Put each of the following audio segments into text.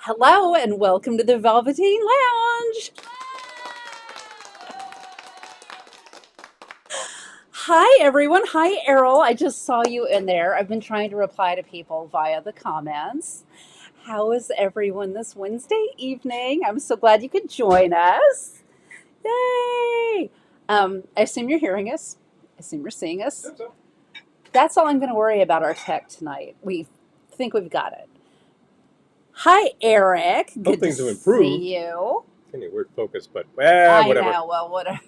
Hello and welcome to the Velveteen Lounge. Hi everyone. Hi Errol. I just saw you in there. I've been trying to reply to people via the comments. How is everyone this Wednesday evening? I'm so glad you could join us. Yay! I assume you're hearing us. I assume you're seeing us. Yep, so. That's all I'm going to worry about our tech tonight. We think we've got it. Hi Eric. Good things to have improved. see you. Kind of weird focus, but I whatever. know. Well, whatever.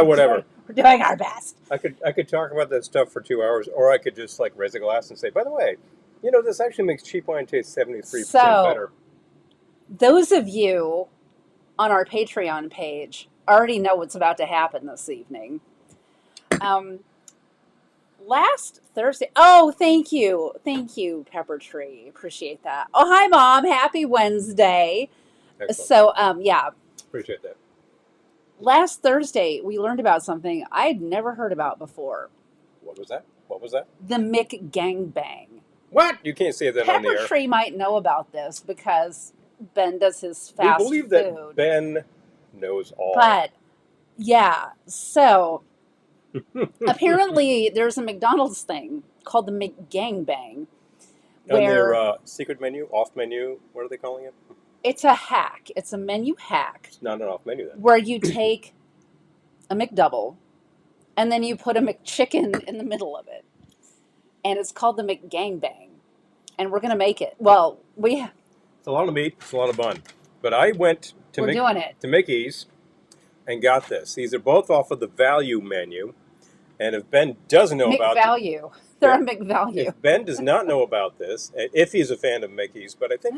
Whatever. We're doing our best. I could talk about that stuff for 2 hours, or I could just like raise a glass and say, by the way, this actually makes cheap wine taste 73% So, better. those of you on our Patreon page already know what's about to happen this evening. Last Thursday. Oh, thank you, Pepper Tree. Appreciate that. Oh, hi, Mom. Happy Wednesday. Excellent. So, yeah. Appreciate that. Last Thursday, we learned about something I had never heard about before. What was that? What was that? The McGangbang. What? You can't say that on the Pepper air. Tree might know about this because Ben does his fast We believe food. that Ben knows all. But, yeah, so apparently there's a McDonald's thing called the McGangbang. On Where their secret menu, off menu, what are they calling it? it's a hack. It's a menu hack It's not an off menu then. where you take a McDouble and then you put a McChicken in the middle of it. And it's called the McGangbang. And we're going to make it. Well, It's a lot of meat. It's a lot of bun. But I went to we're doing it. to Mickey's and got this. These are both off of the value menu. And if Ben doesn't know about McValue. They're a McValue. if Ben does not know about this, if he's a fan of Mickey's, but I think,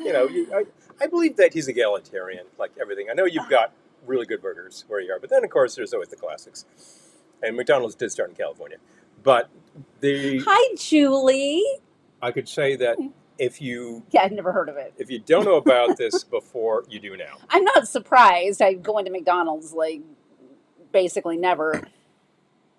I believe that he's egalitarian, like everything. I know you've got really good burgers where you are, but then, of course, there's always the classics. And McDonald's did start in California. But Hi, Julie. I could say that if you Yeah, I've never heard of it. if you don't know about this before, you do now. I'm not surprised. I go into McDonald's like basically never.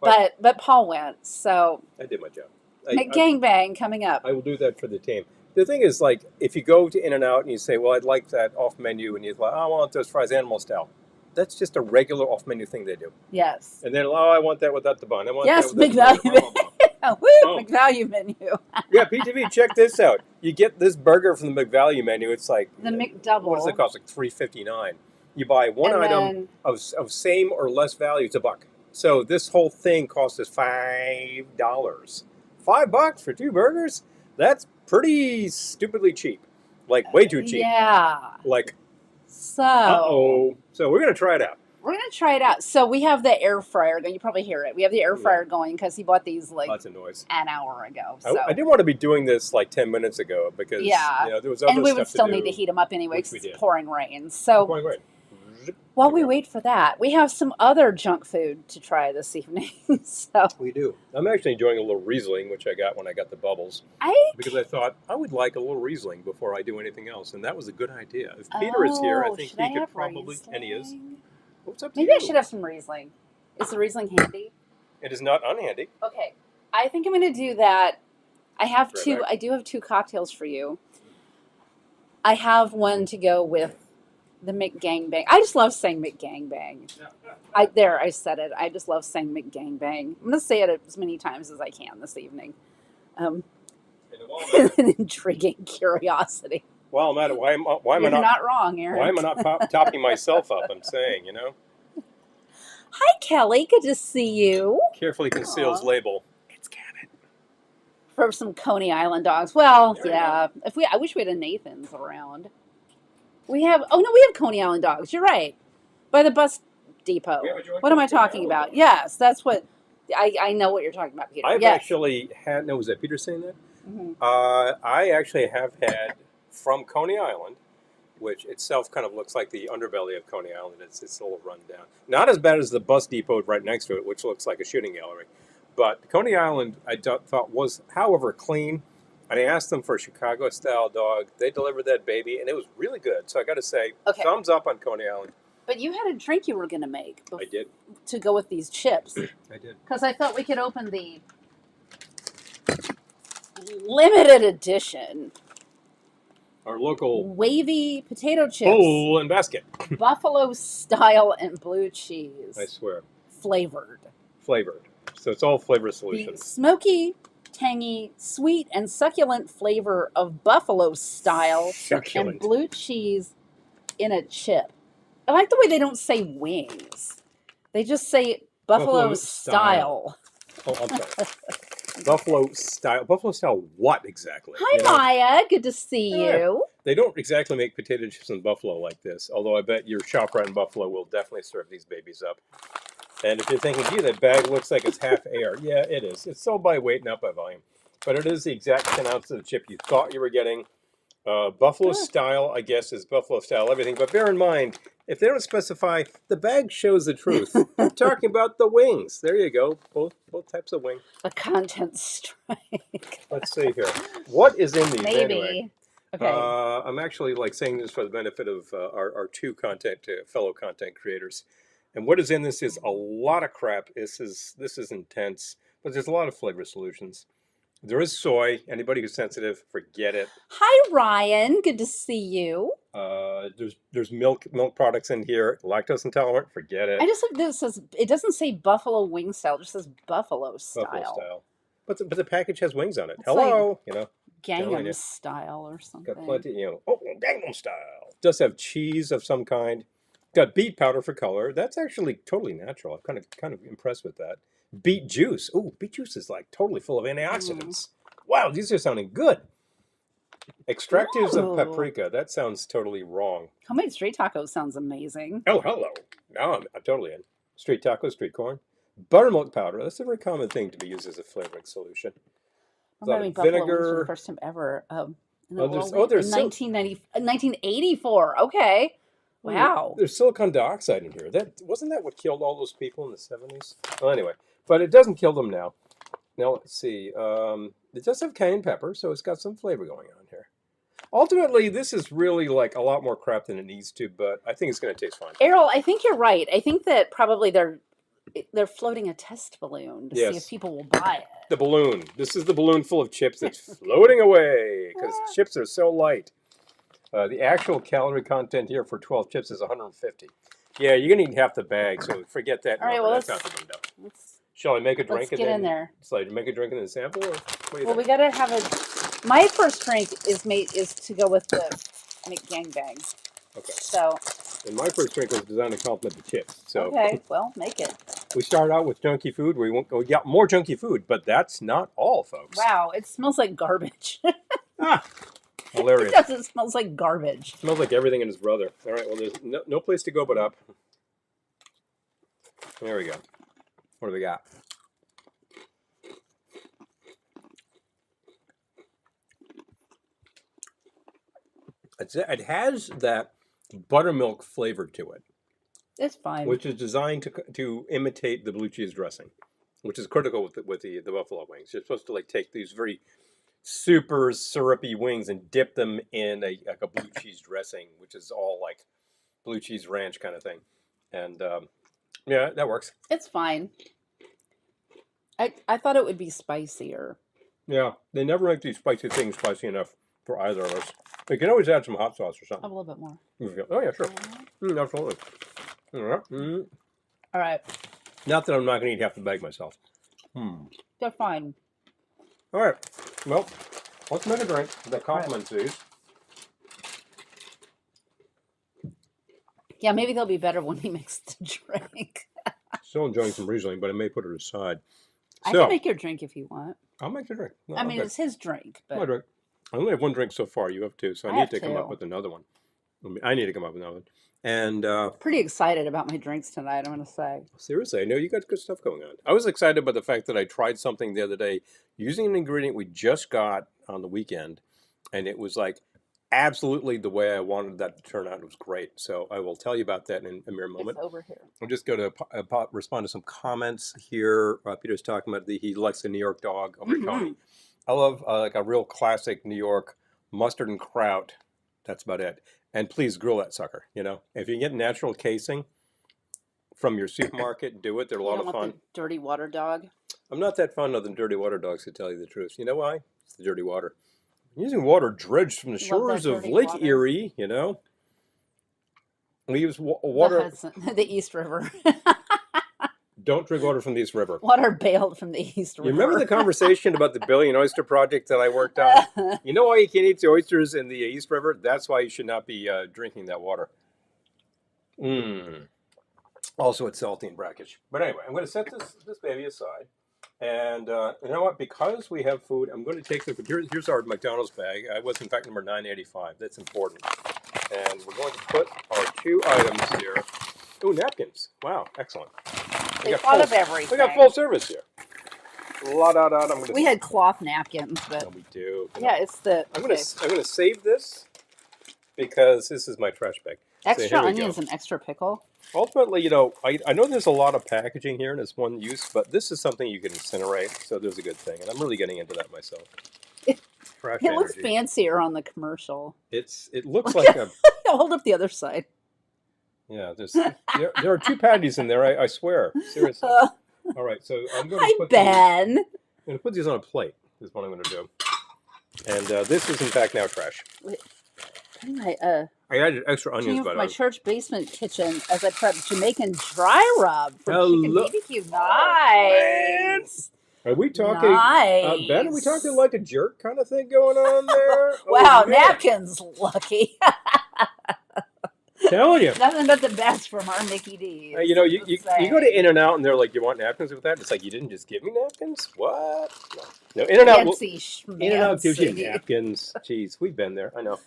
But Paul went, so I did my job. McGangbang coming up. I will do that for the team. The thing is, like, if you go to In-N-Out and you say, well, I'd like that off menu, and you're like, oh, I want those fries animal style. That's just a regular off menu thing they do. Yes. And then, oh, I want that without the bun. I want Yes, that without the bun. McValue. Woo, Oh. McValue menu. Yeah, PTV, check this out. You get this burger from the McValue menu. It's like The McDouble. What does it cost? Like $3.59. You buy one And item then- of same or less value. It's $1. So this whole thing cost us $5. $5 for 2 burgers? That's pretty stupidly cheap. Like way too cheap. Yeah. Like, So uh-oh. So we're gonna try it out. we're gonna try it out. So we have the air fryer going. You probably hear it. We have the air fryer going because he bought these like Lots of noise. an hour ago. So I didn't want to be doing this like 10 minutes ago because there was other and we stuff would still to do. need to heat them up anyway which because we it's did. pouring rain. So Going great. while we wait for that, we have some other junk food to try this evening. So We do. I'm actually enjoying a little Riesling, which I got when I got the bubbles, because I thought I would like a little Riesling before I do anything else, and that was a good idea. If Peter is here, I think should he could have probably, and he is. Riesling? What's up to Maybe you? I should have some Riesling. Is the Riesling handy? It is not unhandy. Okay, I think I'm going to do that. I have Right two. back. I do have 2 cocktails for you. I have one to go with the McGangbang. I just love saying McGangbang. I said it. I just love saying McGangbang. I'm going to say it as many times as I can this evening. An intriguing curiosity. Well, I'm at it. Why am I You're not? not wrong, Aaron. Why am I not topping myself up? I'm saying, Hi, Kelly. Good to see you. carefully conceals Aw. label. It's Cabot. For some Coney Island dogs. Well, There you yeah. I wish we had a Nathan's around. We have. Oh no, we have Coney Island dogs. You're right. By the bus depot. We have a joint What am I Coney talking Island about? dog. Yes, that's what. I know what you're talking about, Peter. I've yes. actually had. No, was that Peter saying that? Mhm. I actually have had from Coney Island, which itself kind of looks like the underbelly of Coney Island. It's a little run down. Not as bad as the bus depot right next to it, which looks like a shooting gallery. But Coney Island, I thought was, however, clean. And I asked them for a Chicago-style dog. They delivered that baby, and it was really good. So I got to say, Okay. thumbs up on Coney Island. But you had a drink you were going to make I did. to go with these chips. I did. Because I thought we could open the limited edition our local Wavy potato chips, bowl and basket. buffalo style and blue I cheese, swear, flavored. flavored. So it's all flavor The solutions. smoky, tangy, sweet, and succulent flavor of buffalo style and Succulent. blue cheese in a chip. I like the way they don't say wings. They just say buffalo style. Oh, I'm sorry. Buffalo style. Buffalo style what exactly? Hi, Maya. Good to see Oh, yeah. you. They don't exactly make potato chips in Buffalo like this, although I bet your shop right in Buffalo will definitely serve these babies up. And if you're thinking, gee, that bag looks like it's half air, yeah, it is. It's sold by weight, not by volume. But it is the exact 10 ounces of chip you thought you were getting. Buffalo style, I guess, is Buffalo style everything. But bear in mind, if they don't specify, the bag shows the truth. We're talking about the wings. There you go. Both types of wing. A content strike. Let's see here. What is in these Maybe. anyway? Okay. I'm actually saying this for the benefit of our two fellow content creators. And what is in this is a lot of crap. This is intense, but there's a lot of flavor solutions. There is soy. Anybody who's sensitive, forget it. Hi, Ryan. Good to see you. There's milk products in here. Lactose intolerant, forget it. I just like this says it doesn't say buffalo wing style, it just says buffalo style. Buffalo style. But the package has wings on it. It's Hello, Gangnam style or something. got plenty, oh, Gangnam style. Does have cheese of some kind. Got beet powder for color. That's actually totally natural. I'm kind of impressed with that. Beet juice. Ooh, beet juice is like totally full of antioxidants. Wow, these are sounding good. Extractives of paprika. That sounds totally wrong. Homemade street tacos sounds amazing. Oh, hello. Now I'm totally in. Street tacos, street corn. Buttermilk powder. That's a very common thing to be used as a flavoring solution. I'm having buffalo wings for the first time ever. There's 1984. Okay. Wow. There's silicon dioxide in here. Wasn't that what killed all those people in the 70s? Well, anyway, but it doesn't kill them now. Now let's see. It does have cayenne pepper, so it's got some flavor going on here. Ultimately, this is really like a lot more crap than it needs to, but I think it's going to taste fine. Errol, I think you're right. I think that probably they're floating a test balloon to see if people will buy it. The balloon. This is the balloon full of chips that's floating away because chips are so light. The actual calorie content here for 12 chips is 150. Yeah, you're going to eat half the bag, so forget that. All right, well, that's out the window. Shall I make a drink? Let's get in there. Shall I make a drink and then sample? Or what do you think? We got to have a... My first drink is to go with the McGangbang. Okay. So... And my first drink was designed to complement the chips. So okay, well, make it. We start out with junky food. We got more junky food, but that's not all, folks. Wow, it smells like garbage. Hilarious. It does. It smells like garbage. It smells like everything in his brother. All right, well, there's no place to go but up. There we go. What do we got? It has that buttermilk flavor to it. It's fine. Which is designed to imitate the blue cheese dressing, which is critical with the buffalo wings. You're supposed to take these very super syrupy wings and dip them in a blue cheese dressing, which is all like blue cheese ranch kind of thing. And yeah, that works. It's fine. I thought it would be spicier. Yeah, they never make these spicy things spicy enough for either of us. You can always add some hot sauce or something. A little bit more. Oh yeah, sure. Absolutely. All right. Not that I'm not going to eat half the bag myself. They're fine. All right. Well, let's make a drink that complements these. Yeah, maybe they'll be better when he makes the drink. Still enjoying some Riesling, but I may put it aside. I can make your drink if you want. I'll make the drink. No, I mean, it's his drink. But... my drink. I only have one drink so far. You have two, so I need to come up with another one. I need to come up with another one. And pretty excited about my drinks tonight, I'm going to say. Seriously, I know you got good stuff going on. I was excited by the fact that I tried something the other day using an ingredient we just got on the weekend, and it was like absolutely the way I wanted that to turn out. It was great. So I will tell you about that in a mere moment. It's over here. I'm just going to respond to some comments here. Peter's talking about he likes the New York dog over Tony. I love like a real classic New York mustard and kraut. That's about it. And please grill that sucker. If you get natural casing from your supermarket, do it. They're a lot of fun. The dirty water dog. I'm not that fond of the dirty water dogs, to tell you the truth. You know why? It's the dirty water. Using water dredged from the Love that shores of dirty Lake water. Erie, you know. We use The water. Hudson, the East River. Don't drink water from the East River. Water bailed from the East You remember the River. conversation about the billion oyster project that I worked on? You know why you can't eat the oysters in the East River? That's why you should not be drinking that water. Mmm. Also, it's salty and brackish. But anyway, I'm going to set this baby aside. And you know what? Because we have food, I'm going to take here's our McDonald's bag. I was, in fact, number 985. That's important. And we're going to put our 2 items here. Ooh, napkins. Wow, excellent. They thought of everything. We got full service here. We had cloth napkins, but No, we do. yeah, it's the I'm gonna save this because this is my trash bag. extra onions and extra pickle. Ultimately, you know, I know there's a lot of packaging here and it's one use, but this is something you can incinerate, so there's a good thing. And I'm really getting into that myself. Trash It looks energy. fancier on the commercial. It looks like a Hold up the other side. yeah. There are 2 patties in there. I swear, seriously. All right, so I'm going to put Ben. I'm going to put these on a plate. Is what I'm going to do. And this is in fact now trash. Anyway, I added extra onions, from by my church basement kitchen as I prep Jamaican dry rub for chicken BBQ. Nice. Are we talking, nice. Ben? Are we talking like a jerk kind of thing going on there? Wow, oh, napkins, lucky. Telling you. Nothing but the best from our Mickey D's. You know, you go to In-N-Out and they're like, "You want napkins with that?" It's like, you didn't just give me napkins. What? No, In-N-Out gives you napkins. Jeez, we've been there. I know.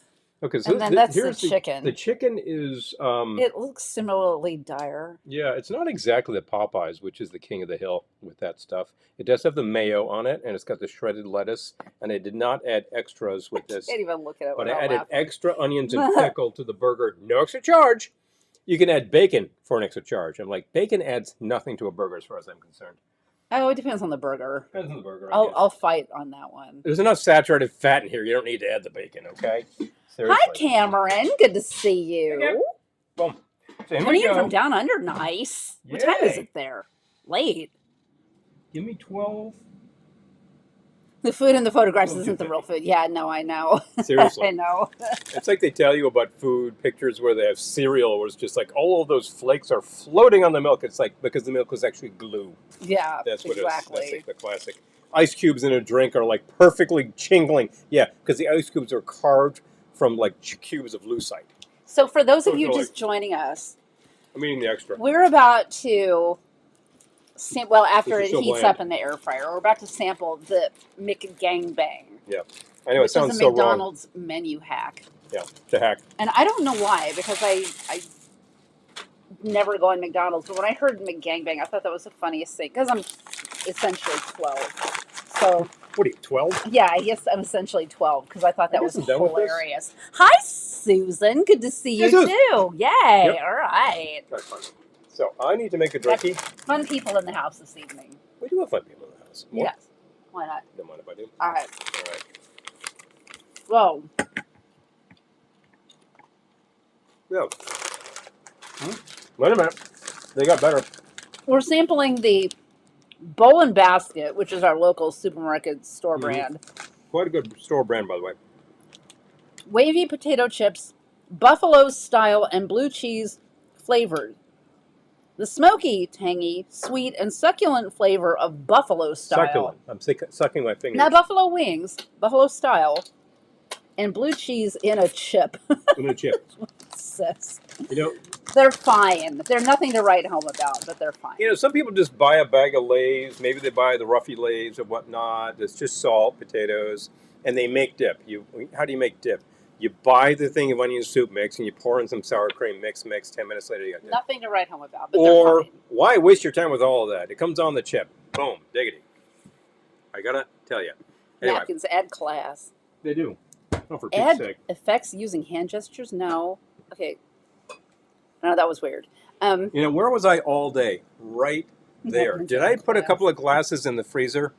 Okay, so and then that's the chicken. The chicken is. It looks similarly dire. Yeah, it's not exactly the Popeyes, which is the king of the hill with that stuff. It does have the mayo on it, and it's got the shredded lettuce. And I did not add extras with this. I can't even look at it. But I added extra onions and pickle to the burger. No extra charge. You can add bacon for an extra charge. I'm like, bacon adds nothing to a burger as far as I'm concerned. Oh, it depends on the burger. Depends on the burger. I'll fight on that one. There's enough saturated fat in here. You don't need to add the bacon, okay? Seriously. Hi, Cameron. Good to see you. Okay. Boom. So Coming in from down under. Nice. Yay. What time is it there? Late. Give me 12. The food in the photographs isn't the real food. Yeah, no, I know. Seriously. I know. It's like they tell you about food pictures where they have cereal where it's just like all of those flakes are floating on the milk. It's like because the milk was actually glue. Yeah, that's what exactly. It is. That's like the classic. Ice cubes in a drink are like perfectly chingling. Yeah, because the ice cubes are carved from like cubes of lucite. So for those of you just joining us, I'm eating the extra. We're about to... Well, after it heats up in the air fryer, we're about to sample the McGangbang. Yeah. I know it sounds so wrong. Which is a McDonald's menu hack. Yeah, to hack. And I don't know why, because I never go on McDonald's. But when I heard McGangbang, I thought that was the funniest thing. Because I'm essentially 12. So... What are you, 12? Yeah, I guess I'm essentially 12, because I thought that was hilarious. Hi, Susan. Good to see you, too. Yay. Yep. All right. That's fun. So I need to make a drinky. Fun people in the house this evening. We do have fun people in the house. More? Yes. Why not? Don't mind if I do. All right. All right. Whoa. Yeah. Wait a minute. They got better. We're sampling the Bowl and Basket, which is our local supermarket store brand. Quite a good store brand, by the way. Wavy potato chips, buffalo style, and blue cheese flavored. The smoky, tangy, sweet, and succulent flavor of buffalo style. Succulent. I'm sucking my fingers. Now, buffalo wings, buffalo style, and blue cheese in a chip. In a chip. You know, they're fine. They're nothing to write home about, but they're fine. You know, some people just buy a bag of Lay's. Maybe they buy the Ruffy Lay's or whatnot. It's just salt, potatoes, and they make dip. How do you make dip? You buy the thing of onion soup mix and you pour in some sour cream, mix. 10 minutes later, you got dip. Nothing to write home about, but they're fine. Why waste your time with all of that? It comes on the chip. Boom, diggity. I gotta tell you. Anyway. Napkins add class. They do. Oh, for Pete's sake. Effects using hand gestures? No. Okay. No, that was weird. You know, where was I all day? Right there. Did I put a couple of glasses in the freezer?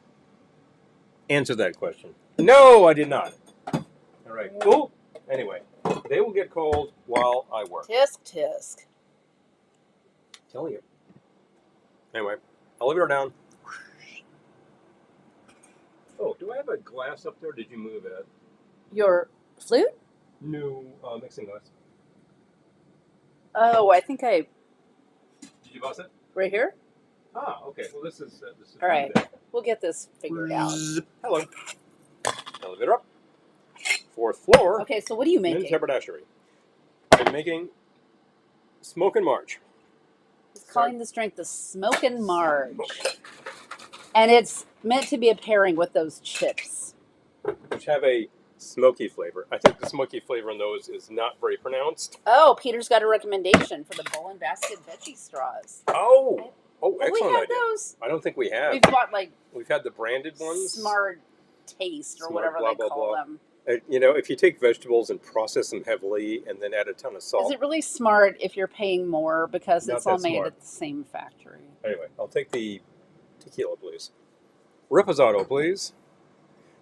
Answer that question. No, I did not. All right. Cool. Anyway, they will get cold while I work. Tisk, tisk. Tell you. Anyway, elevator down. Oh, do I have a glass up there? Or did you move it? Your flute? New mixing glass. Oh, I think I... Did you bust it? Right here? Ah, okay. Well, this is All right. We'll get this figured out. Hello. Elevator up. 4th floor. Okay, so what are you Men's making? haberdashery. I'm making Smokin' March. He's calling this drink the Smokin' Marge. And it's meant to be a pairing with those chips. Which have a smoky flavor. I think the smoky flavor in those is not very pronounced. Oh, Peter's got a recommendation for the bowl and basket veggie straws. Oh, Have excellent we had idea. those? I don't think we have. We've bought We've had the branded ones. Smart Taste or Smart whatever blah, they blah, call blah. them. You know, if you take vegetables and process them heavily and then add a ton of salt. Is it really smart if you're paying more because Not it's all that made smart. at the same factory? Anyway, I'll take the tequila, please. Reposado, please.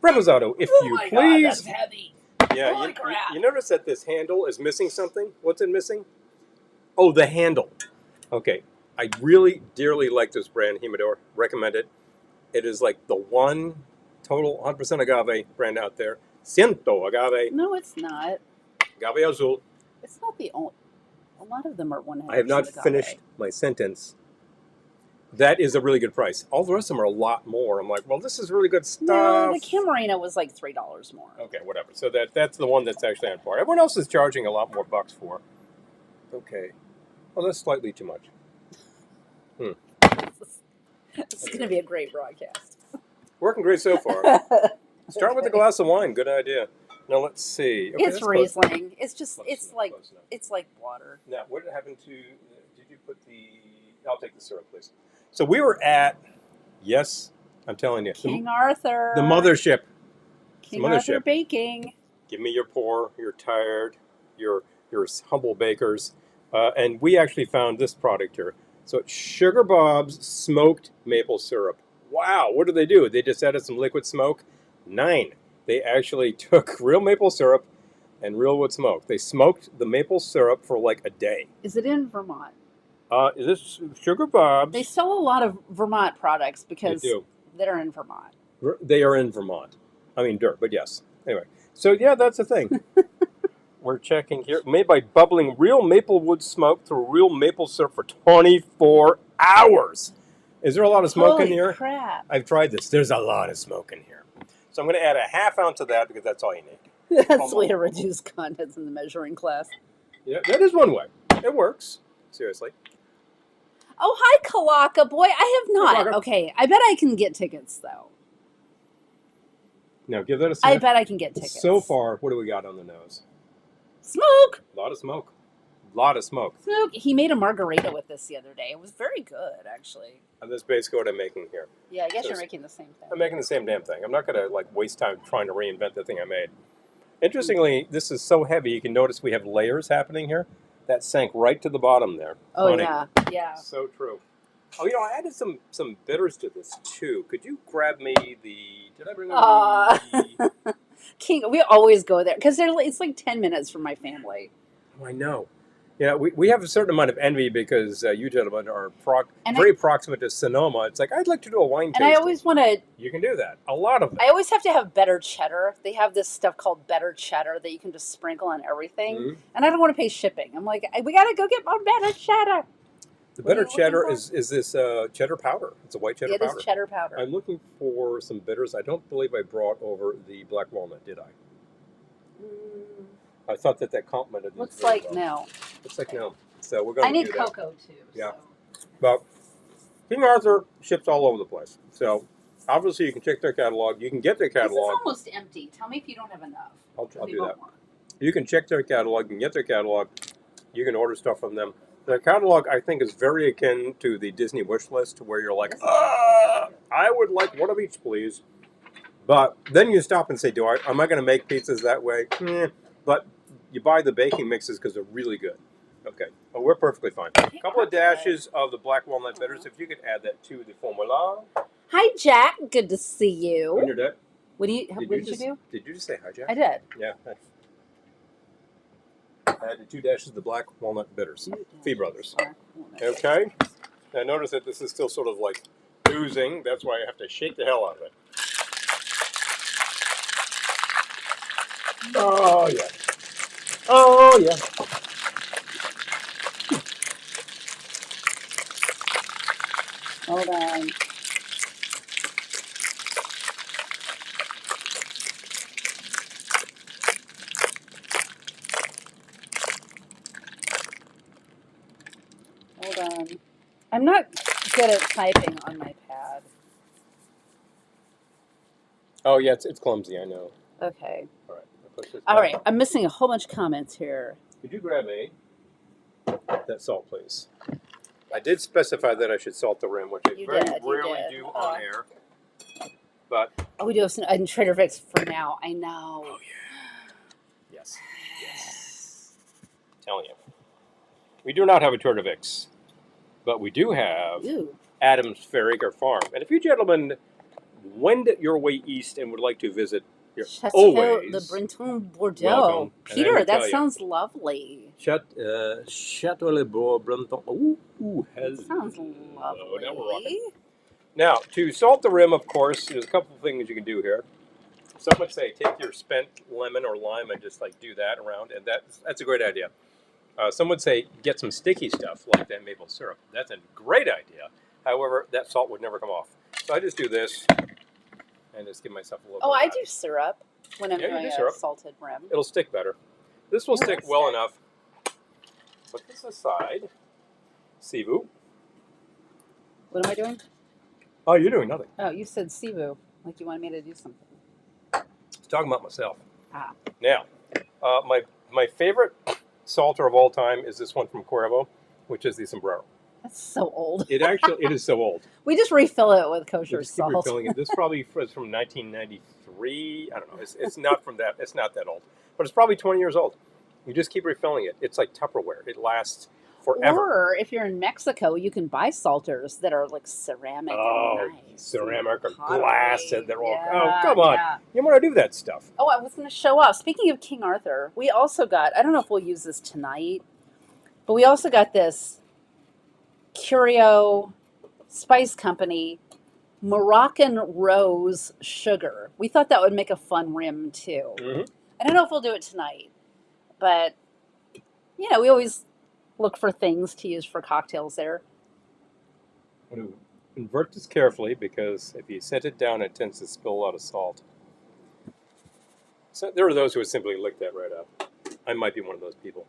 Reposado, if you God, please. that's heavy. Yeah, Holy crap. you notice that this handle is missing something? What's it missing? Oh, the handle. Okay, I really dearly like this brand, Humidor. Recommend it. It is like the one total 100% agave brand out there. Ciento agave. No, it's not. Agave azul. It's not the only. A lot of them are 100% I have not agave. finished my sentence. That is a really good price. All the rest of them are a lot more. I'm like, well, this is really good stuff. No, the Camarena was like $3 more. Okay, whatever. So that's the one that's actually on par. Everyone else is charging a lot more bucks for. Okay. Well, that's slightly too much. It's going to be a great broadcast. Working great so far. Start with a glass of wine. Good idea. Now let's see. Okay, It's that's close. Riesling. It's just, Close it's enough, like, close enough. it's like water. Now, what happened to? Did you put the? I'll take the syrup, please. So we were at. Yes, I'm telling you. King Arthur. The mothership. King Arthur Baking. Give me your poor, your tired, your humble bakers. And we actually found this product here. So it's Sugar Bob's smoked maple syrup. Wow, what do? They just added some liquid smoke? 9. They actually took real maple syrup and real wood smoke. They smoked the maple syrup for like a day. Is it in Vermont? Is this Sugar Bob's? They sell a lot of Vermont products because they're in Vermont. They are in Vermont. I mean, dirt, but yes. Anyway, so yeah, that's the thing. We're checking here. Made by bubbling real maple wood smoke through real maple syrup for 24 hours. Is there a lot of smoke in here? Holy crap. I've tried this. There's a lot of smoke in here. So I'm going to add a half ounce of that because that's all you need. That's the way to reduce contents in the measuring class. Yeah, that is one way. It works. Seriously. Oh, hi, Kalaka boy. I have not. Kalaka. Okay, I bet I can get tickets, though. Now, give that a I sniff. bet I can get tickets. So far, what do we got on the nose? Smoke! A lot of smoke. A lot of smoke. Smoke. He made a margarita with this the other day. It was very good, actually. And that's basically what I'm making here. Yeah, I guess you're making the same thing. I'm making the same damn thing. I'm not going to like waste time trying to reinvent the thing I made. Interestingly, this is so heavy, you can notice we have layers happening here. That sank right to the bottom there. Oh, Funny. yeah. So true. Oh, you know, I added some bitters to this too. Could you grab me the? Did I bring the? King, we always go there because it's like 10 minutes from my family. Oh, I know. Yeah, we have a certain amount of envy because you gentlemen are very proximate to Sonoma. It's like, I'd like to do a wine tasting. And I always want to... You can do that. A lot of it. I always have to have better cheddar. They have this stuff called better cheddar that you can just sprinkle on everything. Mm-hmm. And I don't want to pay shipping. I'm like, we got to go get more better cheddar. The better cheddar is this cheddar powder. It's a white cheddar powder. It is cheddar powder. I'm looking for some bitters. I don't believe I brought over the black walnut, did I? I thought that complemented. Looks like no. Looks like no. So we're going to do that. I need cocoa too. Yeah. So. But King Arthur ships all over the place. So obviously you can check their catalog. You can get their catalog. This is almost empty. Tell me if you don't have enough. I'll do that. You can check their catalog. You can get their catalog. You can order stuff from them. Their catalog, I think, is very akin to the Disney wish list, where you're like, I would like one of each, please. But then you stop and say, am I going to make pizzas that way? But you buy the baking mixes because they're really good. Okay. Well, we're perfectly fine. A couple of dashes of the black walnut bitters. If you could add that to the formula. Hi, Jack. Good to see you. On your deck. What did you do? Did you just say hi, Jack? I did. Yeah. Added 2 dashes of the black walnut bitters. Fee Brothers. Okay. Now notice that this is still sort of like oozing. That's why I have to shake the hell out of it. Oh yeah. Oh yeah. Hold on. Hold on. I'm not good at typing on my pad. Oh yeah, it's clumsy. I know. Okay. All right. I push this All back. right. I'm missing a whole bunch of comments here. Could you grab that salt, please? I did specify that I should salt the rim, which I You very did. You rarely did. do on air. But Oh, we do have some in Trader Vic's for now. I know. oh yeah. Yes. Yes. Telling you. We do not have a Trader Vic's, but we do have Ooh. Adams Fairacre Farm. And if you gentlemen wend your way east and would like to visit, you're Chateau de always Breton Bordeaux. welcome. And let Peter, me that tell you, sounds lovely. Chateau Le Bois Breton. Ooh, hello. That sounds lovely. Now we're rocking. Now, to salt the rim, of course, there's a couple of things you can do here. Some would say take your spent lemon or lime and just like do that around, and that's a great idea. Some would say get some sticky stuff like that maple syrup. That's a great idea. However, that salt would never come off. So I just do this and just give myself a little Oh, bit I of that. do syrup when I'm Yeah, you doing do a syrup. salted rim. It'll stick better. This will It'll stick well stick. enough. Put this aside. Sivu. What am I doing? Oh, you're doing nothing. Oh, you said Cebu, like you wanted me to do something. I was talking about myself. Ah. Now, my favorite salter of all time is this one from Cuervo, which is the sombrero. That's so old. It is so old. We just refill it with We kosher just keep salt. refilling it. This probably is from 1993. I don't know. It's not from that. It's not that old, but it's probably 20 years old. You just keep refilling it. It's like Tupperware. It lasts forever. Or if you're in Mexico, you can buy salters that are like ceramic and nice. Ceramic or Pottery. glass, and they're all. Yeah, Oh, come on! yeah. You want to do that stuff? Oh, I was going to show off. Speaking of King Arthur, we also got, I don't know if we'll use this tonight, but we also got this Curio Spice Company Moroccan Rose Sugar. We thought that would make a fun rim too. Mm-hmm. I don't know if we'll do it tonight, but you know, we always look for things to use for cocktails there. I'm going to invert this carefully because if you set it down, it tends to spill a lot of salt. So there are those who would simply lick that right up. I might be one of those people.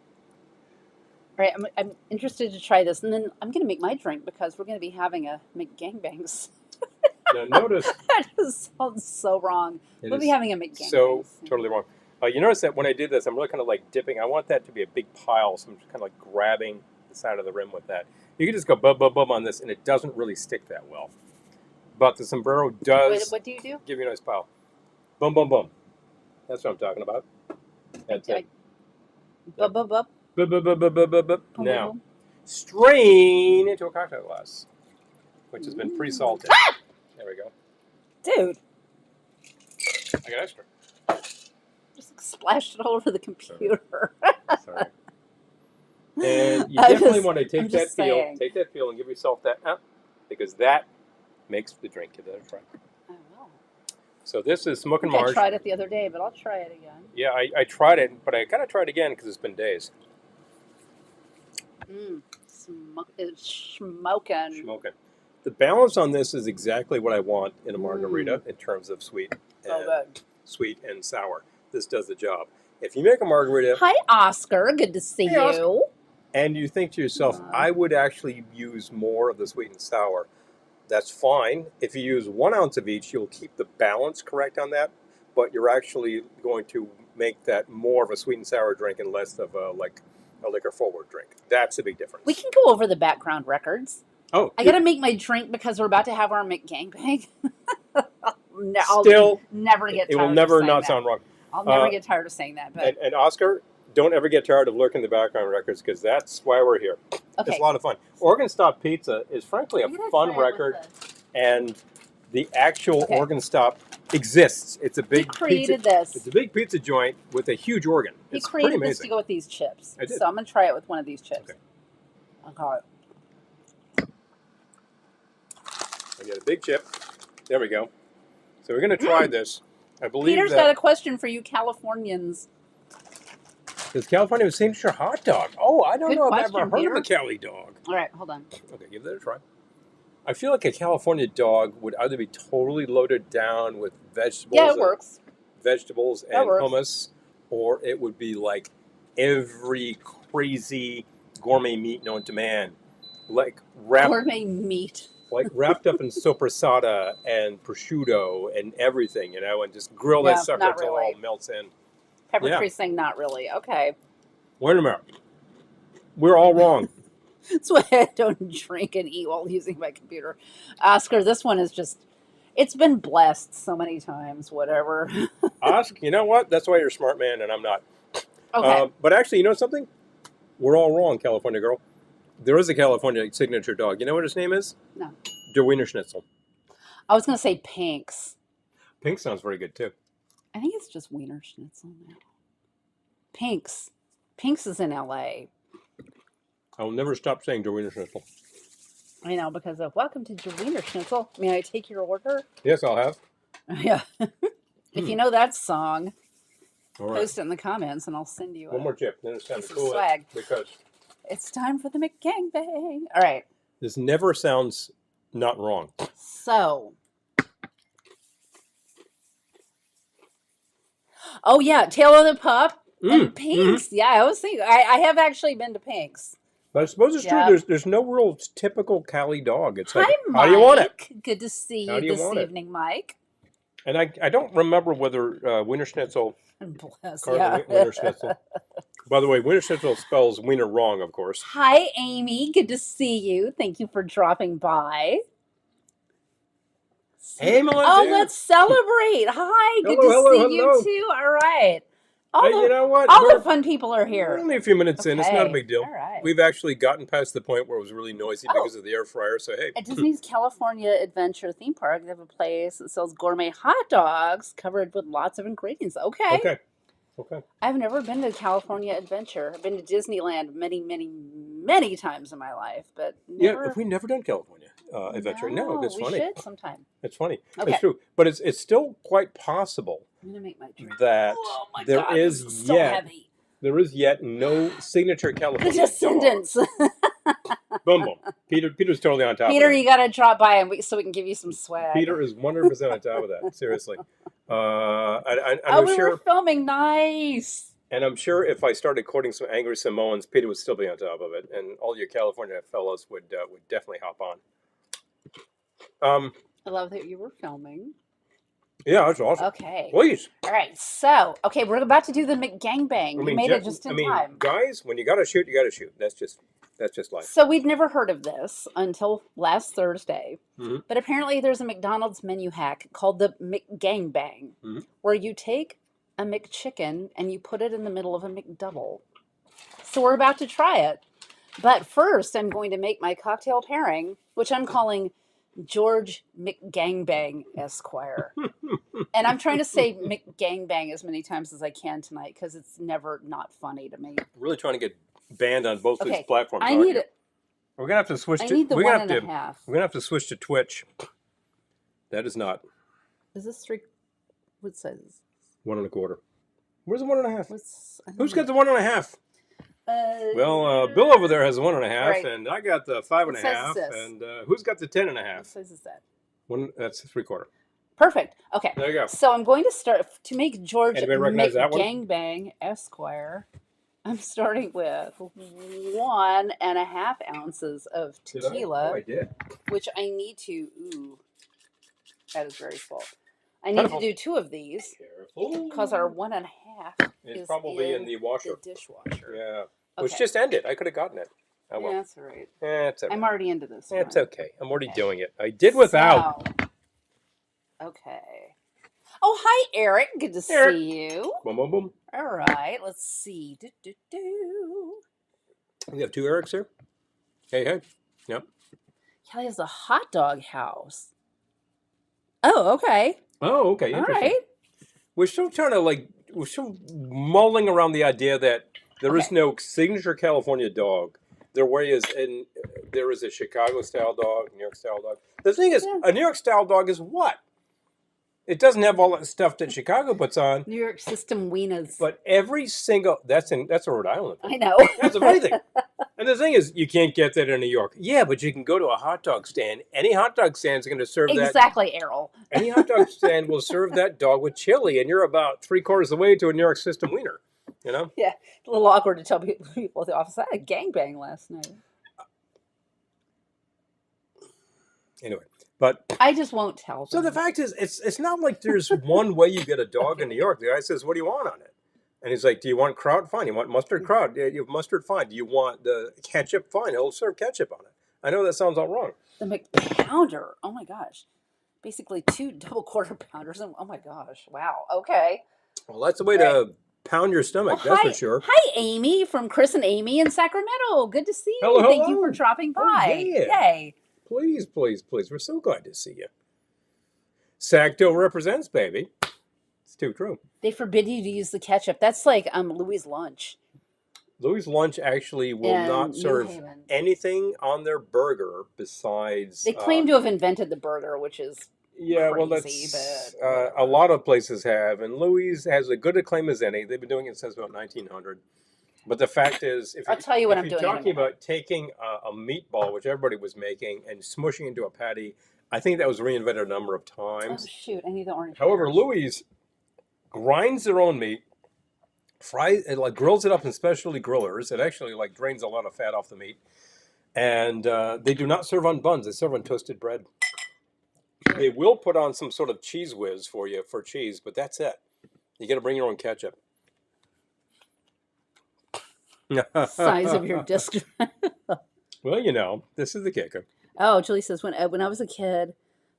All right, I'm interested to try this, and then I'm going to make my drink because we're going to be having a McGangbangs. Now notice That just sounds so wrong. We'll be having a McGangbangs. so totally wrong. You notice that when I did this, I'm really kind of like dipping. I want that to be a big pile, so I'm just kind of like grabbing the side of the rim with that. You can just go bum bum bum on this, and it doesn't really stick that well. But the sombrero does What do you do? give you a nice pile. Bum bum bum. That's what I'm talking about. That's it. Bub, bub, bub. Bum, bum, bum, bum, bum, bum, bum. Bum, Now, bum, strain into a cocktail glass, which has been pre-salted. Ah! There we go. Dude, I got extra. just splashed it all over the computer. Sorry. And you I'm definitely just- want to I'm take that just feel, saying. and give yourself that, because that makes the drink get that right. I will. So this is Smoke I and think I Marsh. tried it the other day, but I'll try it again. Yeah, I tried it, but I gotta try it again because it's been days. It's smoking. Smoking. The balance on this is exactly what I want in a margarita in terms of sweet So good. sweet and sour. This does the job. If you make a margarita Hi, Oscar. Good to see Hey, you. Oscar. and you think to yourself, Aw. I would actually use more of the sweet and sour, that's fine. If you use 1 ounce of each, you'll keep the balance correct on that, but you're actually going to make that more of a sweet and sour drink and less of a liquor forward drink. That's a big difference. We can go over the background records. Oh, I got to make my drink because we're about to have our McGangbang. Still, I'll never get tired it will of never saying not that. sound wrong. I'll never get tired of saying that. But And Oscar, don't ever get tired of lurking the background records because that's why we're here. okay. It's a lot of fun. Organ Stop Pizza is frankly a I'm gonna fun try it with record, this. and the actual Okay. Organ Stop exists. It's a He big created pizza. this. It's a big pizza joint with a huge organ. He It's pretty created this to amazing. go with these chips. I did. So I'm going to try it with one of these chips. Okay. I'll call it. I got a big chip. There we go. So we're going to try this. I believe Peter's that got a question for you Californians. is California a signature hot dog? Oh, I don't Good know if I've question, ever heard Peter. of a Cali dog. All right, hold on. Okay, give that a try. I feel like a California dog would either be totally loaded down with Yeah, it works. vegetables That and works. hummus, or it would be like every crazy gourmet meat known to man, like Gourmet meat. wrapped up in sopressata and prosciutto and everything, and just grill that Yeah, sucker not until it really. all melts in. Pepper Yeah. Tree's saying not really. Okay. Wait a minute. We're all wrong. That's why I don't drink and eat while using my computer. Oscar, this one is just, it's been blessed so many times, whatever. Oscar, you know what? That's why you're a smart man and I'm not. Okay. But actually, you know something? We're all wrong, California girl. There is a California signature dog. You know what his name is? No. Der Wiener Schnitzel. I was going to say Pink's. Pink sounds very good too. I think it's just Wiener Schnitzel now. Pink's. Pink's is in LA. I will never stop saying Der Wiener Schnitzel. I know, because of welcome to Der Wiener Schnitzel. May I take your order? Yes, I'll have. Yeah. If you know that song, All right. post it in the comments and I'll send you One more chip. Then it's time piece to of cool swag. it because It's time for the McGangbang. All right. this never sounds not wrong. So. Oh, yeah. Tail of the Pup and Pink's. Yeah, I was thinking. I have actually been to Pink's. But I suppose it's Yeah. true. There's no real typical Cali dog. It's like, Hi, Mike. how do you want it? Good to see How you do you this want it? evening, Mike. And I don't remember whether Wiener Schnitzel, Bless, Wiener Schnitzel. By the way, Wiener Schnitzel spells Wiener wrong, of course. Hi, Amy. Good to see you. Thank you for dropping by. Hey, Melissa. Oh, let's celebrate. Hi. Good to see you, too. All right. You know what? All the fun people are We're here. only a few minutes in. It's not a Okay. big deal. All right. We've actually gotten past the point where it was really noisy because of the air fryer. So, hey. At Disney's California Adventure theme park, they have a place that sells gourmet hot dogs covered with lots of ingredients. Okay. I've never been to California Adventure. I've been to Disneyland many, many, many times in my life, but never. Yeah, if we've never done California Adventure. No, it's funny. We should sometime. It's funny. Okay. It's true. But it's still quite possible I'm going to make my drink. that Oh my there God, is this is so yet heavy. there is yet no signature The California Descendants. dog. Boom, boom. Peter's totally on top Peter, of it. you got to drop by so we can give you some swag. Peter is 100% on top of that. Seriously. I'm we sure, were filming. Nice. and I'm sure if I started quoting some angry Samoans, Peter would still be on top of it, and all your California fellows would definitely hop on. I love that you were filming. Yeah, that's awesome. Okay. Please. All right. So, we're about to do the McGangbang. You made it just in time. Guys, when you got to shoot, you got to shoot. That's just life. So we'd never heard of this until last Thursday. Mm-hmm. But apparently there's a McDonald's menu hack called the McGangbang, where you take a McChicken and you put it in the middle of a McDouble. So we're about to try it. But first, I'm going to make my cocktail pairing, which I'm calling George McGangbang Esquire. And I'm trying to say McGangbang as many times as I can tonight because it's never not funny to me. Really trying to get banned on both these platforms. I need it. We're gonna have to switch. I need the 1.5. We're gonna have to switch to Twitch. That is not. Is this 3? What size is this? 1.25. Where's the 1.5? Who's got the know. 1.5? Well, Bill over there has the 1.5, Right. and I got the 5.5. And who's got the 10.5? What size is that? That's 3/4. Perfect. Okay. There you go. So I'm going to start to make George Anybody recognize that one? McGangbang Esquire. I'm starting with 1.5 ounces of tequila, I did. which I need to. Ooh, that is very full. I need to do 2 of these because our 1.5 is probably in the washer. The dishwasher. Yeah. Which just ended. I could have gotten it. Oh, well. Yeah, that's all right. It's okay. I'm already into this one. It's okay. I'm already doing it. I did without. So, okay. Oh, hi, Eric. Good to see you. Boom, boom, boom. All right. Let's see. We have 2 Erics here. Hey. Yep. Kelly has a hot dog house. Oh, okay. Oh, okay. All Interesting. right. We're still trying to we're still mulling around the idea that there is no signature California dog. There is a Chicago style dog, New York style dog. The thing is, a New York style dog is what? It doesn't have all that stuff that Chicago puts on, New York system wieners. but every single that's a Rhode Island thing. I know. That's the funny thing. And the thing is, you can't get that in New York. Yeah, but you can go to a hot dog stand. Any hot dog stand is going to serve that. Exactly, Errol. Any hot dog stand will serve that dog with chili, and you're about 3/4 of the way to a New York system wiener. You know? Yeah, a little awkward to tell people at the office. I had a gangbang last night. Anyway, but I just won't tell them. so the fact is, it's not like there's one way you get a dog in New York. The guy says, "What do you want on it?" And he's like, "Do you want kraut? Fine. You want mustard? Kraut. Yeah, you have mustard? Fine. Do you want the ketchup? Fine. He'll serve ketchup on it." I know that sounds all wrong. The McPounder. Oh my gosh. Basically 2 double quarter pounders. And, oh my gosh. Wow. Okay. Well, that's the way to pound your stomach. Well, that's for sure. Hi, Amy from Chris and Amy in Sacramento. Good to see you. Hello, Thank you hello. for dropping Oh, by. yeah. Yay. Please, please, please. We're so glad to see you. Sacto represents, baby. It's too true. They forbid you to use the ketchup. That's like Louis' lunch. Louis' Lunch actually will in not New serve Haven. anything on their burger besides. They claim to have invented the burger, which is Yeah, well, crazy, that's but a lot of places have, and Louis has a good acclaim as any. They've been doing it since about 1900. But the fact is, if I'll tell you what if I'm you're doing in a talking minute. about taking a meatball, which everybody was making, and smushing into a patty, I think that was reinvented a number of Oh times. shoot! I need the orange. However, pears. Louis grinds their own meat, fries it, like grills it up in specialty grillers. It actually like drains a lot of fat off the meat, and they do not serve on buns. They serve on toasted bread. They will put on some sort of cheese whiz for you for cheese, but that's it. You got to bring your own ketchup. Size of your disc. Well, you know, this is the kicker. Oh, Julie says when I was a kid,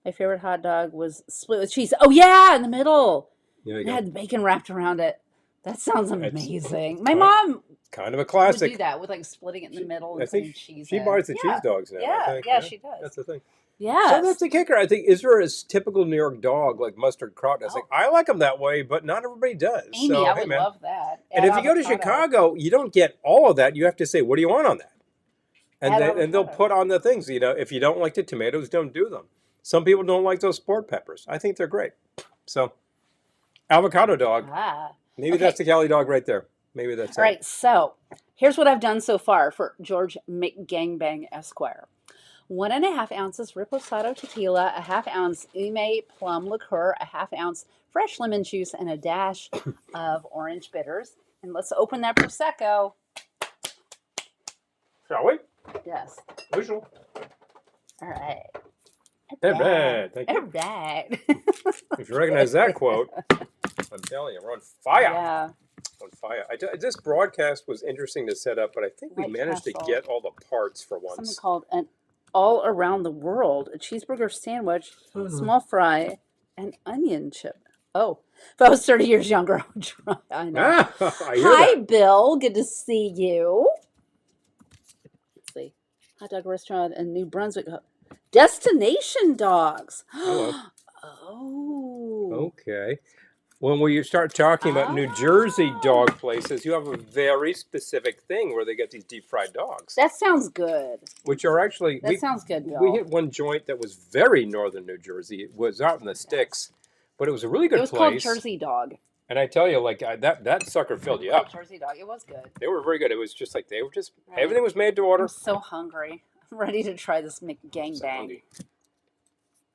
my favorite hot dog was split with cheese. Oh yeah, in the middle. There you It go. had the bacon wrapped around it. That sounds amazing. My kind- mom Kind of a would classic. do that with like splitting it in the middle I and think putting cheese she in. buys the Yeah. cheese dogs now. Yeah, I think. yeah, she does. That's the thing. Yes. So that's the kicker. I think, is there a typical New York dog like mustard kraut? I think I like them that way, but not everybody does. Amy, so, I hey, would man. love that. And if you go to Chicago, you don't get all of that. You have to say, "What do you want on that?" And they'll avocado. put on the things. You know, if you don't like the tomatoes, don't do them. Some people don't like those sport peppers. I think they're great. So, avocado dog. Ah. Maybe Okay. that's the Cali dog right there. Maybe that's All right, so here's what I've done so far for George McGangbang Esquire. 1.5 ounces Reposado tequila, a 1/2 ounce Ume plum liqueur, a 1/2 ounce fresh lemon juice, and a dash of orange bitters. And let's open that Prosecco. Shall we? Yes. Visual. All right. Not bad. Thank All you. right. If you recognize that quote, I'm telling you, we're on fire. Yeah. On fire. This broadcast was interesting to set up, but I think we White managed to Castle. get all the parts for Something once. called an all around the world, a cheeseburger sandwich, small fry, and onion chip. Oh, if I was 30 years younger, I would try. I know. I hear Hi, that. Bill. Good to see you. Let's see. Hot dog restaurant in New Brunswick. Destination Dogs. Hello. Oh. Okay. When we start talking about New Jersey dog places, you have a very specific thing where they get these deep fried dogs, That sounds good. which are actually That sounds good, Bill. we hit one joint that was very northern New Jersey. It was out in the sticks, but it was a really good It was place. called Jersey Dog. And I tell you, like that sucker filled you up. Jersey Dog. It was good. They were very good. It was just like Right. everything was made to order. I'm so hungry. I'm ready to try this So McGangbang. hungry.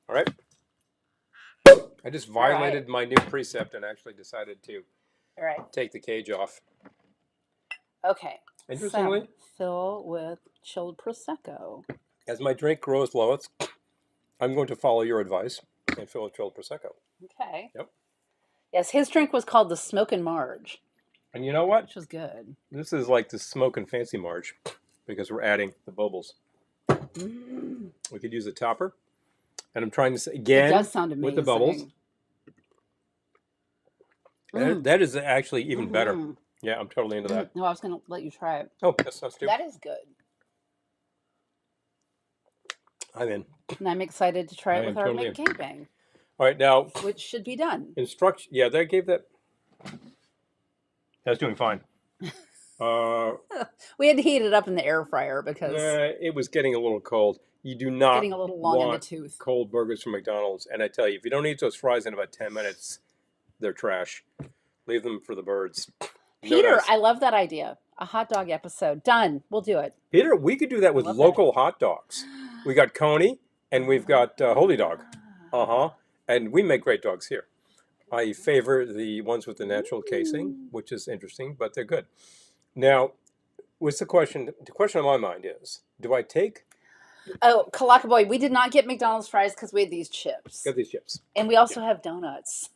All right. I just violated my new precept and actually decided to All right. take the cage off. Okay. Interestingly, So, fill with chilled Prosecco. as my drink grows lowest, I'm going to follow your advice and fill with chilled Prosecco. Okay. Yep. Yes, his drink was called the Smokin' Marge, And you know what? which was good. This is like the smoking fancy Marge because we're adding the bubbles. Mm. We could use a topper. And I'm trying to say It again does sound amazing. with the bubbles. That is actually even better. Mhm. Yeah, I'm totally into that. No, I was going to let you try it. Oh, that sounds stupid. That is good. I'm in. And I'm excited to try I it am with our totally in. McGangbang, All right, now which should be done. instruction. Yeah, they gave that. That's doing fine. We had to heat it up in the air fryer because It was getting a little cold. You do not Getting a little long in the want tooth. cold burgers from McDonald's. And I tell you, if you don't eat those fries in about 10 minutes, they're trash. Leave them for the birds. Peter, Nice. I love that idea. A hot dog episode. Done. We'll do it. Peter, we could do that with Love local hot dogs. We got Coney and we've got Holy Dog. Ah. And we make great dogs here. I favor the ones with the natural casing, which is interesting, but they're good. Now, what's the question? The question on my mind is, do I take... Oh, Kalaka Boy, we did not get McDonald's fries because we had these chips. Got these chips. And we also have donuts.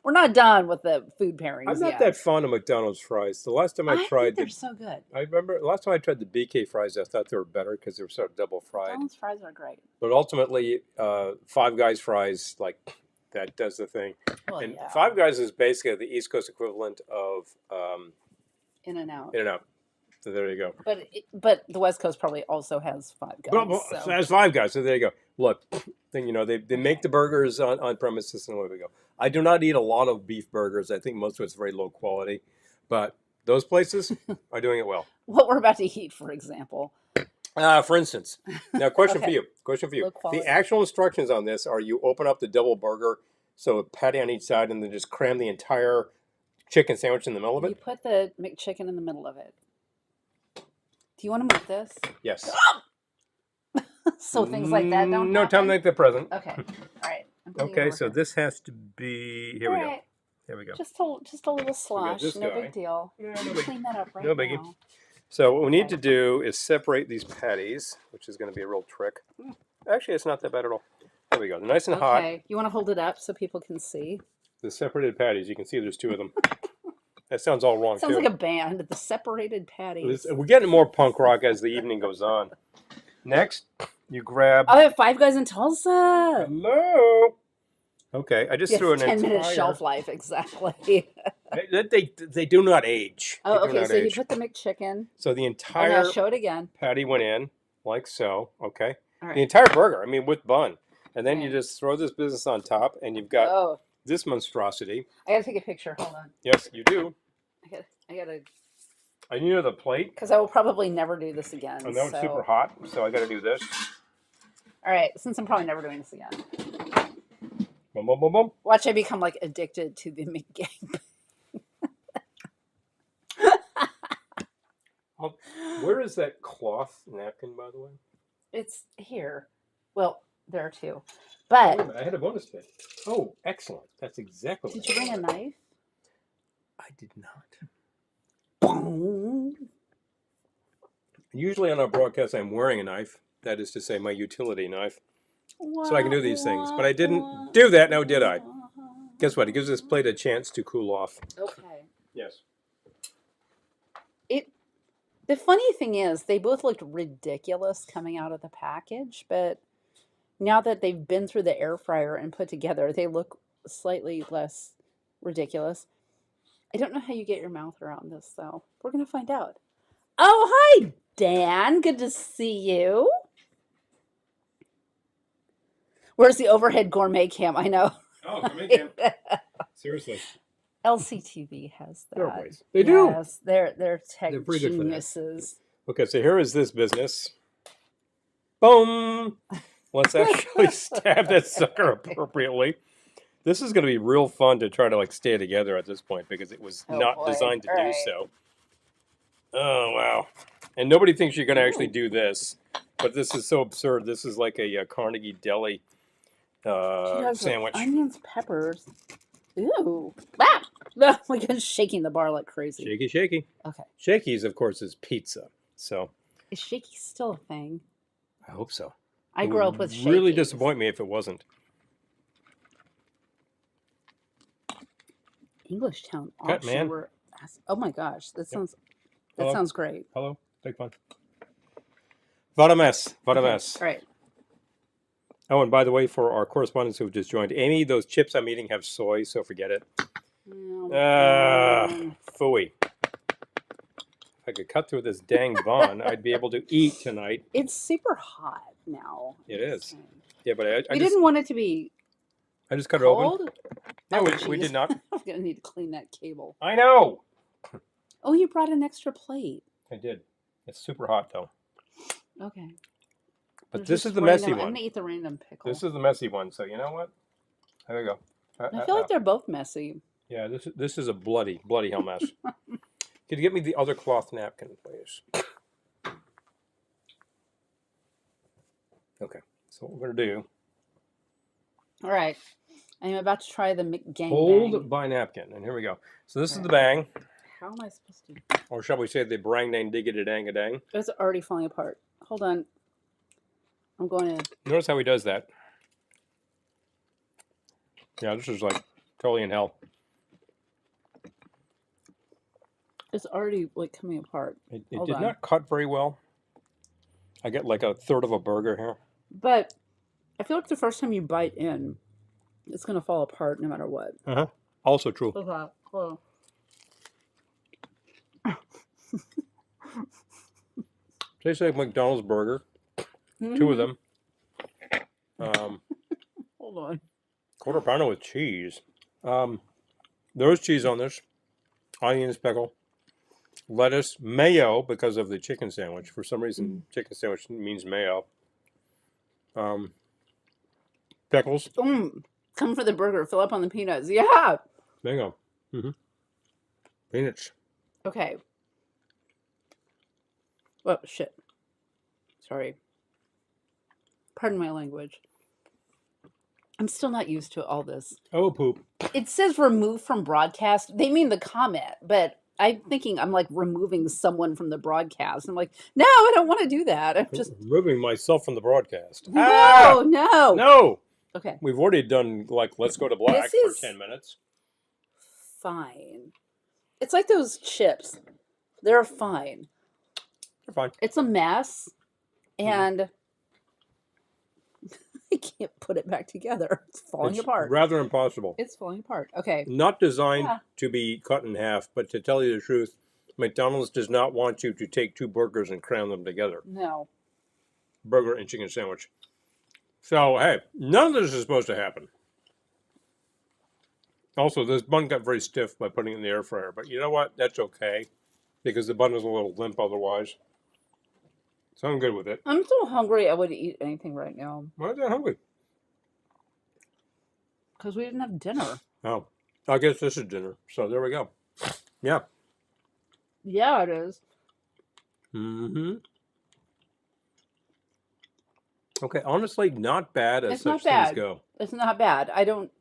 We're not done with the food pairings I'm not yet. that fond of McDonald's fries. The last time I think tried... they're so good. I remember last time I tried the BK fries, I thought they were better because they were sort of double fried. McDonald's fries are great. But ultimately, Five Guys fries, like, that does the thing. Well, And yeah. Five Guys is basically the East Coast equivalent of In-N-Out. In-N-Out. So there you go. But the West Coast probably also has Five Guys. Well, so. that's Five Guys. So there you go. Look, then they make the burgers on premises, and away we go. I do not eat a lot of beef burgers. I think most of it's very low quality, but those places are doing it well. What we're about to eat, for example. For instance, now question Okay. for you. Question for you. Low quality. The actual instructions on this are: you open up the double burger, so a patty on each side, and then just cram the entire chicken sandwich in the middle of You it. put the McChicken in the middle of it. Do you want to move this? Yes. So things like that don't No happen? time like the present. Okay. All right. I'm putting it Okay, over so here. this has to be. Here we All go. right. Here we go. Just a little slosh. this No guy. big deal. No, You no can biggie. clean that up right No biggie. now. So what we need Okay. to do is separate these patties, which is going to be a real trick. Actually, it's not that bad at all. There we go. They're nice and hot. Okay. You want to hold it up so people can see? The separated patties. You can see there's two of them. That sounds all wrong Sounds too. like a band. The separated patties. We're getting more punk rock as the evening goes on. Next, you grab. Oh, I have Five Guys in Tulsa. Hello. Okay, I just Yes, threw an 10 minute entire- shelf life, exactly. They do not age. Oh, They do okay. not So you age. put the McChicken. So the Oh, entire now show it again. patty went in like so. Okay. All The right. entire burger. I mean, with bun, and then you Right. just throw this business on top, and you've got Oh, this monstrosity. I gotta take a picture. Hold on. Yes, you do. I gotta, And you know the plate. because I will probably never do this again. I know it's so. super hot, so I got to do this. All right, since I'm probably never doing this again. Boom, boom, boom, boom. Watch, I become like addicted to the McGang. Where is that cloth napkin, by the way? It's here. Well, there are two. Wait a But minute, I had a bonus bit. Oh, excellent. That's exactly did what you I bring a wanted. knife? I did not. Boom. Usually on our broadcast, I'm wearing a knife. That is to say, my utility knife. So I can do these things. But I didn't do that, now did I? Guess what? It gives this plate a chance to cool off. Okay. Yes. The funny thing is, they both looked ridiculous coming out of the package, but now that they've been through the air fryer and put together, they look slightly less ridiculous. I don't know how you get your mouth around this, though. We're going to find out. Oh, hi, Dan. Good to see you. Where's the overhead gourmet cam? I know. Oh, come again. Seriously. LCTV has that. They're ways. They do. Yes, they're tech They're pretty good for that. geniuses. Okay, so here is this business. Boom! Let's actually stab that sucker appropriately. This is going to be real fun to try to like stay together at this point because it was Oh, not boy. designed to All do right. so. Oh, wow. And nobody thinks you're going to actually do this, but this is so absurd. This is like a Carnegie Deli She does sandwich. onions, peppers. Ooh. Ah! Oh my gosh, shaking the bar like crazy. Shaky, shaky. Okay. Shakey's, of course, is pizza. So Is shaky still a thing? I hope so. I It grew would up with shaky. really disappoint me if it wasn't. English Town Cut, auction. man. Oh my gosh, that sounds Hello. sounds great. Hello, take fun. What a mess. What a Okay, mess. All right. Oh, and by the way, for our correspondents who have just joined, Amy, those chips I'm eating have soy, so forget it. Phooey. If I could cut through this dang bun, I'd be able to eat tonight. It's super hot now. It is. Yeah, but I We just didn't want it to be I just cut it open. cold. No, Oh, we jeez. did not. I'm gonna need to clean that cable. I know. Oh, you brought an extra plate. I did. It's super hot though. Okay. But There's this just is the messy random. I'm one. gonna eat the random pickle. This is the messy one. So you know what? There we go. I feel like they're both messy. Yeah, this is a bloody hell mess. Could you get me the other cloth napkin, please? Okay. So what we're gonna do? All right. I'm about to try the McGangbang. Hold by napkin, and here we go. So this is the bang, How am I supposed to? or shall we say the brang dang diggity dang a dang? It's already falling apart. Hold on. I'm going to. Notice how he does that. Yeah, this is like totally in hell. It's already like coming apart. It Hold did on. not cut very well. I get like a third of a burger here. But I feel like the first time you bite in, it's gonna fall apart no matter what. Also true. Okay. Hold Tastes like McDonald's burger. on. Two of them. Hold on. Quarter pounder with cheese. There's cheese on this. Onions, pickle, lettuce, mayo because of the chicken sandwich. For some reason, chicken sandwich means mayo. Pickles. Come for the burger. Fill up on the peanuts. Yeah. Bingo. Peanuts. Okay. Oh shit. Sorry. Pardon my language. I'm still not used to all this. Oh, poop. It says remove from broadcast. They mean the comment, but I'm thinking I'm like removing someone from the broadcast. I'm like, no, I don't want to do that. I'm just removing myself from the broadcast. no, no. No. Okay. We've already done like let's go to black This is for 10 minutes. fine. It's like those chips. They're fine. They're fine. It's a mess, and I can't put it back together. It's falling It's apart. rather impossible. It's falling apart. Okay. Not designed to be cut in half, but to tell you the truth, McDonald's does not want you to take two burgers and cram them together. No. Burger and chicken sandwich. So, hey, none of this is supposed to happen. Also, this bun got very stiff by putting it in the air fryer, but you know what? That's okay, because the bun is a little limp otherwise. So I'm good with it. I'm so hungry I would eat anything right now. Why are you hungry? Because we didn't have dinner. Oh, I guess this is dinner. So there we go. Yeah. Yeah, it is. Okay, honestly, not bad as It's such not bad. things go. It's not bad. I don't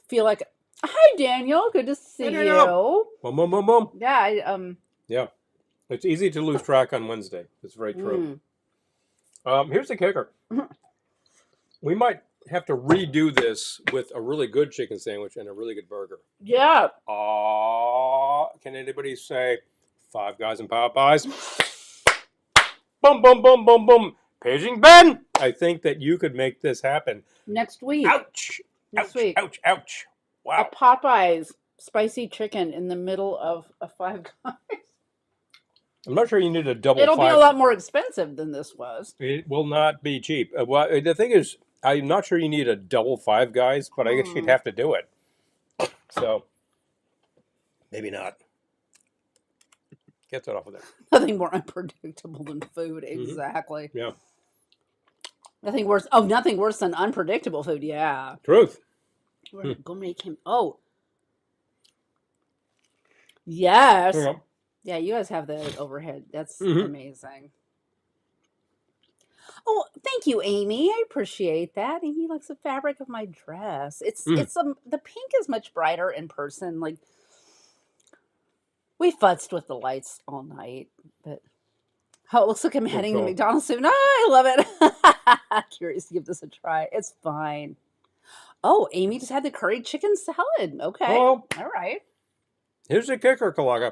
feel like. Hi, Daniel. Good to see Hey, you. Daniel. Boom, boom, boom, boom. Yeah. Yeah. It's easy to lose track on Wednesday. It's very true. Here's the kicker. We might have to redo this with a really good chicken sandwich and a really good burger. Yeah. Can anybody say Five Guys and Popeyes? Boom, boom, boom, boom, boom. Paging Ben. I think that you could make this happen. Next week. Ouch. Next ouch, week. ouch, ouch. Wow. A Popeyes spicy chicken in the middle of a Five Guys. I'm not sure you need a double. It'll be a lot more expensive than this was. It will not be cheap. Well, the thing is, I'm not sure you need a double Five Guys, but I guess you'd have to do it. So, maybe not. Get that off of there. Nothing more unpredictable than food. Exactly. Yeah. Nothing worse. Oh, nothing worse than unpredictable food. Yeah. Truth. We're gonna go make him. Oh. Yes. There you go. Yeah, you guys have the overhead. That's amazing. Oh, thank you, Amy. I appreciate that. Amy likes the fabric of my dress. It's the pink is much brighter in person. Like we futzed with the lights all night, but oh, it looks like I'm heading to McDonald's soon. Oh, I love it. Curious to give this a try. It's fine. Oh, Amy just had the curry chicken salad. Okay. Well, all right. Here's the kicker, Kalaga.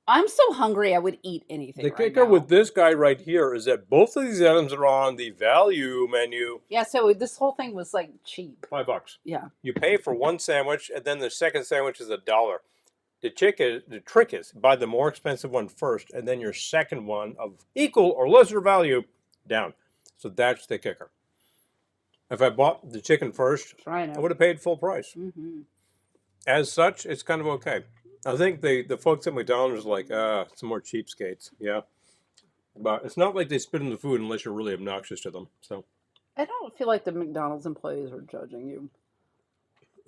I'm so hungry I would eat anything. The kicker with this guy right here is that both of these items are on the value menu. Yeah, so this whole thing was like cheap. $5. Yeah. You pay for one sandwich, and then the second sandwich is $1. The trick is buy the more expensive one first, and then your second one of equal or lesser value down. So that's the kicker. If I bought the chicken first, I would have paid full price. As such, it's kind of okay. I think the folks at McDonald's are like, some more cheapskates. Yeah. But it's not like they spit in the food unless you're really obnoxious to them. So I don't feel like the McDonald's employees are judging you.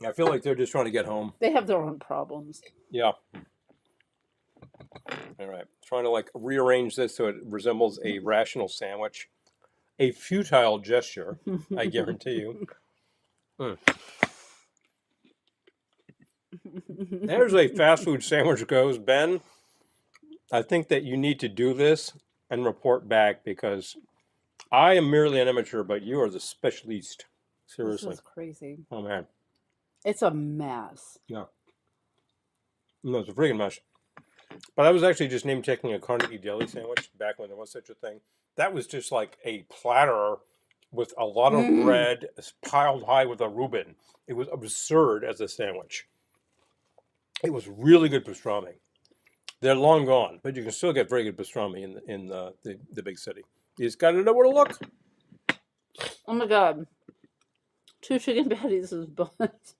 I feel like they're just trying to get home. They have their own problems. Yeah. All right. Trying to like rearrange this so it resembles a rational sandwich. A futile gesture, I guarantee you. Mm. There's a fast food sandwich goes. Ben, I think that you need to do this and report back because I am merely an amateur, but you are the specialist. Seriously. This is crazy. Oh, man. It's a mess. Yeah. No, it's a freaking mess. But I was actually just name checking a Carnegie Deli sandwich back when there was such a thing. That was just like a platter with a lot of bread piled high with a Reuben. It was absurd as a sandwich. It was really good pastrami. They're long gone, but you can still get very good pastrami in the big city. You just got to know where to look. Oh my god. 2 chicken patties as buns.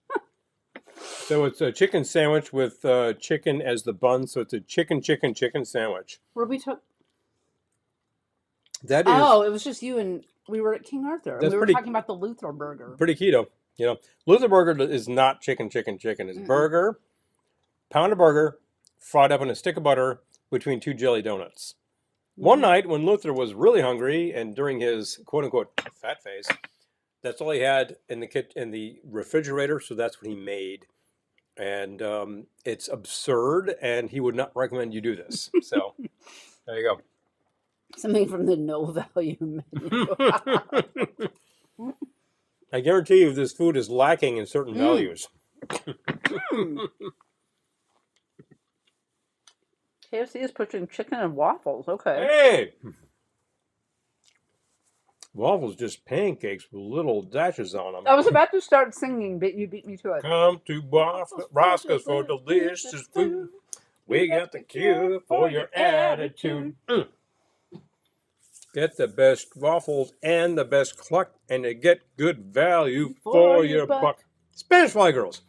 So it's a chicken sandwich with chicken as the bun. So it's a chicken sandwich. Where we took. That is. Oh, it was just you and we were at King Arthur. That's We were pretty- talking about the Luther burger. Pretty keto, you know. Luther burger is not chicken. It's burger, pound of burger, fried up in a stick of butter between 2 jelly donuts. One night when Luther was really hungry and during his quote unquote fat phase, that's all he had in the refrigerator. So that's what he made, and it's absurd. And he would not recommend you do this. So there you go. Something from the no value menu. I guarantee you this food is lacking in certain values. KFC is pushing chicken and waffles. Okay. Hey! Waffles just pancakes with little dashes on them. I was about to start singing, but you beat me to it. Come to Roscoe's for delicious food. We got the cure for your attitude. Get the best waffles and the best cluck, and you get good value for your buck. Spanish Fly Girls.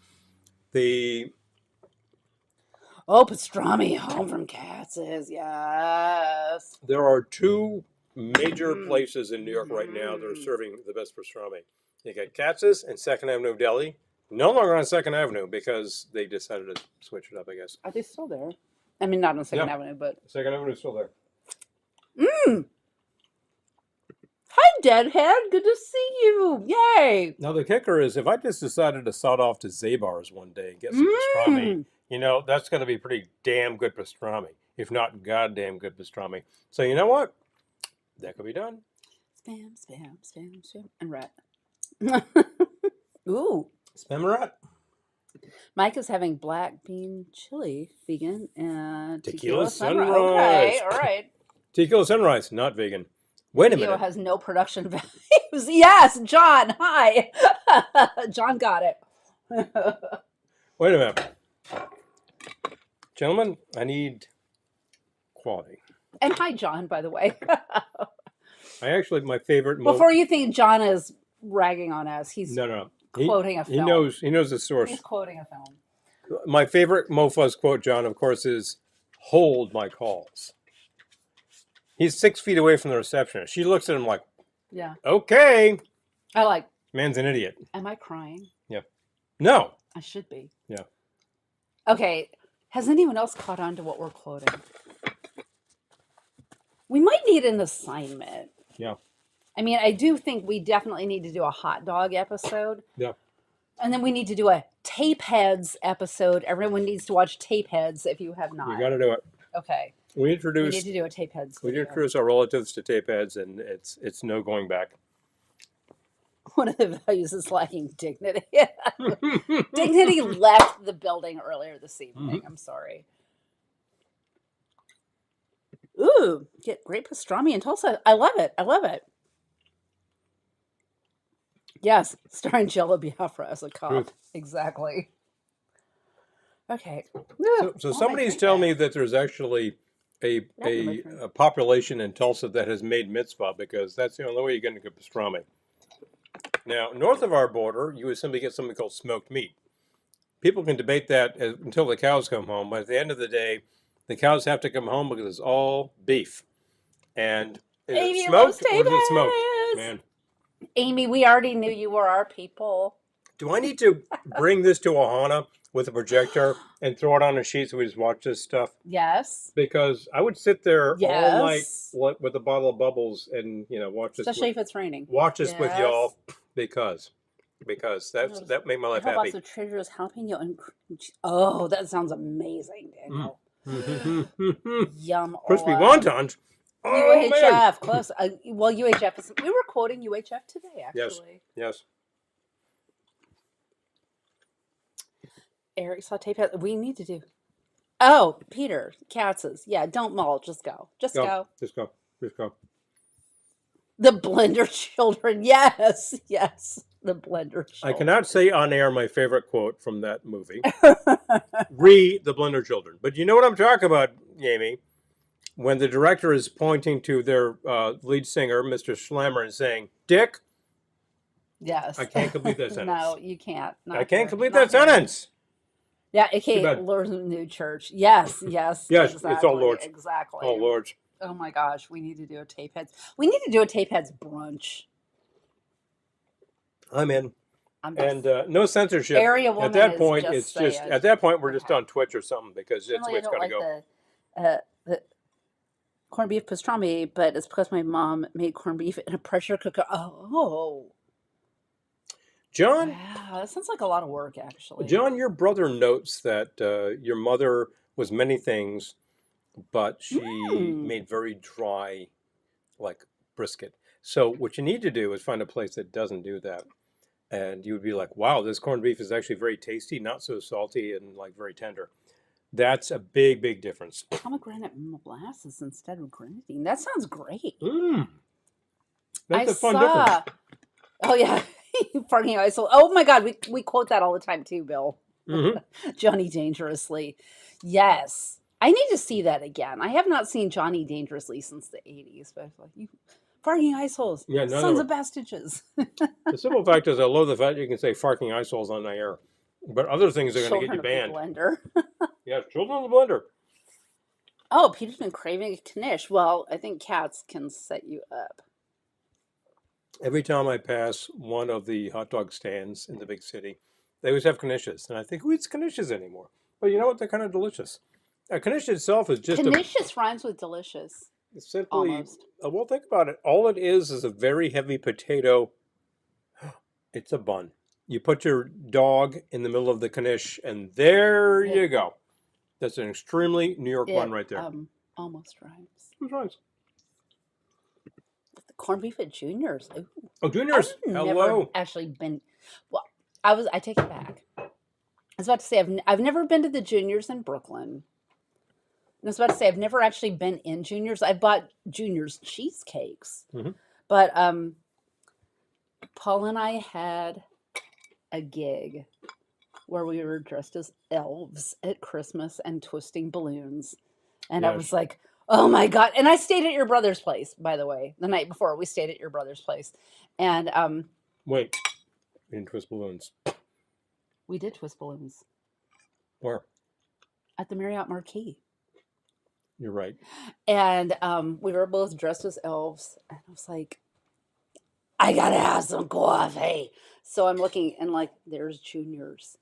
Oh, pastrami, home from Katz's. Yes. There are 2 major places in New York right now that are serving the best pastrami. You got Katz's and 2nd Avenue Deli. No longer on 2nd Avenue because they decided to switch it up, I guess. Are they still there? I mean, not on 2nd Avenue, but. 2nd Avenue is still there. Hi, Deadhead. Good to see you. Yay. Now, the kicker is if I just decided to sod off to Zabar's one day and get some pastrami, you know, that's going to be pretty damn good pastrami, if not goddamn good pastrami. So, you know what? That could be done. Spam, spam, spam, spam. And rat. Ooh. Spam and rat. Mike is having black bean chili, vegan, and Tequila sunrise. sunrise. Okay, all right. Tequila Sunrise, not vegan. Wait a Tequila minute. has no production values. Yes, John. Hi. John got it. Wait a minute. Gentlemen, I need quality. And hi, John, by the way. My favorite... Before you think John is ragging on us, he's No. quoting a film. He knows the source. He's quoting a film. My favorite Mofuzz quote, John, of course, is, "Hold my calls." He's 6 feet away from the receptionist. She looks at him like, Yeah. okay. I like, Man's an idiot. am I crying? Yeah. No. I should be. Yeah. Okay. Has anyone else caught on to what we're quoting? We might need an assignment. Yeah. I mean, I do think we definitely need to do a hot dog episode. Yeah. And then we need to do a Tape Heads episode. Everyone needs to watch Tape Heads if you have not. You got to do it. Okay. We We introduced need to do a Tape Heads. we video. introduced our relatives to tape heads, and it's no going back. One of the values is lacking dignity. Dignity left the building earlier this evening. I'm sorry. Ooh, get great pastrami in Tulsa. I love it. I love it. Yes, starring Jello Biafra as a cop. Truth. Exactly. Okay. So somebody's telling me that there's actually a population in Tulsa that has made mitzvah because that's the only way you're going to get pastrami. Now, north of our border, you would simply get something called smoked meat. People can debate that until the cows come home, but at the end of the day, the cows have to come home because it's all beef. And is it Amy loves smoked or tape is it smoked? heads. Man, Amy, we already knew you were our people. do I need to bring this to Ohana with a projector and throw it on a sheet so we just watch this stuff? Yes. Because I would sit there all night Yes. with a bottle of bubbles and Especially if it's raining. watch this with Yes. y'all because that made my life Little box happy. of Trader Joe's jalapeno and oh, that sounds amazing, Daniel. Yum. Crispy wontons. Oh man. UHF, close. Well, UHF is. We were quoting UHF today, Yes. actually. Yes. Eric saw tape. We need to do. Oh, Peter, Katz's. Yeah, don't mull. Just go. Just go. Just go. Just go. The Blender Children. Yes. Yes. The Blender Children. I cannot say on air my favorite quote from that movie. Re the Blender Children. But you know what I'm talking about, Amy? When the director is pointing to their lead singer, Mr. Schlemmer, and saying, Dick, Yes. I can't complete that sentence. No, you can't. Not I can't here. complete Not that here. sentence. Yeah, Too aka bad. Lord's New Church. Yes, yes. Yes, exactly, it's all Lord's. Exactly. Oh, Lords. Oh my gosh, we need to do a tape heads. We need to do a tape heads brunch. I'm in. I'm just, And no censorship. Area woman At that is point, just it's just saying. at that point we're just Okay. on Twitch or something because it's the way I it's don't got to like go. the corned beef pastrami, but it's because my mom made corned beef in a pressure cooker. Oh, John, wow, that sounds like a lot of work, actually. John, your brother notes that your mother was many things, but she made very dry, like brisket. So what you need to do is find a place that doesn't do that, and you would be like, "Wow, this corned beef is actually very tasty, not so salty, and like very tender." That's a big, big difference. Pomegranate molasses instead of grenadine. That sounds great. That's a fun difference. Oh yeah, farting ice. Oh my God, we quote that all the time too, Bill. Johnny Dangerously. Yes, I need to see that again. I have not seen Johnny Dangerously since the '80s. But like, you farting ice holes, Yeah, sons of bastages. The simple fact is, I love the fact you can say "farking ice holes" on the air, but other things are going to get you banned. Blender. Yeah, children of the blender. Oh, Peter's been craving a knish. Well, I think cats can set you up. Every time I pass one of the hot dog stands in the big city, they always have knishes, and I think, who eats knishes anymore? But you know what? They're kind of delicious. A knish itself is just Knishes rhymes with delicious. simply. Almost. Well, think about it. All it is a very heavy potato. It's a bun. You put your dog in the middle of the knish, and there you go. That's an extremely New York bun right there. Almost rhymes. It rhymes. The corned beef at Junior's. Ooh. Oh, Junior's. I've Hello. never actually been. Well, I take it back. I was about to say I've never been to the Junior's in Brooklyn. I was about to say I've never actually been in Junior's. I bought Junior's cheesecakes, but Paul and I had a gig where we were dressed as elves at Christmas and twisting balloons, and I was like, "Oh my God!" And I stayed at your brother's place, by the way. The night before, we stayed at your brother's place, and wait, we didn't twist balloons. We did twist balloons. Where? At the Marriott Marquis. You're right. And we were both dressed as elves. And I was like, I gotta have some coffee. So I'm looking and like, there's Junior's.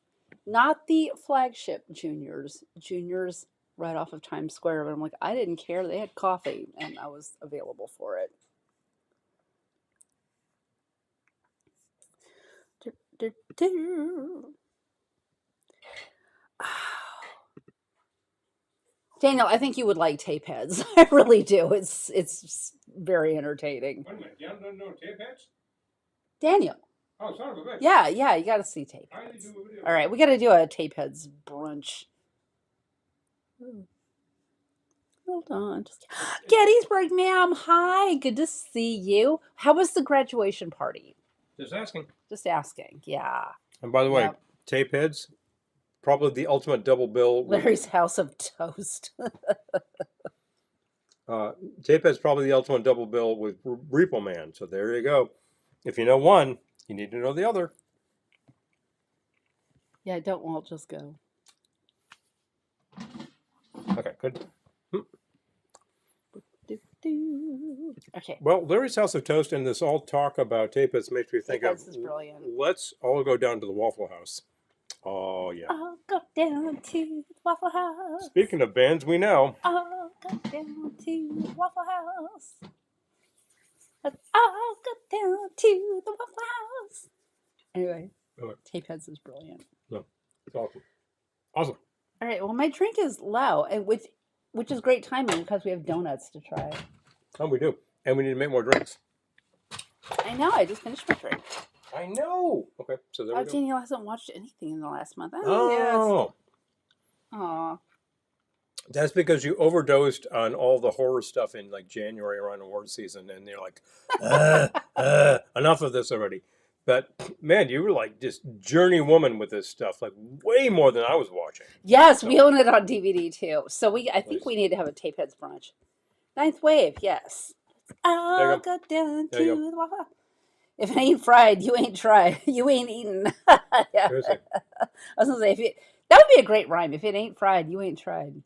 Not the flagship Junior's. Junior's right off of Times Square. But I'm like, I didn't care. They had coffee and I was available for it. Daniel, I think you would like tape heads. I really do. It's very entertaining. Wait a minute, Daniel doesn't know tape heads? Daniel. Oh, son of a bitch. Yeah, you got to see tape heads. All right, we got to do a tape heads brunch. Hold on. Gettysburg, ma'am. Hi, good to see you. How was the graduation party? Just asking. Just asking, yeah. And by the way, tape heads, probably the ultimate double bill. Larry's House of Toast. Tape heads probably the ultimate double bill with Repo Man. So there you go. If you know one, you need to know the other. Yeah, don't Walt, just go. Okay, good. Okay. Well, Larry's House of Toast and this all talk about tapeheads makes me think of Tapeheads is brilliant. let's all go down to the Waffle House. Oh, yeah. I'll go down to the Waffle House. Speaking of bands we know. I'll go down to the Waffle House. I'll go down to the Waffle House. Anyway, Tapeheads is brilliant. No, it's awesome. Awesome. All right. Well, my drink is low, and which is great timing because we have donuts to try. Oh, we do. And we need to make more drinks. I know. I just finished my drink. I know. Okay, so there we go. Danielle hasn't watched anything in the last month. Oh. Aw. That's because you overdosed on all the horror stuff in like January around award season, and you're like, enough of this already. But man, you were like just journey woman with this stuff, like way more than I was watching. Yes, we own it on DVD too. So I think we need to have a Tapeheads brunch. Ninth Wave, yes. I'll go down to the Waffle. If it ain't fried, you ain't tried. You ain't eaten. Yeah. Seriously. I was gonna say that would be a great rhyme. If it ain't fried, you ain't tried.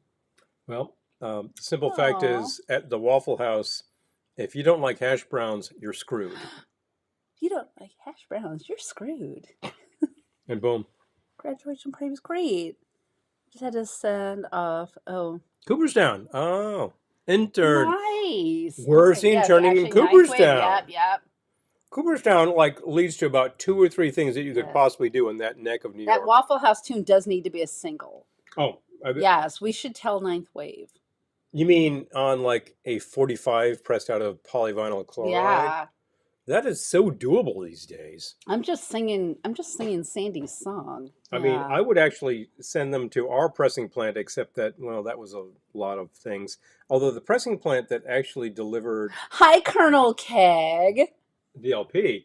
Well, the simple fact is, at the Waffle House, if you don't like hash browns, you're screwed. If you don't like hash browns, you're screwed. And boom. Graduation party was great. Just had to send off. Oh, Cooperstown. Oh, intern. nice. We're seeing turning in Cooperstown. Yep. Cooperstown leads to about 2 or 3 things that you could possibly do in that neck of New York. That Waffle House tune does need to be a single. Oh. Yes, we should tell Ninth Wave. You mean on like a 45 pressed out of polyvinyl chloride? Yeah. That is so doable these days. I'm just singing Sandy's song. I mean, I would actually send them to our pressing plant, except that, well, that was a lot of things. Although the pressing plant that actually delivered... Hi, Colonel Keg. The LP,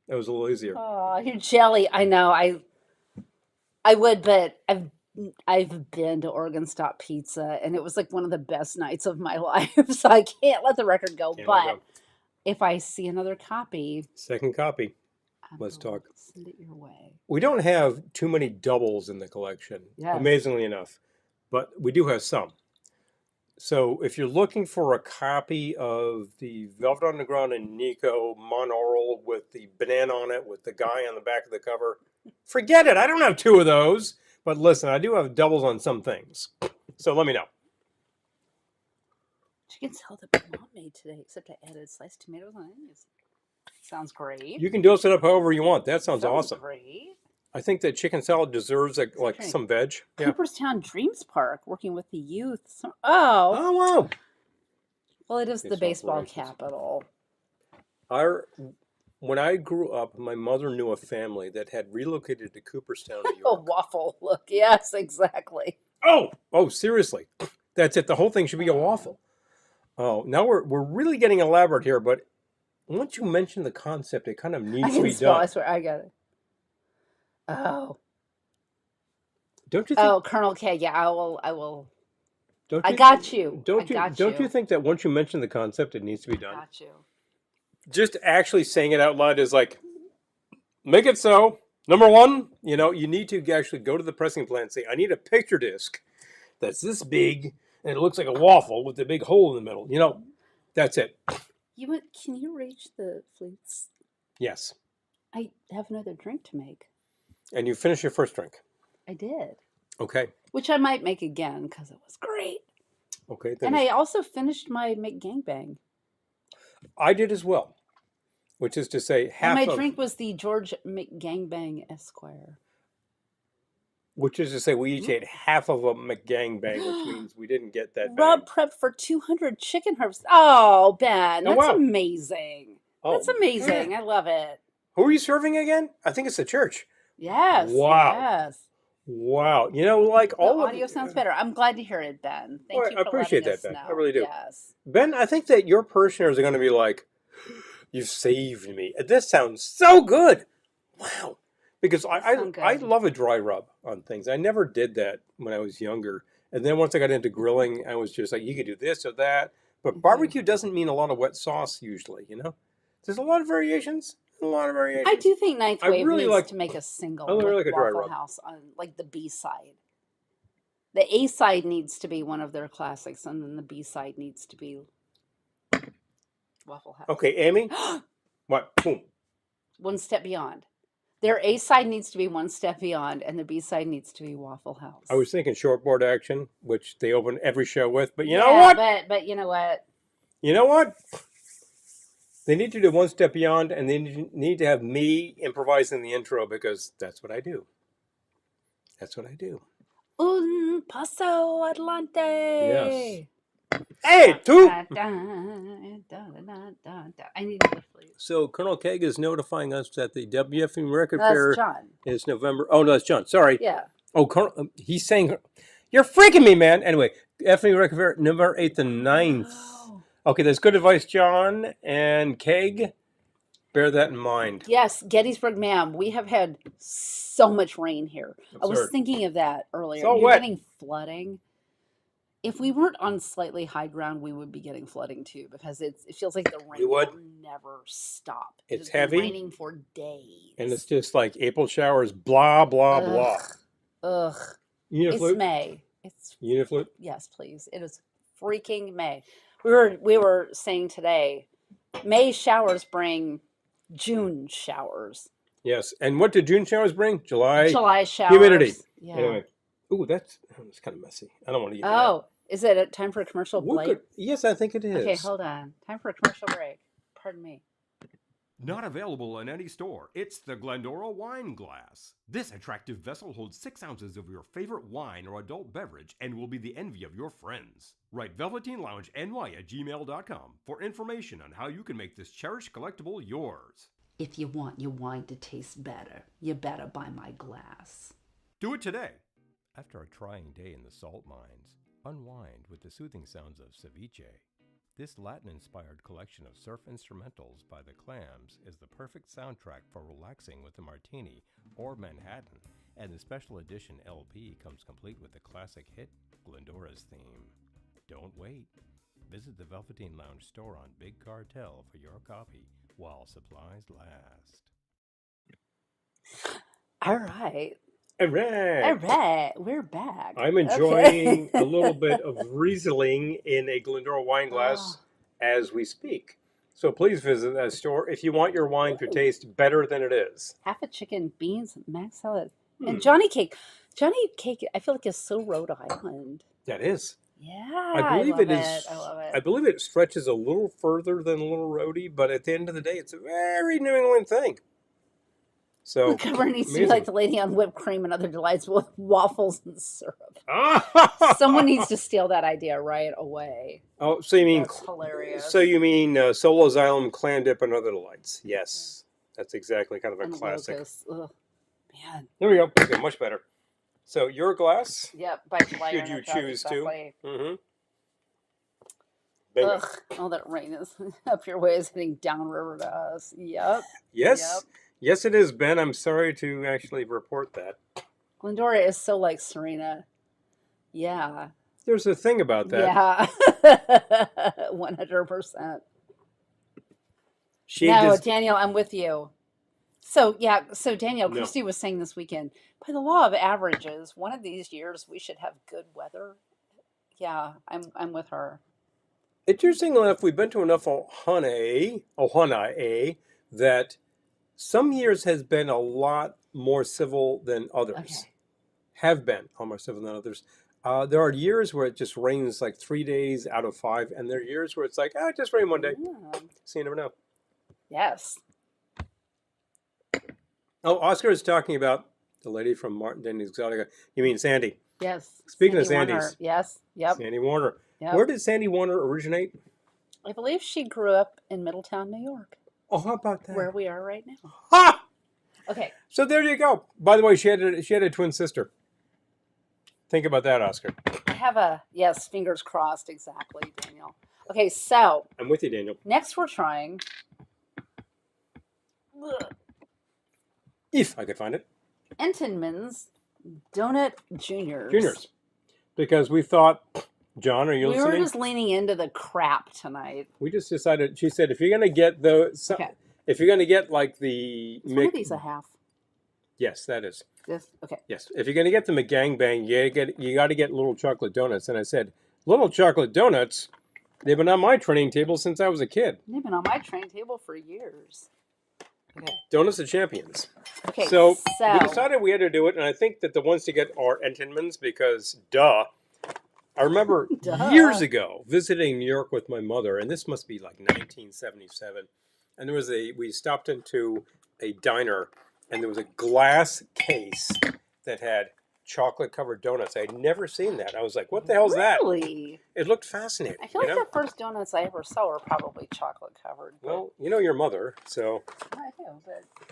that was a little easier. Oh, you're jelly. I know. I would, but I've been to Oregon Stop Pizza, and it was like one of the best nights of my life. So I can't let the record go. But if I see another copy, second copy, let's talk. Send it your way. We don't have too many doubles in the collection, amazingly enough, but we do have some. So if you're looking for a copy of the Velvet Underground and Nico monaural with the banana on it, with the guy on the back of the cover, forget it. I don't have 2 of those. But listen, I do have doubles on some things. So let me know. Chicken salad that my mom made today, except I added sliced tomatoes and onions. Sounds great. You can dose it up however you want. That sounds awesome. Great. I think that chicken salad deserves like some veg. Cooperstown Dreams Park, working with the youth. Oh, wow. Well, it is the baseball capital. When I grew up, my mother knew a family that had relocated to Cooperstown, New York. A waffle look. Yes, exactly. Oh, seriously. That's it. The whole thing should be a waffle. Oh, now we're really getting elaborate here, but once you mention the concept, it kind of needs to be done. I swear, I got it. Oh. Don't you think? Oh, Colonel K. Yeah, I will. Don't I got you. Don't you think that once you mention the concept, it needs to be done? Got you. Just actually saying it out loud is like, make it so. Number 1, you need to actually go to the pressing plant and say, I need a picture disc that's this big and it looks like a waffle with a big hole in the middle. That's it. Can you reach the flutes? Yes. I have another drink to make. And you finished your first drink? I did. Okay. Which I might make again because it was great. Okay. And I also finished my McGangbang. I did as well. Which is to say, my drink was the George McGangbang Esquire. Which is to say, we each ate half of a McGangbang, which means we didn't get that. Rob prepped for 200 chicken harvest. Oh, Ben, that's amazing. That's amazing. I love it. Who are you serving again? I think it's the church. Yes. Wow. Yes. Wow. Like all the audio sounds better. I'm glad to hear it, Ben. Thank you for I appreciate that, Ben. I really do. Yes. Ben, I think that your parishioners are going to be like, you've saved me. This sounds so good. Wow. Because I love a dry rub on things. I never did that when I was younger. And then once I got into grilling, I was just like, you could do this or that. But barbecue doesn't mean a lot of wet sauce usually, There's a lot of variations. I do think Ninth Wave needs to make a single Waffle House on like the B side. The A side needs to be one of their classics, and then the B side needs to be Waffle House. Okay, Amy. What? Boom. One Step Beyond. Their A side needs to be One Step Beyond, and the B side needs to be Waffle House. I was thinking shortboard action, which they open every show with. But you know Yeah, what? but you know what? You know what? They need to do One Step Beyond, and they need to have me improvising the intro because that's what I do. That's what I do. Un paso adelante. Yes. Hey, two. I need to lift, please. So Colonel Keg is notifying us that the WFM Record That's Fair John. is November. Oh, no, that's John. Sorry. Yeah. Oh, Colonel, he's saying, you're freaking me, man. Anyway, FME Record Fair, November 8th and 9th. Oh. Okay, that's good advice, John and Keg. Bear that in mind. Yes, Gettysburg, ma'am. We have had so much rain here. I was Absurd. thinking of that earlier. So You're wet. getting flooding. If we weren't on slightly high ground, we would be getting flooding too, because it feels like the rain We would. will never stop. It's It's been heavy. raining for days. And it's just like April showers, blah, blah, blah. Ugh. It's Uniflute? May. It's Uniflute? yes, please. It is freaking May. We were saying today, May showers bring June showers. Yes. And what did June showers bring? July showers. humidity. Yeah. Anyway. Ooh, that's kind of messy. I don't want to eat that. Oh, is it a time for a commercial break? Yes, I think it is. Okay, hold on. Time for a commercial break. Pardon me. Not available in any store. It's the Glendora Wine Glass. This attractive vessel holds 6 ounces of your favorite wine or adult beverage and will be the envy of your friends. Write velveteenloungeny@gmail.com for information on how you can make this cherished collectible yours. If you want your wine to taste better, you better buy my glass. Do it today. After a trying day in the salt mines, unwind with the soothing sounds of ceviche. This Latin-inspired collection of surf instrumentals by the Clams is the perfect soundtrack for relaxing with a martini or Manhattan, and the special edition LP comes complete with the classic hit, Glendora's Theme. Don't wait. Visit the Velveteen Lounge store on Big Cartel for your copy while supplies last. All right. All right. All right. We're back. I'm enjoying a little bit of Riesling in a Glendora wine glass as we speak. So please visit that store if you want your wine to taste better than it is. Half a chicken, beans, mac salad, and Johnny cake. Johnny cake, I feel like is so Rhode Island. That is. Yeah, I believe love it is. I love it. I believe it stretches a little further than a little roadie, but at the end of the day, it's a very New England thing. So The cover needs to be amazing. like the lady on whipped cream and other delights with waffles and syrup. Someone needs to steal that idea right away. Oh, so you mean That's hilarious. So you mean Solo Xylem, Clam Dip, and Other Delights? Yes, that's exactly kind of a And classic. Locust. Ugh, man. There we go. Okay, much better. So your glass, Yep, by July. should you choose to? Mm-hmm. Bingo. Ugh, all that rain is up your way is hitting downriver to us. Yep. Yes, Yep. yes, it is, Ben. I'm sorry to actually report that. Glendora is so like Serena. Yeah. There's a thing about that. Yeah. 100%. She No, just, Daniel, I'm with you. So, yeah, so Daniel, No. Christy was saying this weekend, by the law of averages, one of these years we should have good weather. Yeah, I'm with her. interesting enough, we've been to enough Ohana, that some years has been a lot more civil than others. Okay. Have been a lot more civil than others. There are years where it just rains like 3 days out of 5, and there are years where it's like, it just rained one day. Yeah. So you never know. Yes. Oh, Oscar is talking about the lady from Martin Denny's Exotica. You mean Sandy? Yes. Speaking of Sandy Warner. Sandys. Yes. Yep. Sandy Warner. Yep. Where did Sandy Warner originate? I believe she grew up in Middletown, New York, Oh, how about that? where we are right now. Ha! Okay. So there you go. By the way, she had a twin sister. Think about that, Oscar. I have yes, fingers crossed, exactly, Daniel. Okay, so I'm with you, Daniel. next we're trying If I could find it. Entenmann's Donut Juniors. Juniors. Because we thought, John, are you We were listening? just leaning into the crap tonight. We just decided, she said, if you're going to get Okay. if you're going to get like the... Is one of these a half? Yes, that is. This? Okay. Yes. If you're going to get the McGangbang, you got to get little chocolate donuts. And I said, little chocolate donuts? They've been on my training table since I was a kid. They've been on my training table for years. Okay. Donuts of Champions. Okay. So So we decided we had to do it, and I think that the ones to get are Entenmann's because, duh. I remember Duh. years ago visiting New York with my mother, and this must be like 1977. And we stopped into a diner, and there was a glass case that had chocolate-covered donuts. I had never seen that. I was like, what the hell's that? Really? It looked fascinating. I feel like the first donuts I ever saw were probably chocolate covered. Well, you know your mother, so. I do,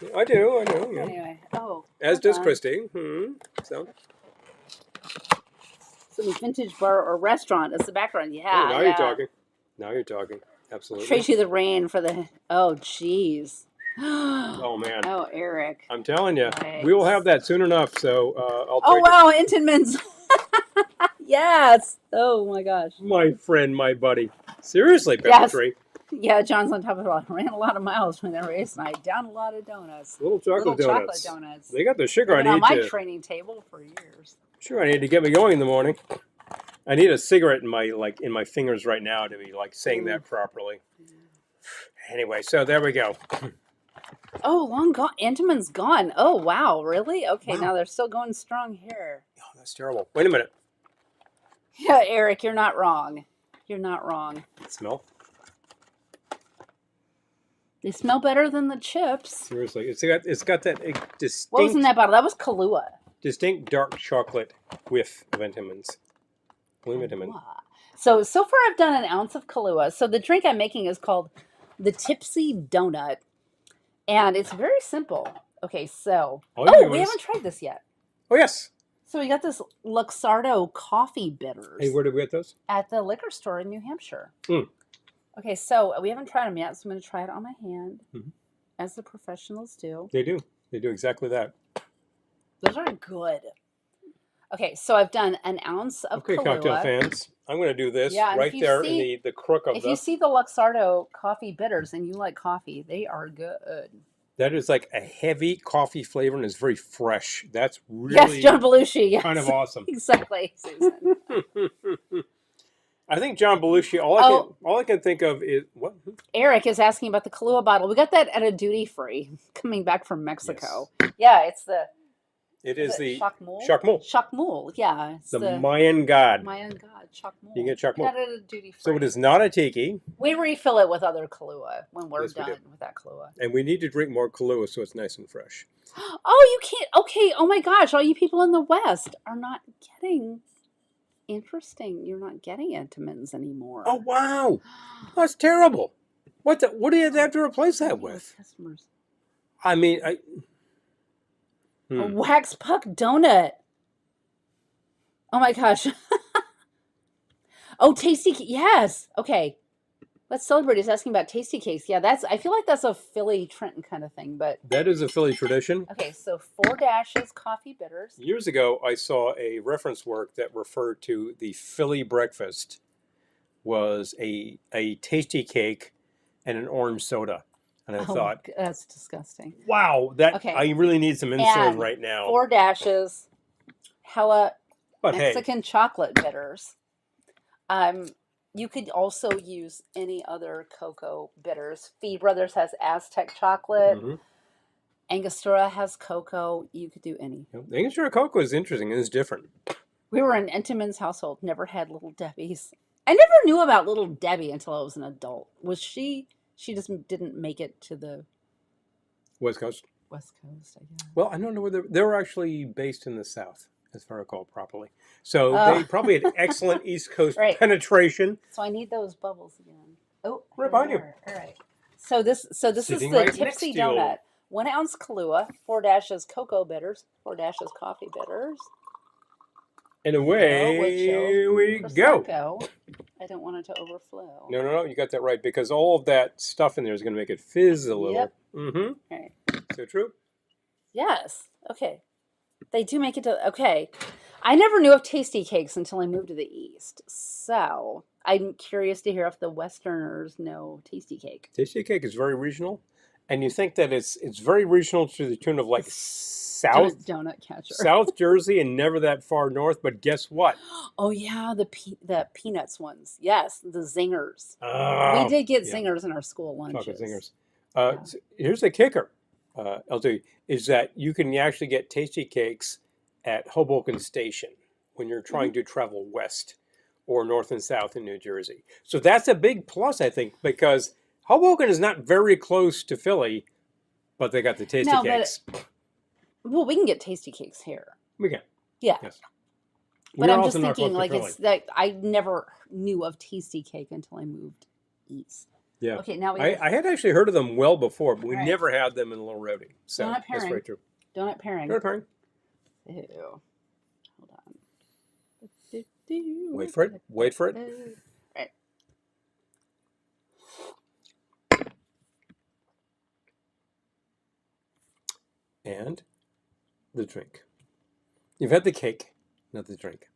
but I do, yeah. anyway. Oh. As hold does on. Christy. So. Some vintage bar or restaurant as the background. Yeah. Oh, now you're talking. Now you're talking. Absolutely. Tracy the Rain for the. Oh, jeez. Oh, man. Oh, Eric. I'm telling you, Yikes. we will have that soon enough. So I'll Oh, trade wow. Entenmann's. Yes. Oh, my gosh. you. My friend, my buddy. Seriously, Pepper Yes. Tree. Yeah, John's on top of it all. Ran a lot of miles from that race night. Down a lot of donuts. Little chocolate Little donuts. chocolate donuts. They got the sugar Been I on need my to. training table for years. Sure, I need to get me going in the morning. I need a cigarette in my fingers right now to be like saying that properly. Anyway, so there we go. Oh, long gone. Entenmann's gone. Oh, wow. Really? Okay, Wow. now they're still going strong here. Oh, that's terrible. Wait a minute. Yeah, Eric, you're not wrong. You're not wrong. Smell? They smell better than the chips. Seriously, it's got that distinct. What was in that bottle? That was Kahlua. Distinct dark chocolate whiff of Entenmann's. Entenmann. So far I've done an ounce of Kahlua. So the drink I'm making is called the Tipsy Donut. And it's very simple. Okay, so. We haven't tried this yet. Oh, yes. So we got this Luxardo coffee bitters. Hey, where did we get those? At the liquor store in New Hampshire. Mm. Okay, so we haven't tried them yet, so I'm going to try it on my hand, Mhm. as the professionals do. They do. They do exactly that. Those are good. Okay, so I've done an ounce of Okay, Kahlua. cocktail fans. I'm going to do this Yeah, and right if you there see- in the crook of If you see the Luxardo coffee bitters and you like coffee, they are good. That is like a heavy coffee flavor and is very fresh. That's really Yes, John Belushi. Yes. kind of awesome. Exactly, Susan. I think John Belushi. All I can think of is what? Eric is asking about the Kahlua bottle. We got that at a duty free coming back from Mexico. Yeah, it's the. It is the Chacmol? Chacmol, Chacmol, yeah. It's the Mayan god. Mayan god, Chacmol. You get Chacmol. Got it at a duty free. So it is not a tiki, We refill it with other Kahlua when we're Yes, we done do. with that Kahlua. and we need to drink more Kahlua so it's nice and fresh. Oh, you can't. Okay. Oh my gosh. All you people in the West are not getting. Interesting. You're not getting Entenmann's anymore. Oh wow, that's terrible. What do you have to replace that with? Customers. I mean, A wax puck donut. Oh my gosh. Oh, tasty. Yes. Okay. Let's celebrate. He's asking about tasty cakes. Yeah, I feel like that's a Philly Trenton kind of thing, but. that is a Philly tradition. Okay, so 4 dashes coffee bitters. Years ago, I saw a reference work that referred to the Philly breakfast was a tasty cake and an orange soda. And I thought, That's disgusting. wow, Okay. I really need some insulin And right now. 4 dashes, hella But Mexican chocolate bitters. You could also use any other cocoa bitters. Fee Brothers has Aztec chocolate. Mhm. Angostura has cocoa. You could do any. The Angostura cocoa is interesting and it's different. We were in Entenmann's household. Never had Little Debbie's. I never knew about Little Debbie until I was an adult. Was she? She just didn't make it to the West Coast. West Coast, I guess. Well, I don't know whether they were actually based in the South, as I recall properly. So Oh. they probably had excellent East Coast Right. penetration. So I need those bubbles again. Oh, Right behind you. All right. So this is Sitting the right next Tipsy to you. Donut. 1 ounce Kahlua, 4 dashes cocoa bitters, 4 dashes coffee bitters. And away we go. Prosecco. I don't want it to overflow. No, you got that right because all of that stuff in there is going to make it fizz a little. Yep. Mm-hmm. All right. So true. Yes. Okay. They do make it to. Okay. I never knew of tasty cakes until I moved to the East. So I'm curious to hear if the Westerners know tasty cake. Tasty cake is very regional, and you think that it's very regional to the tune of like Donut catcher. South Jersey and never that far north. But guess what? Oh yeah, the peanuts ones. Yes, the zingers. We Oh, did get yeah, zingers in our school chocolate lunches. zingers. Yeah. Here's the kicker, LT, is that you can actually get tasty cakes at Hoboken Station when you're trying to travel west or north and south in New Jersey. So that's a big plus, I think, because Hoboken is not very close to Philly, but they got the tasty No, cakes. Well, we can get tasty cakes here. We can, Yeah. yes. But We're I'm also just not close thinking, to like, Philly. it's that I never knew of tasty cake until I moved east. Yeah. Okay, now we I had actually heard of them well before, but we Right. never had them in Little Rowdy. So Donut that's pairing. very true. Donut pairing. Donut pairing. Ew. Hold on. Wait for it. Wait for it. Right. And the drink. You've had the cake, not the drink.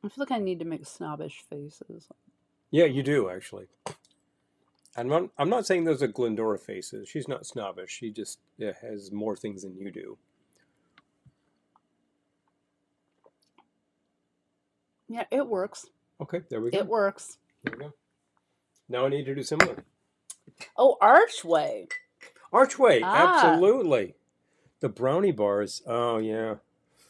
I feel like I need to make snobbish faces. Yeah, you do actually. I'm not saying those are Glendora faces. She's not snobbish. She just has more things than you do. Yeah, it works. Okay, there we go. It works. There we go. Now I need to do similar. Oh, Archway. Archway, Ah. absolutely. The brownie bars. Oh yeah.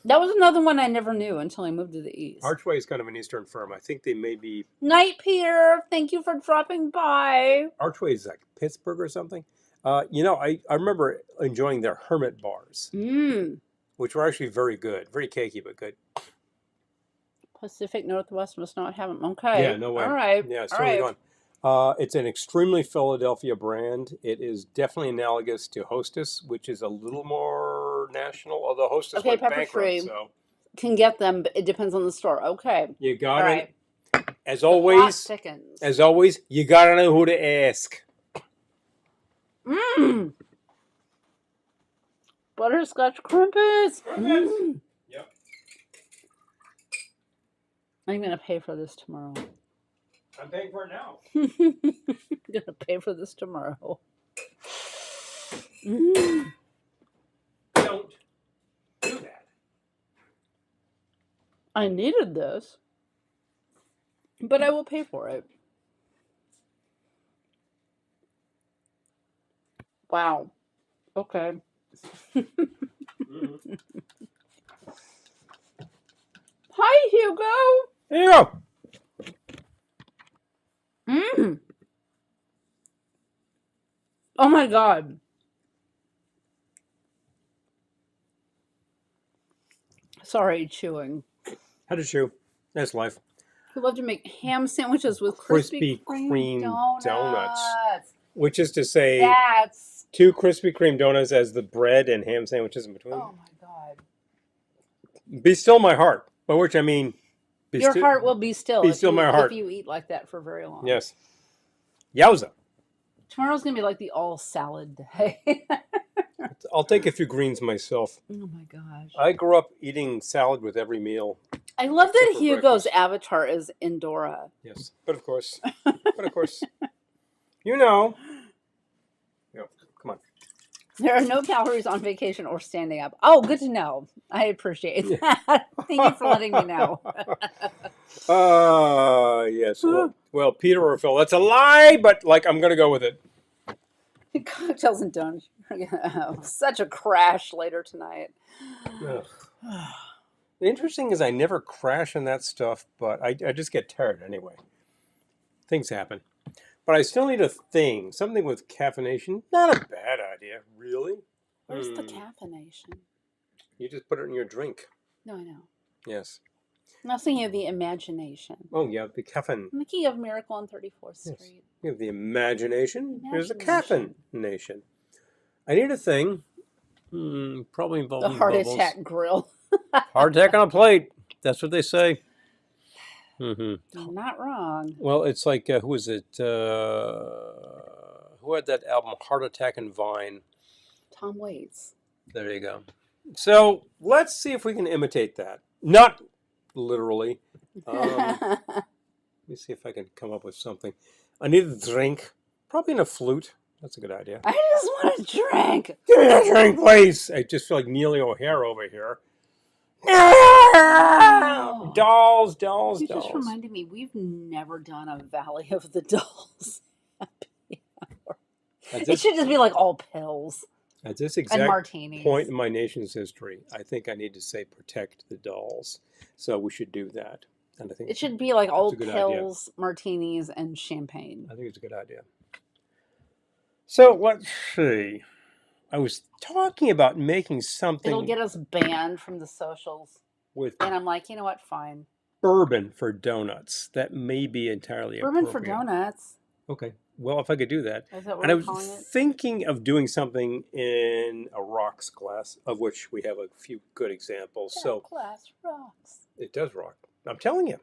That was another one I never knew until I moved to the east. Archway is kind of an Eastern firm. I think they may be. Night, Peter. Thank you for dropping by. Archway is like Pittsburgh or something. I remember enjoying their Hermit bars, which were actually very good. Very cakey, but good. Pacific Northwest must not have them. Okay. Yeah, no way. All right. Yeah, it's All totally right. gone. It's an extremely Philadelphia brand. It is definitely analogous to Hostess, which is a little more national, although Hostess Okay, went pepper bankrupt. free. So Can get them, but it depends on the store. Okay. you got All it. right. As Plot always, thickens. you gotta know who to ask. Mmm. Butterscotch crimpets. Mm. Yep. I'm gonna pay for this tomorrow. I'm paying for it now. I'm gonna pay for this tomorrow. Mm. Don't do that. I needed this, but I will pay for it. Wow. Okay. Mm-hmm. Hi, Hugo. There you go. Mm. Oh my God. Sorry, chewing. How to chew. That's life. We love to make ham sandwiches with Krispy Krispy Kreme donuts. Which is to say, That's. 2 Krispy Kreme donuts as the bread and ham sandwiches in between. Oh my God. Be still my heart. By which I mean, Your heart will be still. Be still my heart. If you eat like that for very long. Yes. Yowza. Tomorrow's gonna be like the all salad day. I'll take a few greens myself. Oh my gosh. I grew up eating salad with every meal. I love that Except for Hugo's breakfast. avatar is Endora. Yes. But of course. You know. Yeah, come on. There are no calories on vacation or standing up. Oh, good to know. I appreciate that. Thank you for letting me know. Yes. Well, Peter or Phil, that's a lie, but like I'm gonna go with it. Cocktails and donuts. Such a crash later tonight. Ugh. The interesting is I never crash in that stuff, but I just get tired anyway. Things happen. But I still need a thing, something with caffeination. Not a bad idea, really. Where's the caffeination? You just put it in your drink. No, I know. Yes. I'm not thinking of the imagination. Oh, yeah, the caffeine. I'm thinking of Miracle on 34th Street. Yes. You have the imagination. There's the caffeination. I need a thing. Probably involving The heart bubbles. attack grill. Heart attack on a plate. That's what they say. Mm-hmm. Not wrong. Well, it's like, who was it? Who had that album, Heart Attack and Vine? Tom Waits. There you go. So let's see if we can imitate that. Not literally. Let me see if I can come up with something. I need a drink, probably in a flute. That's a good idea. I just want a drink. Give me a drink, please. I just feel like Neely O'Hare over here. Oh. Dolls, dolls, You just dolls. reminded me, we've never done a Valley of the Dolls. It should just be like all pills At this and exact martinis. point in my nation's history, I think I need to say protect the dolls. So we should do that. And I think It should be like all a good pills, martinis, and champagne. I think it's a good idea. So let's see. I was talking about making something It'll get us banned from the socials. with And I'm like, you know what? Fine. bourbon for donuts. That may be entirely Bourbon appropriate. for donuts. Okay. Well, if I could do that. Is that what And I we're was calling it? thinking of doing something in a rocks glass, of which we have a few good examples. That So glass rocks. it does rock. I'm telling you.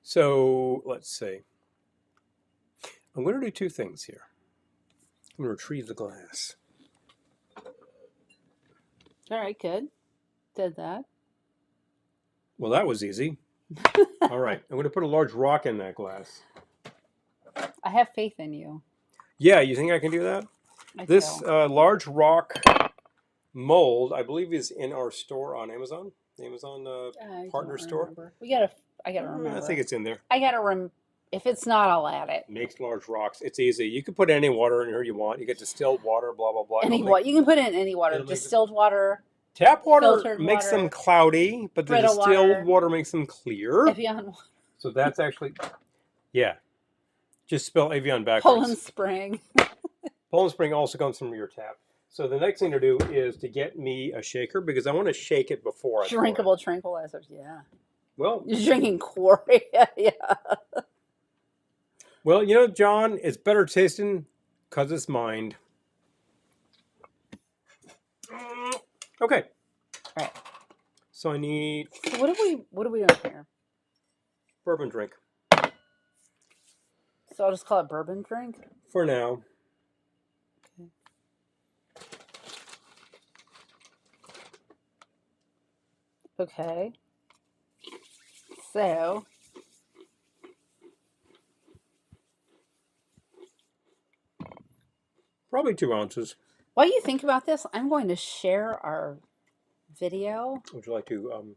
So let's see. I'm going to do two things here. I'm going to retrieve the glass. All right, good. Did that. Well, that was easy. All right. I'm going to put a large rock in that glass. I have faith in you. Yeah, you think I can do that? This large rock mold, I believe, is in our store on Amazon. Amazon partner store. I gotta remember. I think it's in there. I gotta If it's not, I'll add it. Makes large rocks. It's easy. You can put any water in here you want. You get distilled water, blah blah blah. You can put in any water. Distilled water. Tap water filtered makes water, them cloudy, but the Brita distilled water makes them clear. Evian water. So that's actually, yeah. Just spell Evian backwards. Poland Spring. Poland Spring also comes from your tap. So the next thing to do is to get me a shaker because I want to shake it before I Drinkable tranquilizers, yeah. Well, you're drinking quarry, yeah. Well, you know, John, it's better tasting because it's mined. Okay. All right. So I need. So what are we doing here? Bourbon drink. So I'll just call it bourbon drink? For now. Okay. So. Probably 2 ounces. While you think about this, I'm going to share our video. Would you like to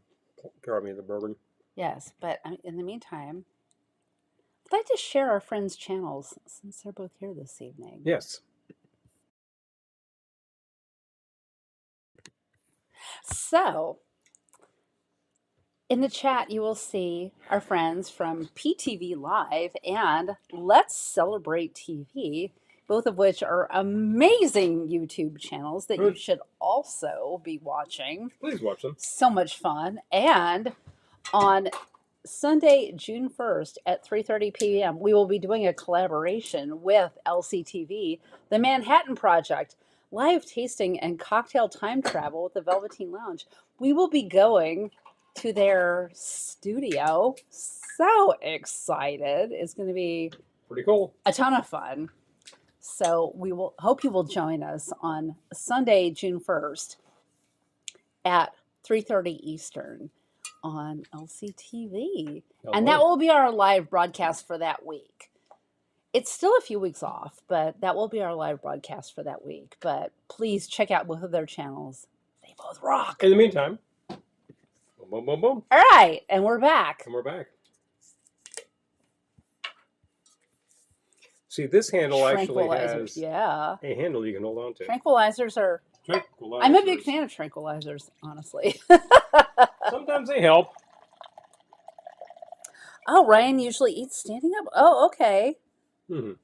pour me the bourbon? Yes, but in the meantime, I'd like to share our friends' channels since they're both here this evening. Yes. So, in the chat, you will see our friends from PTV Live and Let's Celebrate TV, both of which are amazing YouTube channels that you should also be watching. Please watch them. So much fun. And on Sunday, June 1st at 3:30 p.m., we will be doing a collaboration with LCTV, The Manhattan Project, live tasting and cocktail time travel with the Velveteen Lounge. We will be going to their studio. So excited. It's going to be pretty cool. A ton of fun. So we will hope you will join us on Sunday, June 1st at 3:30 Eastern on LCTV. And that will be our live broadcast for that week. It's still a few weeks off, but that will be our live broadcast for that week. But please check out both of their channels. They both rock. In the meantime, boom, boom, boom, boom. All right, and we're back. See, this handle actually has a handle you can hold on to. Tranquilizers are... I'm a big fan of tranquilizers, honestly. Sometimes they help. Oh, Ryan usually eats standing up? Oh, okay. Prove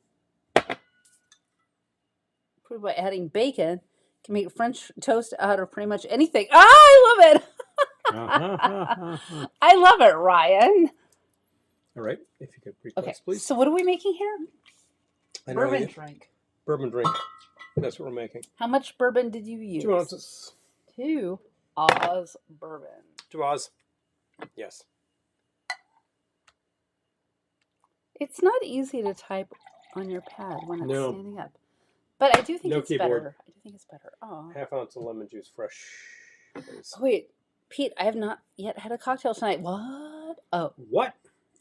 by adding bacon. Can make French toast out of pretty much anything. Oh, I love it. I love it, Ryan. All right, if you could request, please. So what are we making here? Bourbon drink. Bourbon drink. That's what we're making. How much bourbon did you use? 2 ounces. 2 Oz bourbon. 2 Oz. Yes. It's not easy to type on your pad when it's No. standing up. But I do think No it's keyboard. better. I do think it's better. Oh. Half ounce of lemon juice, fresh. Oh, wait, Pete, I have not yet had a cocktail tonight. What? Oh. What?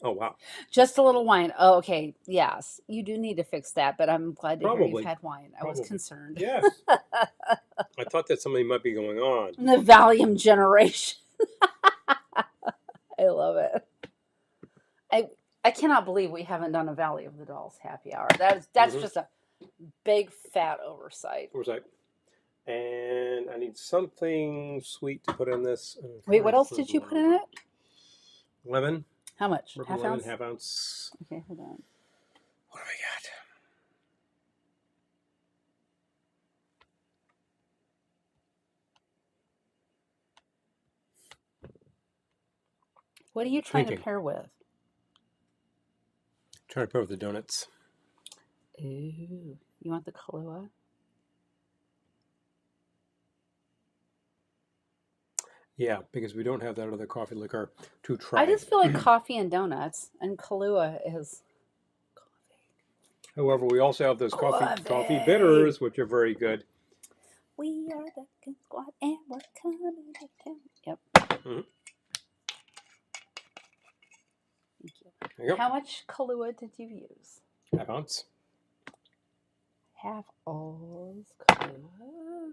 Oh, wow. Just a little wine. Oh, okay. Yes, you do need to fix that, but I'm glad to hear you've Probably. had wine. I was Probably. concerned. Yes. I thought that something might be going on. The Valium generation. I love it. I I cannot believe we haven't done a Valley of the Dolls happy hour. That's just a big fat oversight. Where's that? And I need something sweet to put in this. Wait, what else did you put in it? Lemon. How much? Ripping Half lemon, ounce? half ounce. Okay, hold on. What do we got? What are you trying to Thinking. pair with? Trying to pair with the donuts. Ooh, you want the Kahlua? Yeah, because we don't have that other coffee liquor to try. I just feel like coffee and donuts, and Kahlua is coffee. However, we also have those coffee Coffee. bitters, which are very good. We are the Good Squad, and we're coming to town. Yep. Mm-hmm. Thank you. There you go. How much Kahlua did you use? Half ounce. Half Oz Kahlua.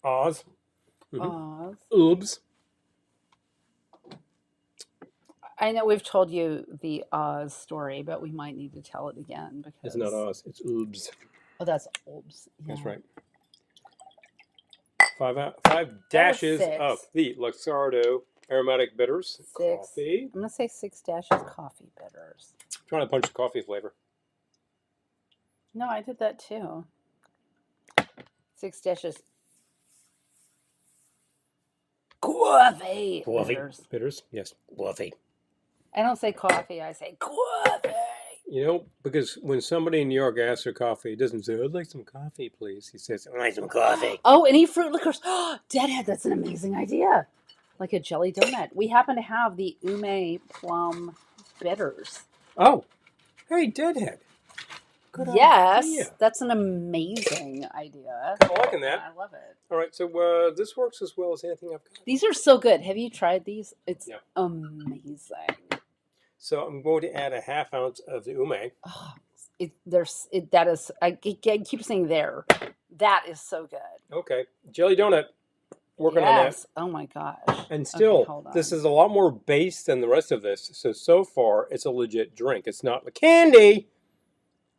Oz. Oz. Oobs. I know we've told you the Oz story, but we might need to tell it again because It's not Oz. It's Oobs. Oh, that's Orbs. Yeah. That's right. Five dashes six. of the Luxardo aromatic bitters. 6. Coffee. I'm gonna say 6 dashes coffee bitters. I'm trying to punch the coffee flavor. No, I did that too. 6 dashes. Coffee bitters. Bitters. Yes. Coffee. I don't say coffee. I say coffee. You know, because when somebody in New York asks for coffee, he doesn't say, I'd like some coffee, please. He says, I'd like some coffee. Oh, any fruit liquors. Deadhead, that's an amazing idea. Like a jelly donut. We happen to have the Ume plum bitters. Oh, hey, Deadhead. Good Yes, idea. that's an amazing idea. Kind of liking that. I love it. All right, so this works as well as anything I've got. These are so good. Have you tried these? It's amazing. So I'm going to add a half ounce of the ume. Oh, I keep saying there. That is so good. Okay, jelly donut. Working on that. Oh my gosh. And still, okay, hold on. this is a lot more base than the rest of this. So far, it's a legit drink. It's not like candy.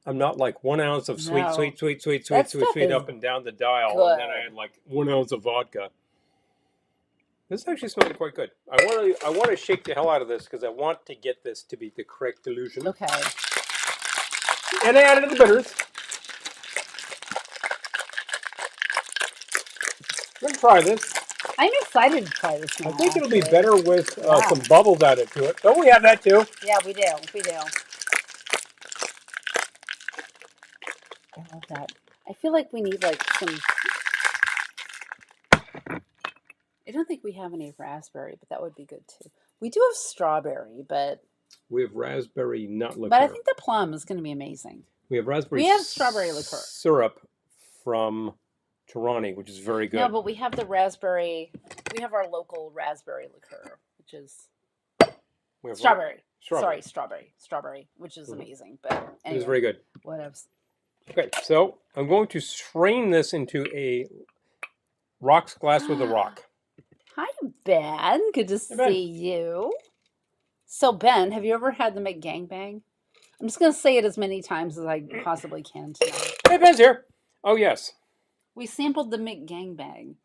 I'm not like 1 ounce of sweet No. sweet That stuff is up and down the dial. good. And then I had like 1 ounce of vodka. This actually smells quite good. I want to shake the hell out of this because I want to get this to be the correct dilution. Okay. And I added the bitters. I'm gonna try this. I'm excited to try this now. I think it'll be actually. better with Yeah. some bubbles added to it. Don't we have that too? Yeah, we do. We do. I love that. I feel like we need like some. I don't think we have any raspberry, but that would be good too. We do have strawberry, but We have raspberry nut liquor. but I think the plum is going to be amazing. We have raspberry. We have strawberry liqueur. Syrup from Tirani, which is very good. No, but we have the raspberry. We have our local raspberry liqueur, which is We have strawberry. Strawberry. Sorry, strawberry, which is amazing. But It anyway, is very good. what else? Okay, so I'm going to strain this into a rocks glass with a rock. Hi, Ben. Good to Ben. see you. So, Ben, have you ever had the McGangbang? I'm just going to say it as many times as I possibly can tonight. Hey, Ben's here. Oh, yes. We sampled the McGangbang,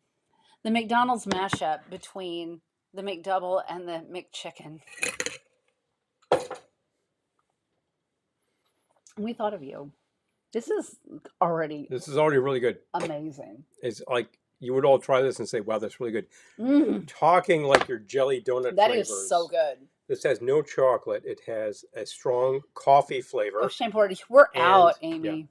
the McDonald's mashup between the McDouble and the McChicken. And we thought of you. This is already really good. amazing. It's like you would all try this and say, wow, that's really good. Mm, Talking like your jelly donut that flavors. is so good. This has no chocolate. It has a strong coffee flavor. Oh, shampoo, we're out, And- Amy.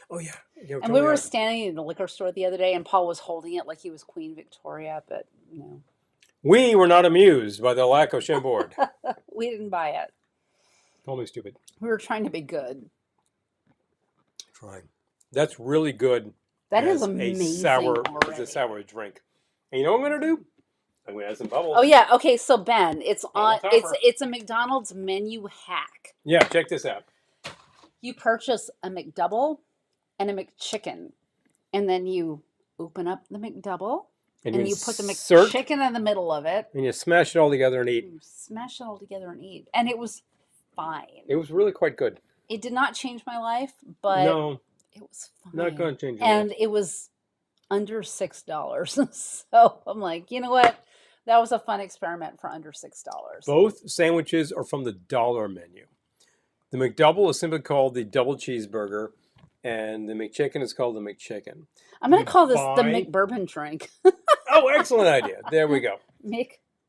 Oh, yeah. And we were standing in the liquor store the other day, and Paul was holding it like he was Queen Victoria, but no. We were not amused by the lack of Chambord. We didn't buy it. Call me stupid. We were trying to be good. Trying. That's really good. That is as amazing. It's a already. sour drink. And you know what I'm going to do? I'm going to add some bubbles. Oh yeah. Okay. So Ben, it's on. Bubble topper. It's a McDonald's menu hack. Yeah, check this out. You purchase a McDouble and a McChicken, and then you open up the McDouble and you put the insert McChicken in the middle of it. and you smash it all together and eat. You smash it all together and eat, and it was fine. It was really quite good. It did not change my life, but No, it was fine. not going to change your And life. it was under $6. So I'm like, you know what? That was a fun experiment for under $6. Both sandwiches are from the dollar menu. The McDouble is simply called the double cheeseburger, and the McChicken is called the McChicken. I'm going to call this the buy- McBourbon drink. Oh, excellent idea. There we go.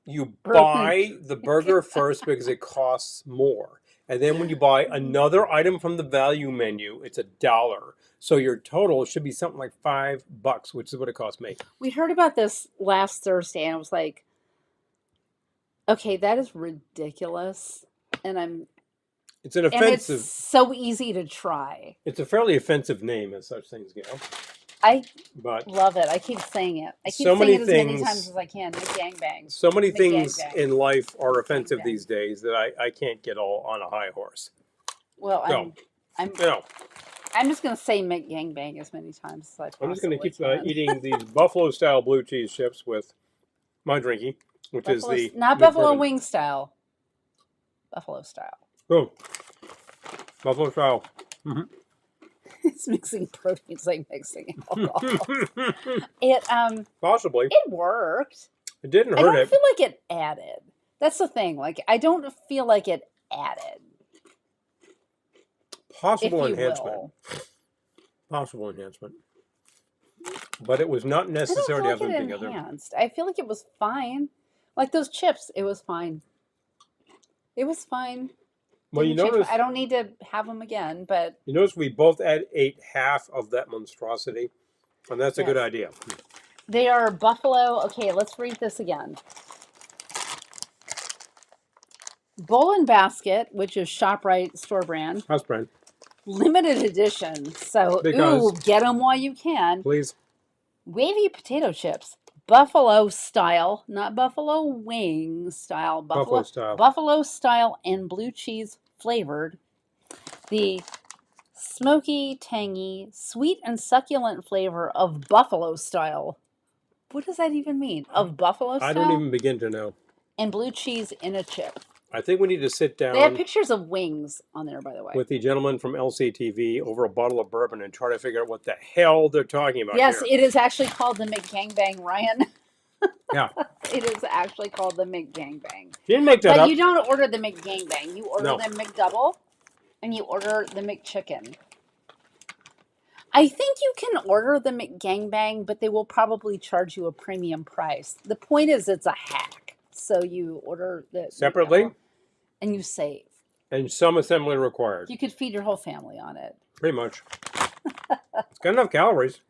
You buy the burger first because it costs more. And then when you buy another item from the value menu, it's $1. So your total should be something like $5, which is what it cost me. We heard about this last Thursday, and I was like, okay, that is ridiculous. And It's an it's offensive. so easy to try. It's a fairly offensive name, as such things go. I But love it. I keep saying it. I keep So saying many it as many things- times as I can. McGangbangs. so many things McGangbang. in life are offensive McGangbang. these days that I can't get all on a high horse. Well, No. I'm You know, I'm just going to say McGangbang as many times as I possibly I'm just going to keep can. eating these buffalo-style blue cheese chips with my drinky, which is Buffalo- the not buffalo McBourbon. wing style. Buffalo style. Oh, buffalo style. It's mixing proteins like mixing alcohol. It Possibly. it worked. It didn't I hurt don't it. feel like it added. That's the thing. Like I don't feel like it added. If Possible you enhancement. will. Possible enhancement. But it was not I don't necessary feel to like have them it together. enhanced. I feel like it was fine. Like those chips, it was fine. It was fine. Well, you Didn't change notice, I don't need to have them again, but we both ate half of that monstrosity, and that's a good Yes. idea. they are buffalo. Okay, let's read this again. Bowl and Basket, which is ShopRite store brand, House brand, limited edition. So, Because- get them while you can. please. Wavy potato chips, buffalo style, not buffalo wing style, Buffalo style. buffalo style and blue cheese flavored. The smoky, tangy, sweet and succulent flavor of buffalo style. What does that even mean? Of buffalo style? I don't even begin to know. And blue cheese in a chip. I think we need to sit They have down pictures of wings on there, by the way. with the gentleman from LCTV over a bottle of bourbon and try to figure out what the hell they're talking about Yes, here. it is actually called the McGangbang, Ryan. Yeah. It is actually called the McGangbang. She didn't make that But up. you don't order the McGangbang. You order No. the McDouble and you order the McChicken. I think you can order the McGangbang, but they will probably charge you a premium price. The point is it's a hack. So you order the Separately? McDouble and you save. And some assembly required. You could feed your whole family on it. Pretty much. It's got enough calories.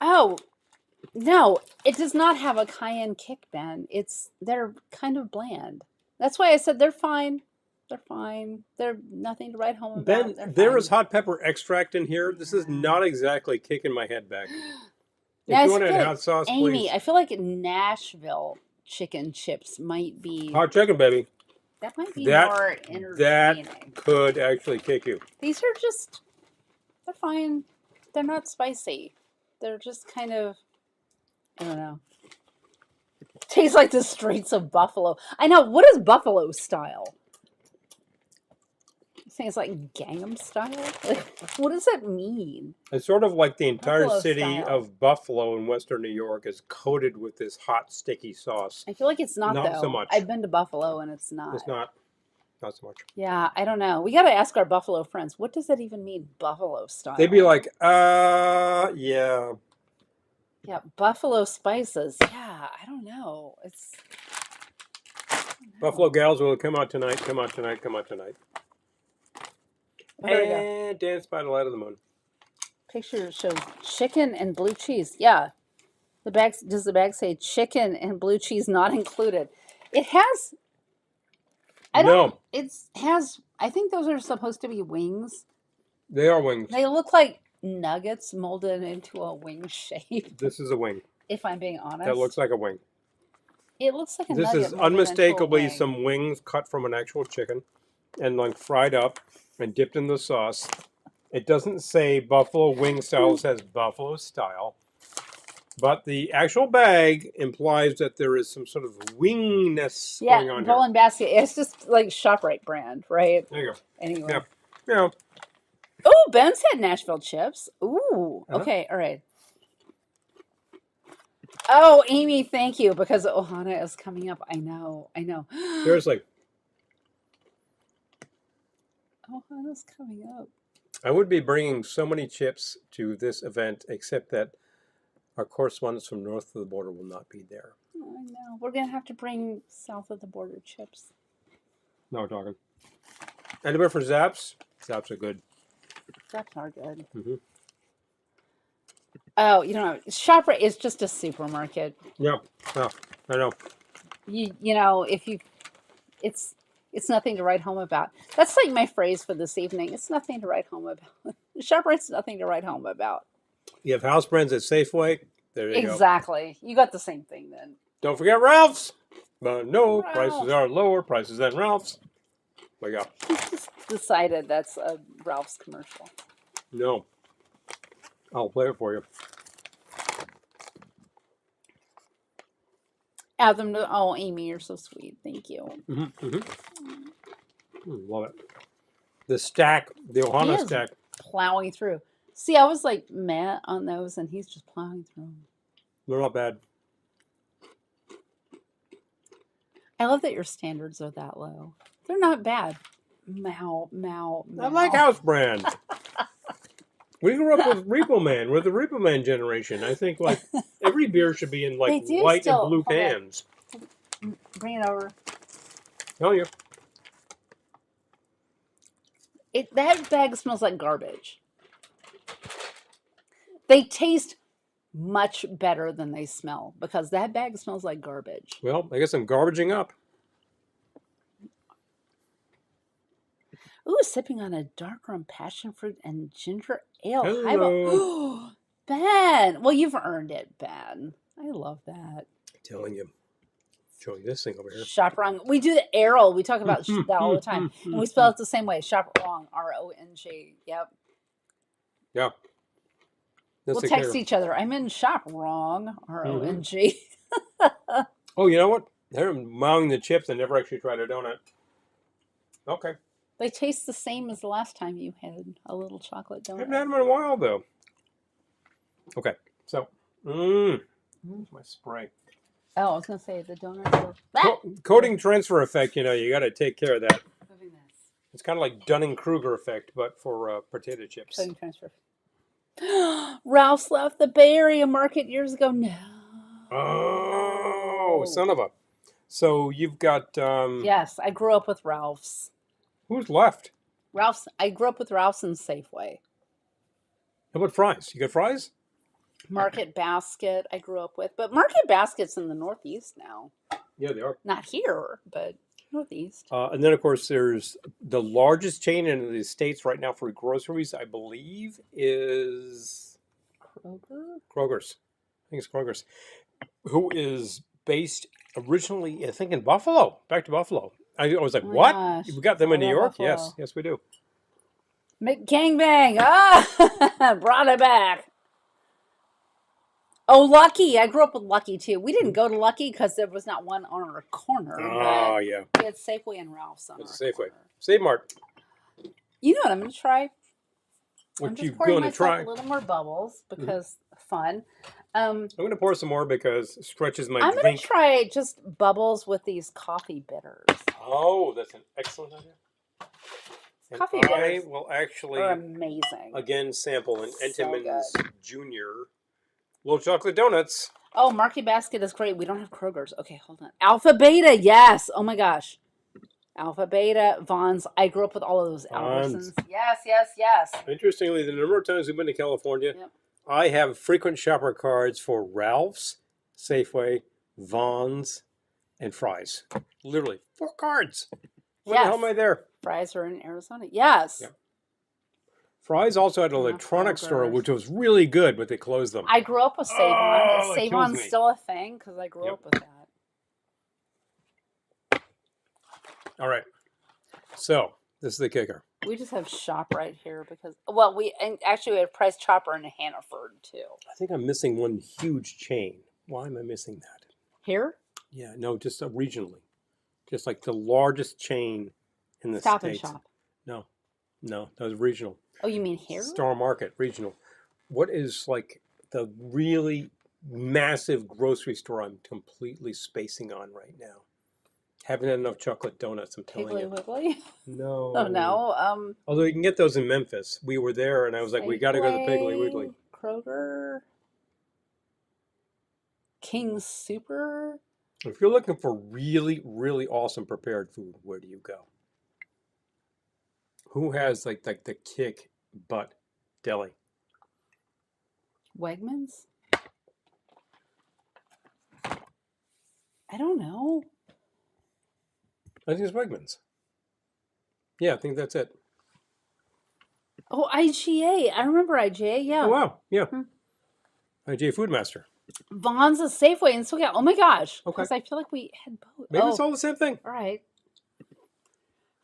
Oh, no, it does not have a cayenne kick, Ben. They're kind of bland. That's why I said they're fine. They're fine. They're nothing to write home about. Ben, They're there fine. is hot pepper extract in here. This is not exactly kicking my head back. Yeah, If I you want to feel add like- hot sauce, Amy, please. I feel like Nashville chicken chips might be Hot chicken, baby. that might be that- more entertaining. Could actually kick you. These are just they're fine. They're not spicy. They're just kind of I don't know. Tastes like the streets of Buffalo. I know. What is Buffalo style? You saying it's like Gangnam style? Like, what does that mean? It's sort of like the entire Buffalo city style. of Buffalo in western New York is coated with this hot, sticky sauce. I feel like it's not, Not though. so much. I've been to Buffalo and it's not. It's not so much. Yeah, I don't know. We got to ask our Buffalo friends. What does that even mean, Buffalo style? They'd be like, yeah. Yeah, Buffalo spices. Yeah, I don't know. I don't know. Buffalo gals will come out tonight, come out tonight, come out tonight. Oh, there we go. And dance by the light of the moon. Picture shows chicken and blue cheese. Yeah. Does the bag say chicken and blue cheese not included? It has. No. I think those are supposed to be wings. They are wings. They look like nuggets molded into a wing shape. This is a wing. If I'm being honest, That looks like a wing. it looks like a This nugget is more than an actual unmistakably wing. some wings cut from an actual chicken and like fried up and dipped in the sauce. It doesn't say buffalo wing style, it says buffalo style. But the actual bag implies that there is some sort of wingness going on Bowl here. and basket. It's just like ShopRite brand, right? There you go. Anyway. Yeah. Oh, Ben's had Nashville chips. Ooh. Uh-huh. Okay. All right. Oh, Amy, thank you, because Ohana is coming up. I know. Seriously. Ohana's coming up. I would be bringing so many chips to this event, except that our correspondents from north of the border will not be there. Oh, I know. We're going to have to bring south of the border chips. No, we're talking. Anywhere for Zaps? Zaps are good. Zaps are good. Mm-hmm. Oh, ShopRite is just a supermarket. Yeah, I know. You know, if you, it's nothing to write home about. That's like my phrase for this evening. It's nothing to write home about. ShopRite's nothing to write home about. You have house brands at Safeway. There you go. Exactly. You got the same thing then. Don't forget Ralph's. But no, Ralph's. prices are lower prices than Ralph's. There you go. He's just decided that's a Ralph's commercial. No. I'll play it for you. Add them to. Oh, Amy, you're so sweet. Thank you. Love it. The stack, the Ohana He is stack. plowing through. See, I was like meh on those, and he's just plowing through them. They're not bad. I love that your standards are that low. They're not bad. Meow. I like house brands. We grew up with Repo Man. We're the Repo Man generation. I think like every beer should be in like white and blue cans. Bring it over. Tell you. That bag smells like garbage. They taste much better than they smell because that bag smells like garbage. Well, I guess I'm garbaging up. Ooh, sipping on a dark rum passion fruit and ginger ale. Hello. Ben. Well, you've earned it, Ben. I love that. Telling you. Showing this thing over here. Shop wrong. We do the arrow. We talk about that all the time. And we spell it the same way. Shop wrong. R-O-N-G. Yep. Yeah. We'll text each other. I'm in shop wrong. R-O-N-G. Oh, you know what? They're mowing the chips and never actually tried a donut. Okay. They taste the same as the last time you had a little chocolate donut. I haven't had them in a while, though. Okay. So, here's my spray. Oh, I was going to say the donuts are... Coating transfer effect, you got to take care of that. Moving this. It's kind of like Dunning-Kruger effect, but for potato chips. Coating transfer. Ralph's left the Bay Area market years ago. No. Oh, son of a... So you've got... Yes, I grew up with Ralph's. Who's left? Ralph's. I grew up with Ralph's and Safeway. How about fries? You got fries? Market Basket I grew up with. But Market Basket's in the Northeast now. Yeah, they are. Not here, but Northeast. And then, of course, there's the largest chain in the States right now for groceries, I believe, is... Kroger's. I think it's Kroger's. Who is based originally, I think, in Buffalo. Back to Buffalo. I was like, what? Gosh. We got them in New York? Buffalo. Yes, we do. McGangbang. Ah! Brought it back. Oh, Lucky. I grew up with Lucky, too. We didn't go to Lucky because there was not one on our corner. Oh, yeah. We had Safeway and Ralph's on It's our Safeway. corner. Save Mart. You know what I'm going to try? What you pouring going to myself try? a little more bubbles because fun. I'm going to pour some more because it stretches my I'm drink. going to try just bubbles with these coffee bitters. Oh, that's an excellent idea. And Coffee I bitters will actually, are amazing. again, sample an So Entenmann's good. Junior little chocolate donuts. Oh, Market Basket is great. We don't have Kroger's. Okay, hold on. Alpha Beta, yes. Oh my gosh. Alpha Beta, Vons. I grew up with all of those Albertsons. Yes. Interestingly, the number of times we've been to California, Yep. I have frequent shopper cards for Ralph's, Safeway, Vons, and Fry's. Literally, 4 cards. When the hell am I there? Fries are in Arizona. Yes. Yep. Fry's also had an electronics store, which was really good, but they closed them. I grew up with Save-On. Oh, Is Save-On still a thing? Because I grew up with that. All right. So this is the kicker. We just have Shop right here because, well, we have Price Chopper in Hannaford too. I think I'm missing one huge chain. Why am I missing that? Here? Yeah, no, just regionally. Just like the largest chain in the Stop and States. Shop. No, that was regional. Oh, you mean here? Star Market, regional. What is like the really massive grocery store I'm completely spacing on right now? Haven't had enough chocolate donuts, I'm telling you. Piggly Wiggly? No. Oh, no. Although you can get those in Memphis. We were there, and I was like, we got to go to the Piggly Wiggly. Kroger. King Super. If you're looking for really, really awesome prepared food, where do you go? Who has like the kick butt deli? Wegmans? I don't know. I think it's Wegmans. Yeah, I think that's it. Oh, IGA. I remember IGA, yeah. Oh, wow. Yeah. IGA Foodmaster. Vaughn's a Safeway and so yeah. Oh my gosh. Okay. Because I feel like we had both. Maybe it's all the same thing. All right.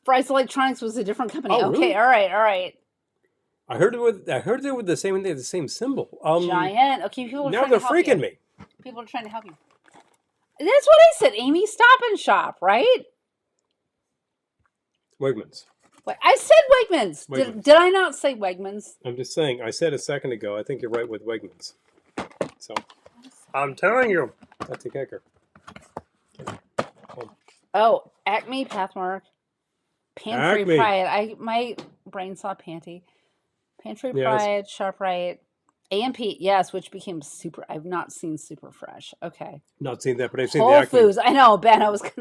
Fry's Electronics was a different company. Oh, okay, really? all right. I heard it with the same. They had the same symbol. Giant. Okay, people are now trying they're to help freaking you. me. People are trying to help you. That's what I said, Amy. Stop and Shop, right? Wegmans. Wait, I said Wegmans. Wegmans. Did I not say Wegmans? I'm just saying. I said a second ago. I think you're right with Wegmans. So I'm telling you, that's a kicker. Oh, Acme, Pathmark, Pantry Acme. Pride. My brain saw Panty. Pantry Yes. Pride, SharpRite, AMP, yes, which became Super. I've not seen Super Fresh. Okay. Not seen that, but I've seen the Whole Acme. Foods. I know, Ben. I was gonna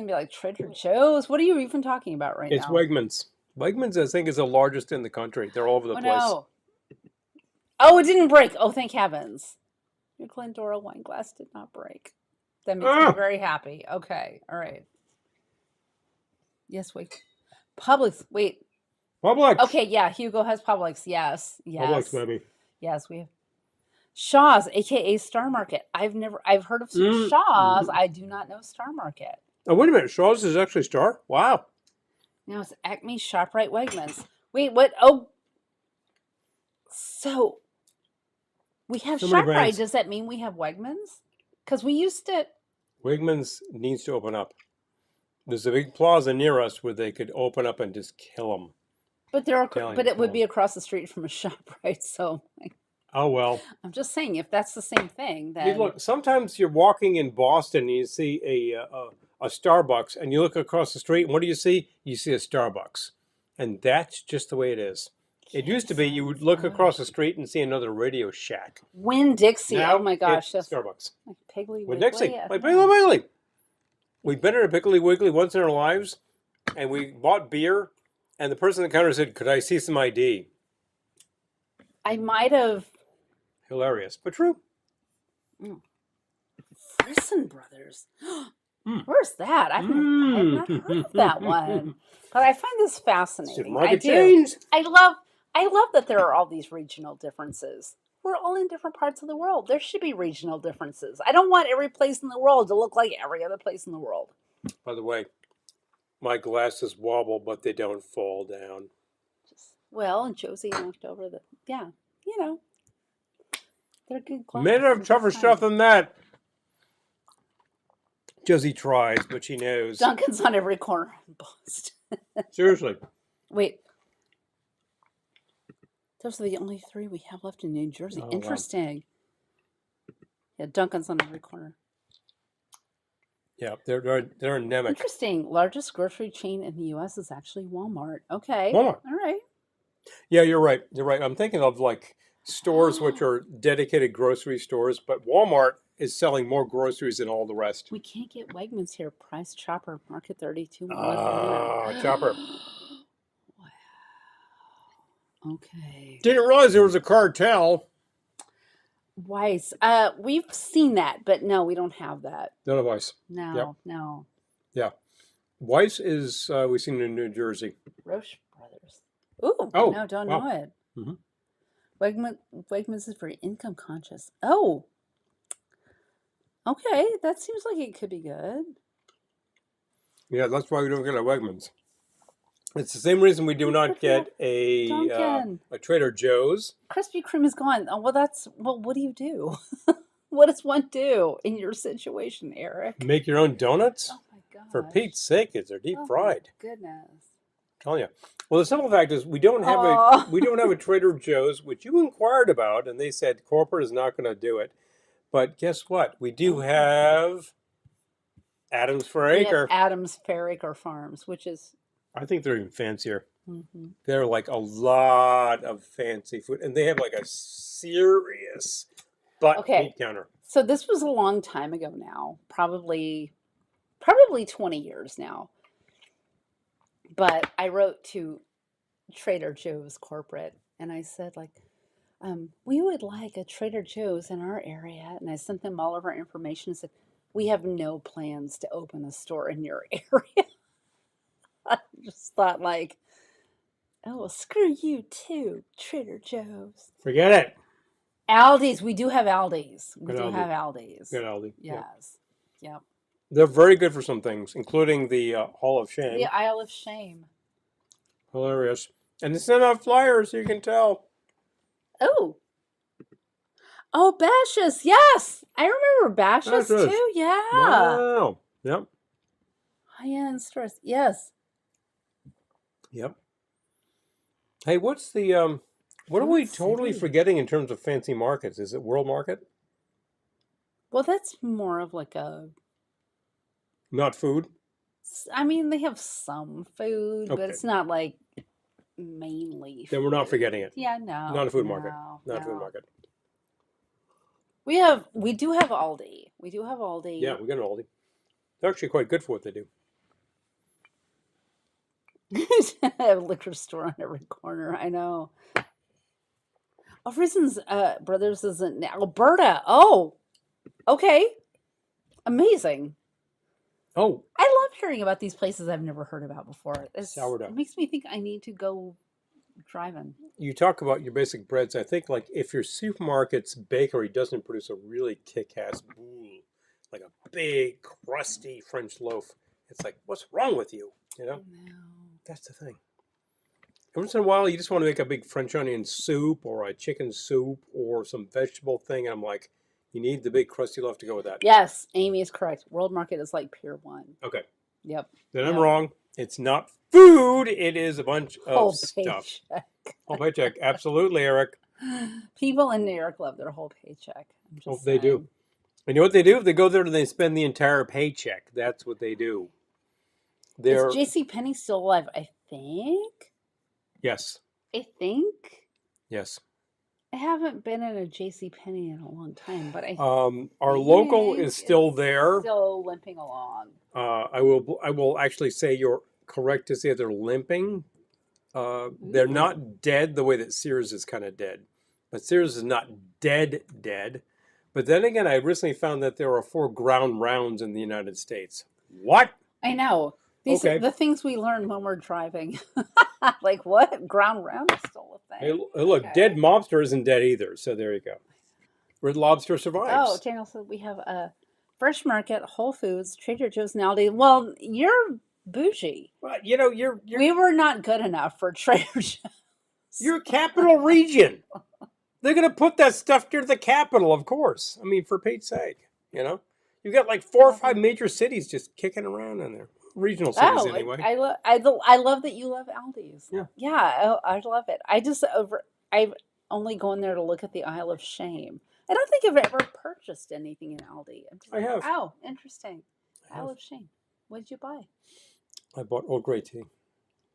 be like Trader Joe's. What are you even talking about right It's now? Wegmans. Wegmans, I think, is the largest in the country. They're all over the place. No. Oh, it didn't break. Oh, thank heavens. Your Glendora wine glass did not break. That makes me very happy. Okay. All right. Yes, wait. Publix. Wait. Publix. Okay, yeah. Hugo has Publix. Yes. Publix, baby. Yes, we have. Shaw's, aka Star Market. I've heard of some Shaw's. I do not know Star Market. Oh, wait a minute. Shaw's is actually Star? Wow. Now it's Acme, ShopRite, Wegmans. Wait, what? Oh. So we have So many ShopRite. brands. Does that mean we have Wegmans? Because we used to. Wegmans needs to open up. There's a big plaza near us where they could open up and just kill them. But it would be across the street from a ShopRite. So Oh, well. I'm just saying, if that's the same thing, then Hey, look, sometimes you're walking in Boston and you see a Starbucks and you look across the street and what do you see? You see a Starbucks. And that's just the way it is. It used to be you would look across the street and see another Radio Shack. Winn-Dixie. Now Oh my gosh, it's Starbucks. like Piggly Wiggly. Winn-Dixie. Like Piggly Wiggly. We've been at a Piggly Wiggly once in our lives and we bought beer and the person at the counter said, "Could I see some ID?" I might have. Hilarious, but true. Frisson Brothers. Where's that? I've not heard of that one. But I find this fascinating. Supermarket chains. I love that there are all these regional differences. We're all in different parts of the world. There should be regional differences. I don't want every place in the world to look like every other place in the world. By the way, my glasses wobble, but they don't fall down. Well, and Josie knocked over they're good glasses. Men have tougher stuff than that. Josie tries, but she knows. Duncan's on every corner in Boston. Seriously. Wait. Those are the only three we have left in New Jersey. Oh, interesting. Wow. Yeah, Duncan's on every corner. Yeah, they're endemic. Interesting. Largest grocery chain in the U.S. is actually Walmart. Okay. Walmart. All right. Yeah, you're right. You're right. I'm thinking of like stores which are dedicated grocery stores, but Walmart is selling more groceries than all the rest. We can't get Wegmans here. Price Chopper, Market 32. Chopper. Wow. Okay. Didn't realize there was a cartel. Weiss. We've seen that, but no, we don't have that. None of Weiss. No, Yep. no. Yeah. Weiss is, we've seen in New Jersey. Roche Brothers. Ooh, Oh, no, don't wow. know it. Hmm. Wegmans is very income conscious. Oh, okay. That seems like it could be good. Yeah, that's why we don't get our Wegmans. It's the same reason we do not But we have get Dunkin'. a Trader Joe's. Krispy Kreme is gone. Oh, well, what do you do? What does one do in your situation, Eric? Make your own donuts. Oh my For gosh. Pete's sake, they're deep Oh my fried. goodness. Telling you. Well, the simple fact is we don't have Oh. a Trader Joe's, which you inquired about, and they said corporate is not going to do it. But guess what? We do Okay. have Adams for We have Acre. Adams Fair Acre Farms, which is. I think they're even fancier. Mhm. They're like a lot of fancy food, and they have like a serious butt Okay. meat counter. So this was a long time ago now, probably 20 years now. But I wrote to Trader Joe's corporate and I said, like, we would like a Trader Joe's in our area. And I sent them all of our information and said, we have no plans to open a store in your area. I just thought, like, oh, well, screw you too, Trader Joe's. Forget it. Aldi's, we do have Aldi's. We Good do Aldi. have Aldi's. Good Aldi. Yeah. Yes. Yep. They're very good for some things, including the Hall of Shame. The Isle of Shame. Hilarious. And it's not on flyers, so you can tell. Oh. Oh, Bashas. Yes. I remember Bashas Bashas'. too. Yeah. Wow. Yep. High-end stores. Yes. Yep. Hey, what's the what are we Food totally City. forgetting in terms of fancy markets? Is it World Market? Well, that's more of like a. Not food? I mean, they have some food, but Okay. it's not like mainly. Then we're not food. forgetting it. Yeah, no. Not a food market. No, Not a food no. market. We do have Aldi. We do have Aldi. Yeah, we got an Aldi. They're actually quite good for what they do. A liquor store on every corner. I know. Oh, Reasons Brothers is in Alberta. Oh, okay. Amazing. Oh, I love hearing about these places I've never heard about before. Sourdough. It makes me think I need to go driving. you talk about your basic breads. I think like if your supermarket's bakery doesn't produce a really kick-ass boule, like a big crusty French loaf, it's like, what's wrong with you? You know? No. That's the thing. Once in a while, you just want to make a big French onion soup or a chicken soup or some vegetable thing. And I'm like, you need the big crusty loaf to go with that. Yes, Amy is correct. World Market is like Pier 1. Okay. Yep. Then I'm Yep. wrong. It's not food. It is a bunch of Whole stuff. paycheck. Whole paycheck. Absolutely, Eric. People in New York love their whole paycheck. I'm just They do. saying. And you know what they do? They go there and they spend the entire paycheck. That's what they do. They're Is JCPenney still alive? I think. yes. I think. Yes. I haven't been in a JCPenney in a long time, but I Our local think is still it's there. still limping along. I will actually say you're correct to say they're limping. They're Ooh. not dead the way that Sears is kind of dead. But Sears is not dead. But then again, I recently found that there are 4 ground rounds in the United States. What? I know. These Okay. are the things we learn when we're driving. Like what? Ground round is still a Hey, thing. look, Okay. dead mobster isn't dead either. So there you go. Red Lobster survives. Oh, Daniel said we have a Fresh Market, Whole Foods, Trader Joe's, and Aldi. Well, you're bougie. But, you know, you're We were not good enough for Trader Joe's. you're capital region. They're going to put that stuff near the capital, of course. I mean, for Pete's sake, you know? You've got like 4 or 5 major cities just kicking around in there. Regional cities, Oh, anyway. I love that you love Aldi's. Yeah. Yeah, I love it. I've only gone there to look at the Isle of Shame. I don't think I've ever purchased anything in Aldi. I have. Oh, interesting. I Isle have. of Shame. What did you buy? I bought Old Grey tea.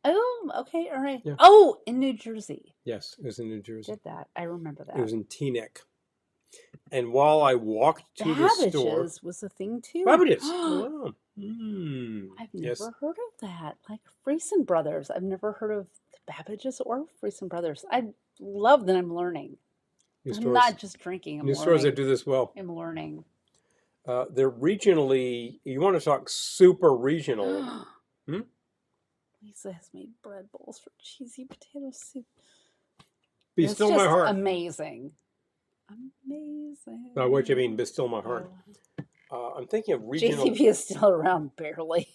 Oh, okay, all right. Yeah. Oh, in New Jersey. Yes, it was in New Jersey. Did that. I remember that. It was in Teaneck. And while I walked to the store... Babbage's was a thing too. Babbage's. Oh, wow. I've Yes. never heard of that. Like Friesen Brothers. I've never heard of Babbage's or Friesen Brothers. I love that I'm learning. New I'm stores. not just drinking. I'm New learning. stores that do this well. I'm learning. They're regionally... You want to talk super regional. What Lisa has made bread bowls for cheesy potato soup. Be It's still my just heart. amazing. Amazing. What you mean, be still my heart? I'm thinking of regional. JCP is still around barely.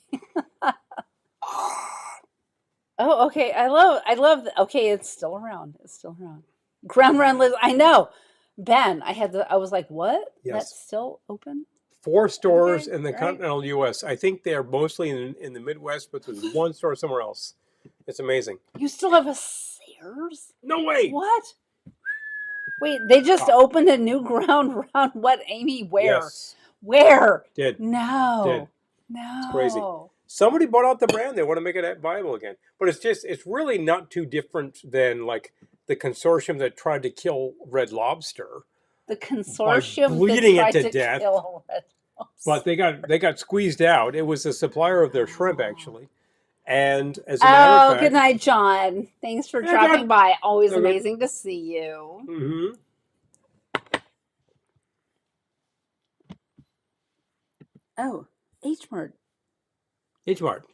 Oh, okay. I love. Okay, it's still around. It's still around. Ground Round Liz. I know. Ben, I was like, what? Yes. That's still open? 4 stores Okay, in the right. continental U.S. I think they're mostly in the Midwest, but there's 1 store somewhere else. It's amazing. You still have a Sears? No way. What? Wait, they just opened a new Ground Round. What, Amy? Where? Yes. Where? Did. No. Did. No. It's crazy. Somebody bought out the brand. They want to make it viable again. But it's really not too different than like the consortium that tried to kill Red Lobster. The consortium bleeding that tried it to death. Kill Red Lobster. But they got squeezed out. It was a supplier of their shrimp, actually. And as a matter of fact, good night, John. Thanks for dropping by. Always amazing to see you. Mm-hmm. Oh, H-Mart. H-Mart.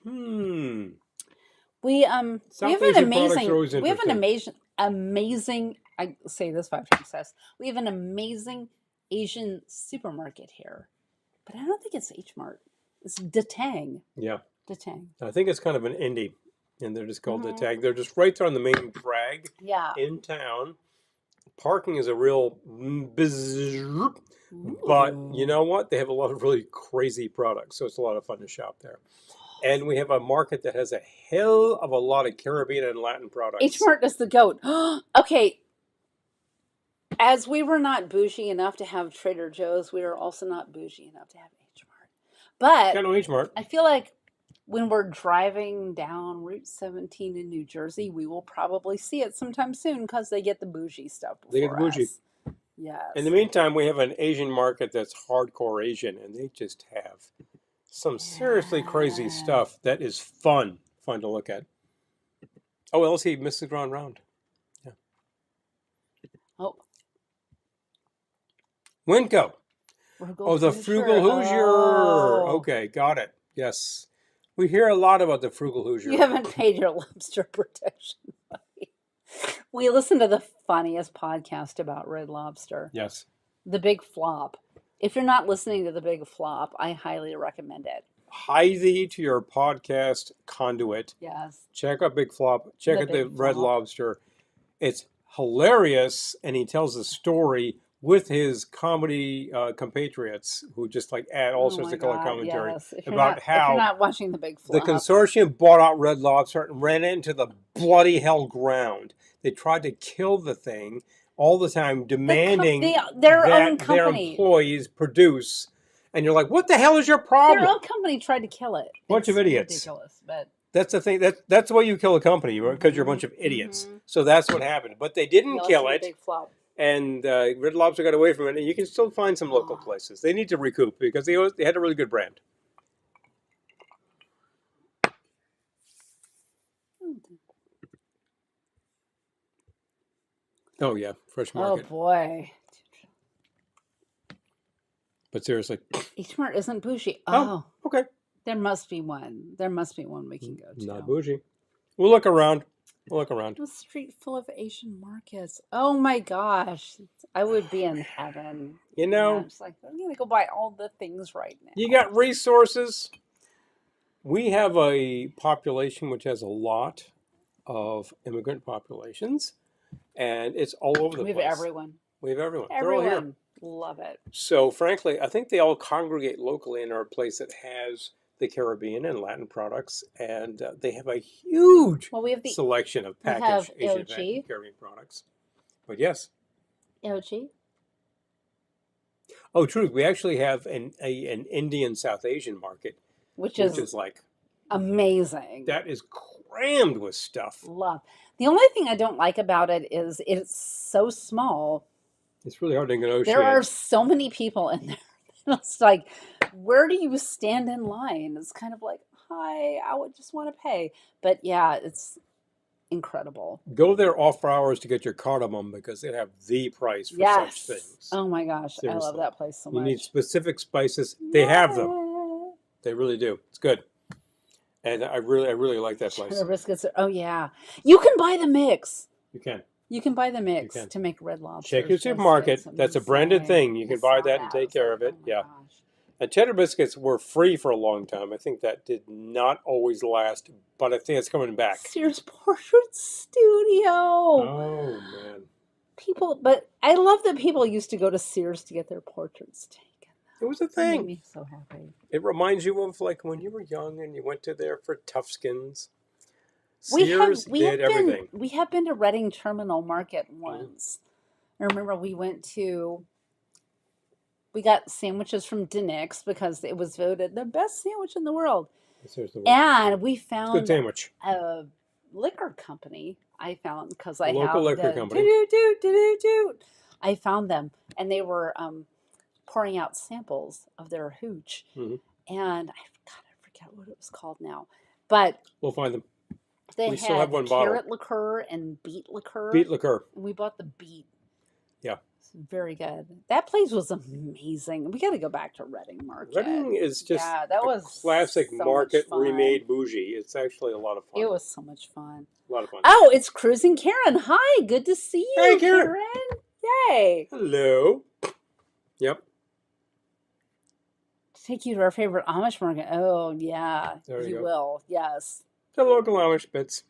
We have an amazing. I say this 5 times fast. We have an amazing Asian supermarket here, but I don't think it's H-Mart. It's Datang. Yeah. Datang. I think it's kind of an indie, and they're just called Datang. They're just right there on the main drag. Yeah. In town. Parking is a real bizarre, but you know what? They have a lot of really crazy products, so it's a lot of fun to shop there. And we have a market that has a hell of a lot of Caribbean and Latin products. H-Mart is the GOAT. Okay. As we were not bougie enough to have Trader Joe's, we are also not bougie enough to have H-Mart. But Got no H-Mart. I feel like when we're driving down Route 17 in New Jersey, we will probably see it sometime soon because they get the bougie stuff before They get the bougie. us. Yes. In the meantime, we have an Asian market that's hardcore Asian, and they just have some seriously crazy stuff that is fun to look at. Oh, LC missed the Ground Round. Yeah. Oh. Winco. The Frugal Hoosier. Oh. Okay, got it. Yes. We hear a lot about the Frugal Hoosier. You haven't paid your lobster protection money. We listened to the funniest podcast about Red Lobster. Yes. The Big Flop. If you're not listening to The Big Flop, I highly recommend it. Hie thee to your podcast conduit. Yes. Check out Big Flop. Check out the Red Lobster. It's hilarious, and he tells a story with his comedy compatriots who just like add all sorts of color commentary about how if you're not watching The Big Flop. The consortium bought out Red Lobster and ran it into the bloody hell ground. They tried to kill the thing all the time, demanding their own company. Their employees produce. And you're like, what the hell is your problem? Their own company tried to kill it. Bunch of idiots. Ridiculous, but that's the thing. That's the way you kill a company, because you're a bunch of idiots. So that's what happened. But they didn't kill it. Big Flop. And Red Lobster got away from it. And you can still find some local places. They need to recoup because they had a really good brand. Oh, yeah. Fresh Market. Oh, boy. But seriously. H-Mart isn't bougie. Oh, okay. There must be one. There must be one we can go to. Not bougie. We'll look around. A street full of Asian markets. Oh, my gosh. I would be in heaven. You know. It's like, I'm going to go buy all the things right now. You got resources. We have a population which has a lot of immigrant populations. And it's all over the place. We have everyone. They're all here. Love it. So, frankly, I think they all congregate locally in our place that has the Caribbean and Latin products. And they have a huge selection of packaged Asian and Caribbean products. But yes. LG? Oh, truth. We actually have an Indian South Asian market. Which is like amazing. That is crammed with stuff. Love. The only thing I don't like about it is it's so small. It's really hard to negotiate. There are so many people in there. It's like, where do you stand in line? It's kind of like, hi, I would just want to pay. But yeah, it's incredible. Go there off hours to get your cardamom because they have the price for such things. Oh my gosh, seriously. I love that place so much. You need specific spices. They have them. They really do. It's good. And I really like that place. Cheddar biscuits. Oh yeah, you can buy the mix. You can. You can buy the mix can. to make Red Lobster Check your supermarket. That's a branded thing. You can buy that and take care of it. Yeah. Gosh. And cheddar biscuits were free for a long time. I think that did not always last, but I think it's coming back. Sears Portrait Studio. Oh man. People, but I love that people used to go to Sears to get their portraits taken. It was a That made thing. me so happy. It reminds you of like when you were young and you went to there for tough skins. We Sears did everything. we have been to Reading Terminal Market once. I remember we got sandwiches from Denix because it was voted the best sandwich in the world. And we found good sandwich. A liquor company. I found because I local have liquor the company. I found them, and they were pouring out samples of their hooch, and I forget what it was called now, but we'll find them. They we had still have one carrot bottle. liqueur and beet liqueur. Beet liqueur. And we bought the beet. Yeah. Very good. That place was amazing. We got to go back to Reading Market. Reading is just that was classic so market much fun. remade bougie. It's actually a lot of fun. It was so much fun. A lot of fun. Oh, it's Cruising Karen. Hi, good to see you, Hey, Karen. Yay. Hello. Yep. Take you to our favorite Amish market. Oh, yeah. There you go. Will. Yes. The local Amish bits.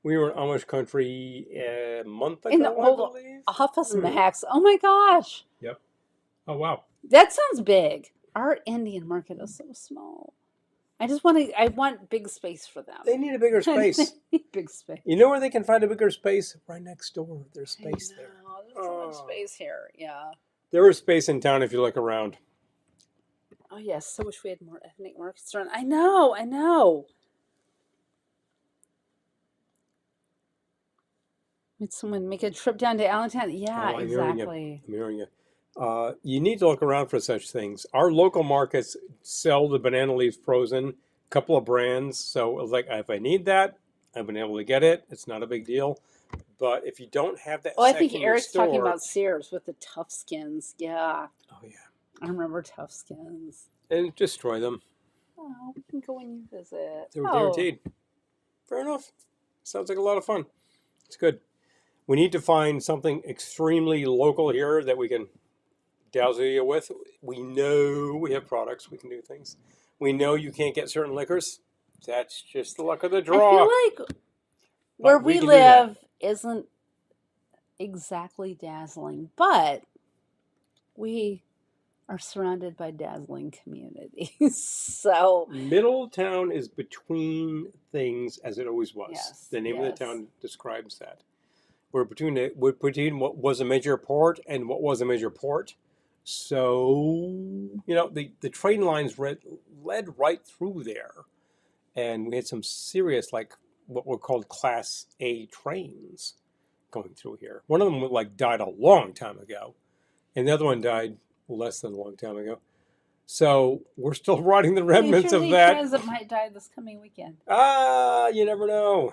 We were in Amish country a month ago, In the old I believe. Office Max. Oh, my gosh. Yep. Oh, wow. That sounds big. Our Indian market is so small. I want big space for them. They need a bigger space. They need big space. You know where they can find a bigger space? Right next door. There's space there. There's so much space here. Yeah. There is space in town if you look around. Oh, yes. So wish we had more ethnic markets around. I know. Would someone make a trip down to Allentown? Yeah, exactly. I'm hearing you. You need to look around for such things. Our local markets sell the banana leaves frozen, a couple of brands. So it was like, if I need that, I've been able to get it. It's not a big deal. But if you don't have that, I think Eric's talking about Sears with the tough skins. Yeah. Oh yeah. I remember tough skins. And destroy them. Oh, we can go when you visit. They were guaranteed. Fair enough. Sounds like a lot of fun. It's good. We need to find something extremely local here that we can dazzle you with. We know we have products. We can do things. We know you can't get certain liquors. That's just the luck of the draw. I feel like where we live isn't exactly dazzling, but we are surrounded by dazzling communities. So Middletown is between things, as it always was. Yes, the name of the town describes that. We're between what was a major port and what was a major port. So, the train lines led right through there. And we had some serious, what were called Class A trains going through here. One of them, died a long time ago. And the other one died less than a long time ago. So we're still riding the remnants of that. It might die this coming weekend. You never know.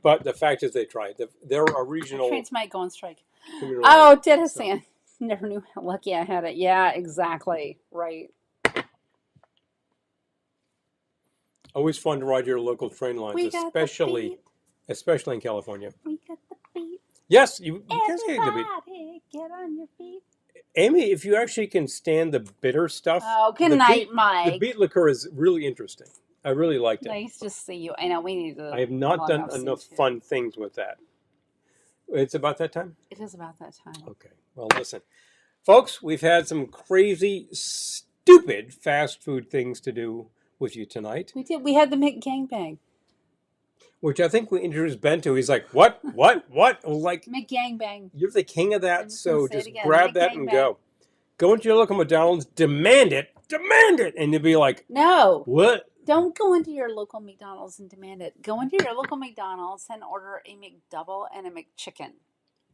But the fact is they tried. There are regional... The trains might go on strike. Oh, Dead Hassan. Never knew how lucky I had it. Yeah, exactly. Right. Always fun to ride your local train lines, especially in California. We got the beat. Yes, you can say the beat. Everybody, get on your feet. Amy, if you actually can stand the bitter stuff... Oh, good night, Mike. The beet liqueur is really interesting. I really liked it. Nice to see you. I know we need to... I have not done enough fun things with that. It's about that time? It is about that time. Okay. Well, listen. Folks, we've had some crazy, stupid fast food things to do with you tonight. We did. We had the McGangbang. Which I think we introduced Ben to. He's like, what? McGangbang. You're the king of that, so just grab that and go. Go into your local McDonald's, demand it, and you'll be like, no. What? Don't go into your local McDonald's and demand it. Go into your local McDonald's and order a McDouble and a McChicken.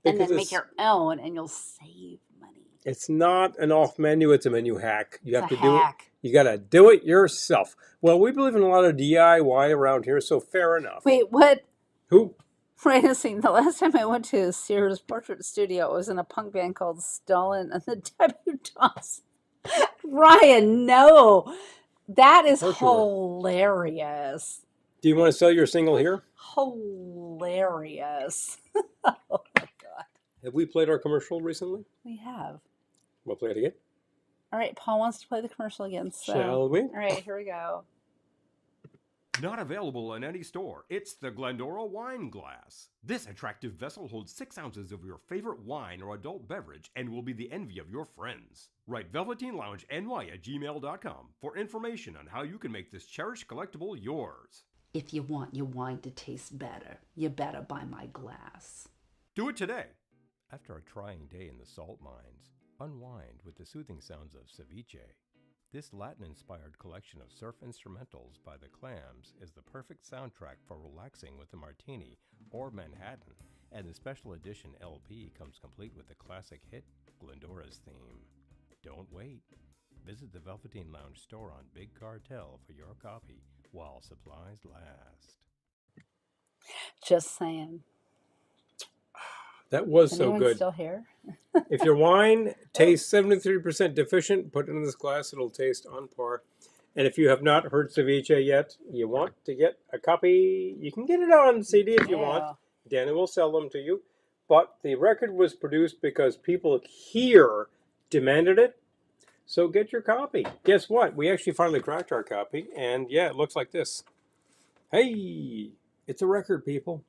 And then make your own, and you'll save money. It's not an off menu, it's a menu hack. You have to do it. You got to do it yourself. Well, we believe in a lot of DIY around here, so fair enough. Wait, what? Who? Wait a second. The last time I went to Sears Portrait Studio, it was in a punk band called Stalin and the Debutantes. Ryan, no. That is Oh, sure. hilarious. Do you want to sell your single here? Hilarious. Oh my God. Have we played our commercial recently? We have. We'll play it again. All right, Paul wants to play the commercial again. So, Shall we? all right, here we go. Not available in any store. It's the Glendora Wine Glass. This attractive vessel holds 6 ounces of your favorite wine or adult beverage and will be the envy of your friends. Write velveteenloungeny@gmail.com for information on how you can make this cherished collectible yours. If you want your wine to taste better, you better buy my glass. Do it today. After a trying day in the salt mines, unwind with the soothing sounds of ceviche. This Latin-inspired collection of surf instrumentals by the Clams is the perfect soundtrack for relaxing with a martini or Manhattan, and the special edition LP comes complete with the classic hit, Glendora's Theme. Don't wait. Visit the Velveteen Lounge store on Big Cartel for your copy while supplies last. Just saying. That was Is so anyone good. still here? If your wine tastes 73% deficient, put it in this glass. It'll taste on par. And if you have not heard ceviche yet, you want to get a copy, you can get it on CD if you want. Danny will sell them to you. But the record was produced because people here demanded it. So get your copy. Guess what? We actually finally cracked our copy. And yeah, it looks like this. Hey, it's a record, people.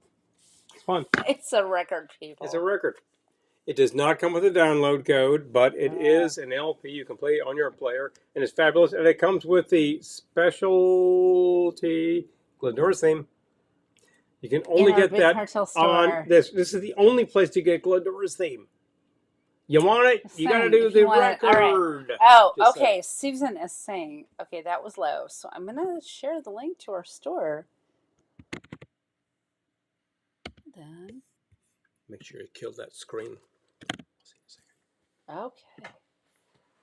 It's fun. It's a record, people. It's a record. It does not come with a download code, but it is an LP. You can play it on your player, and it's fabulous. And it comes with the specialty Glendora's Theme. You can only get Big that Cartel store. on this. This is the only place to get Glendora's Theme. You want it? You got to do the record. Oh, Just okay. Susan is saying, okay, that was low. So I'm going to share the link to our store. Then. Make sure you kill that screen. Okay.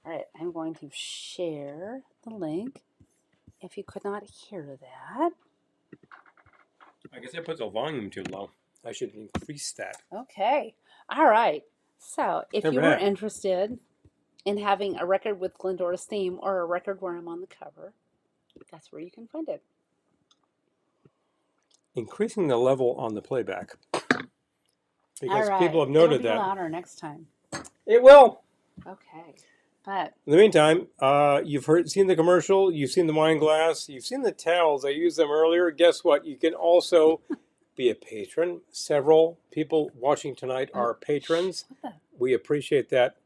All right. I'm going to share the link. If you could not hear that. I guess I put the volume too low. I should increase that. Okay. All right. So if Never you were had. interested in having a record with Glendora's Theme or a record where I'm on the cover, that's where you can find it. Increasing the level on the playback. Because All right. people have noted It'll be that. louder next time. It will. Okay. But In the meantime, you've seen the commercial, you've seen the wine glass, you've seen the towels. I used them earlier. Guess what? You can also be a patron. Several people watching tonight are patrons. We appreciate that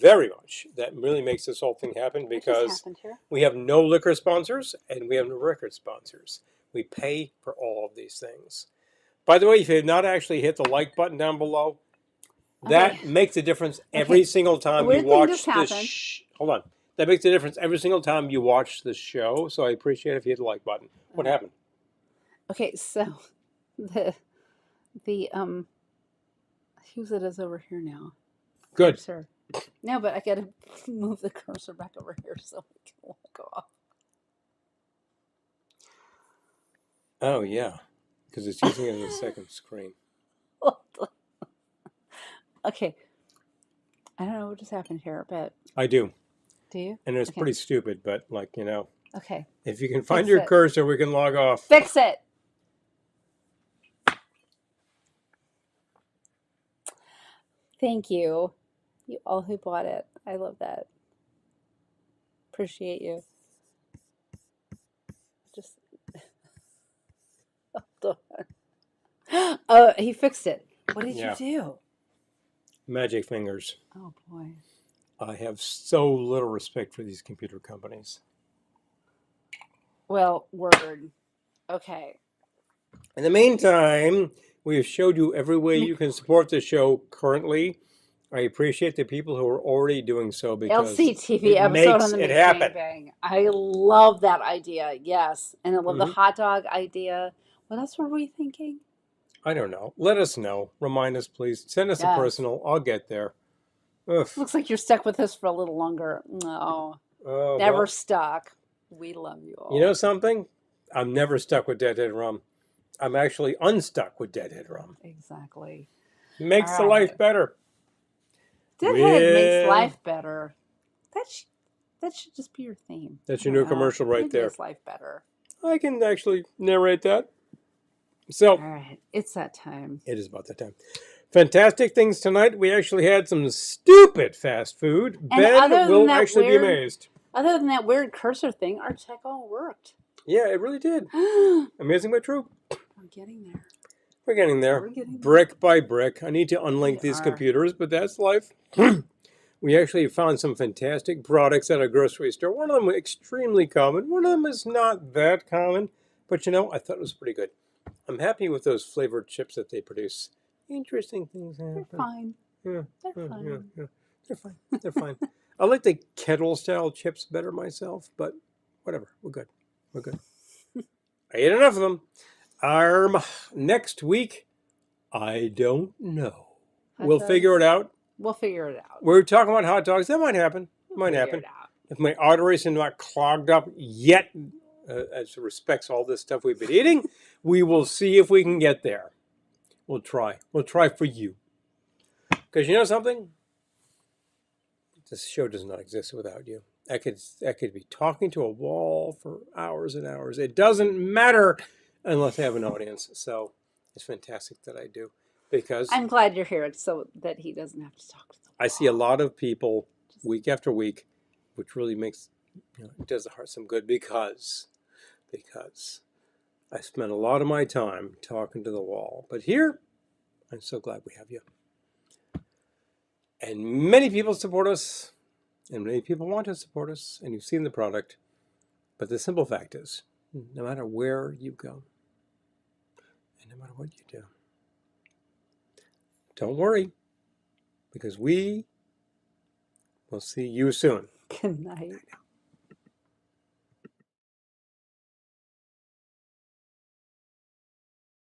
very much. That really makes this whole thing happen what just because happened here? we have no liquor sponsors and we have no record sponsors. We pay for all of these things. By the way, if you have not actually hit the like button down below, that makes a difference every single time you watch this. Hold on. That makes a difference every single time you watch the show. So I appreciate it if you hit the like button. What happened? Okay, so the who's it is over here now? Good. Sir. No, but I gotta move the cursor back over here so we can walk off. Oh yeah, because it's using it as a second screen. Okay. I don't know what just happened here, but I do. do you? And it's pretty stupid, but like, Okay. if you can find your cursor, we can log off. Fix it. Thank you. You all who bought it. I love that. Appreciate you. Just oh, he fixed it. What did you do? Magic fingers. Oh boy. I have so little respect for these computer companies. Well, word. Okay. In the meantime, we have showed you every way you can support the show currently. I appreciate the people who are already doing so because LCTV it episode makes on the it Big happen. Bang. I love that idea. Yes. And I love the hot dog idea. What else were we thinking? I don't know. Let us know. Remind us, please. Send us a personal. I'll get there. Ugh. Looks like you're stuck with us for a little longer. No. Never stuck. We love you all. You know something? I'm never stuck with Deadhead Rum. I'm actually unstuck with Deadhead Rum. Exactly. Makes the life better. Deadhead makes life better. That should just be your theme. That's your new commercial right Maybe there. It's life better. I can actually narrate that. So, All right, it's that time. it is about that time. Fantastic things tonight. We actually had some stupid fast food. And Ben will actually be amazed. Other than that weird cursor thing, our check all worked. Yeah, it really did. We're Amazing but true. getting there. We're getting there. We're getting there. Brick by brick. I need to unlink We these are. computers, but that's life. We actually found some fantastic products at a grocery store. One of them was extremely common. One of them is not that common. But you know, I thought it was pretty good. I'm happy with those flavored chips that they produce. Interesting things happen. They're fine. Yeah, They're fine. yeah. They're fine. They're fine. I like the kettle style chips better myself, but whatever. We're good. We're good. I ate enough of them. Next week, I don't know. We'll figure it out. We'll figure it out. We're talking about hot dogs. That might happen. It might Figure happen. it out. If my arteries are not clogged up yet, as respects all this stuff we've been eating, we will see if we can get there. We'll try. We'll try for you. Because you know something? This show does not exist without you. I could be talking to a wall for hours and hours. It doesn't matter unless I have an audience. So it's fantastic that I do. Because I'm glad you're here so that he doesn't have to talk to them. I see a lot of people week after week, which really makes, it does the heart some good because I spend a lot of my time talking to the wall. But here, I'm so glad we have you. And many people support us, and many people want to support us, and you've seen the product. But the simple fact is, no matter where you go, and no matter what you do, don't worry, because we will see you soon. Good night.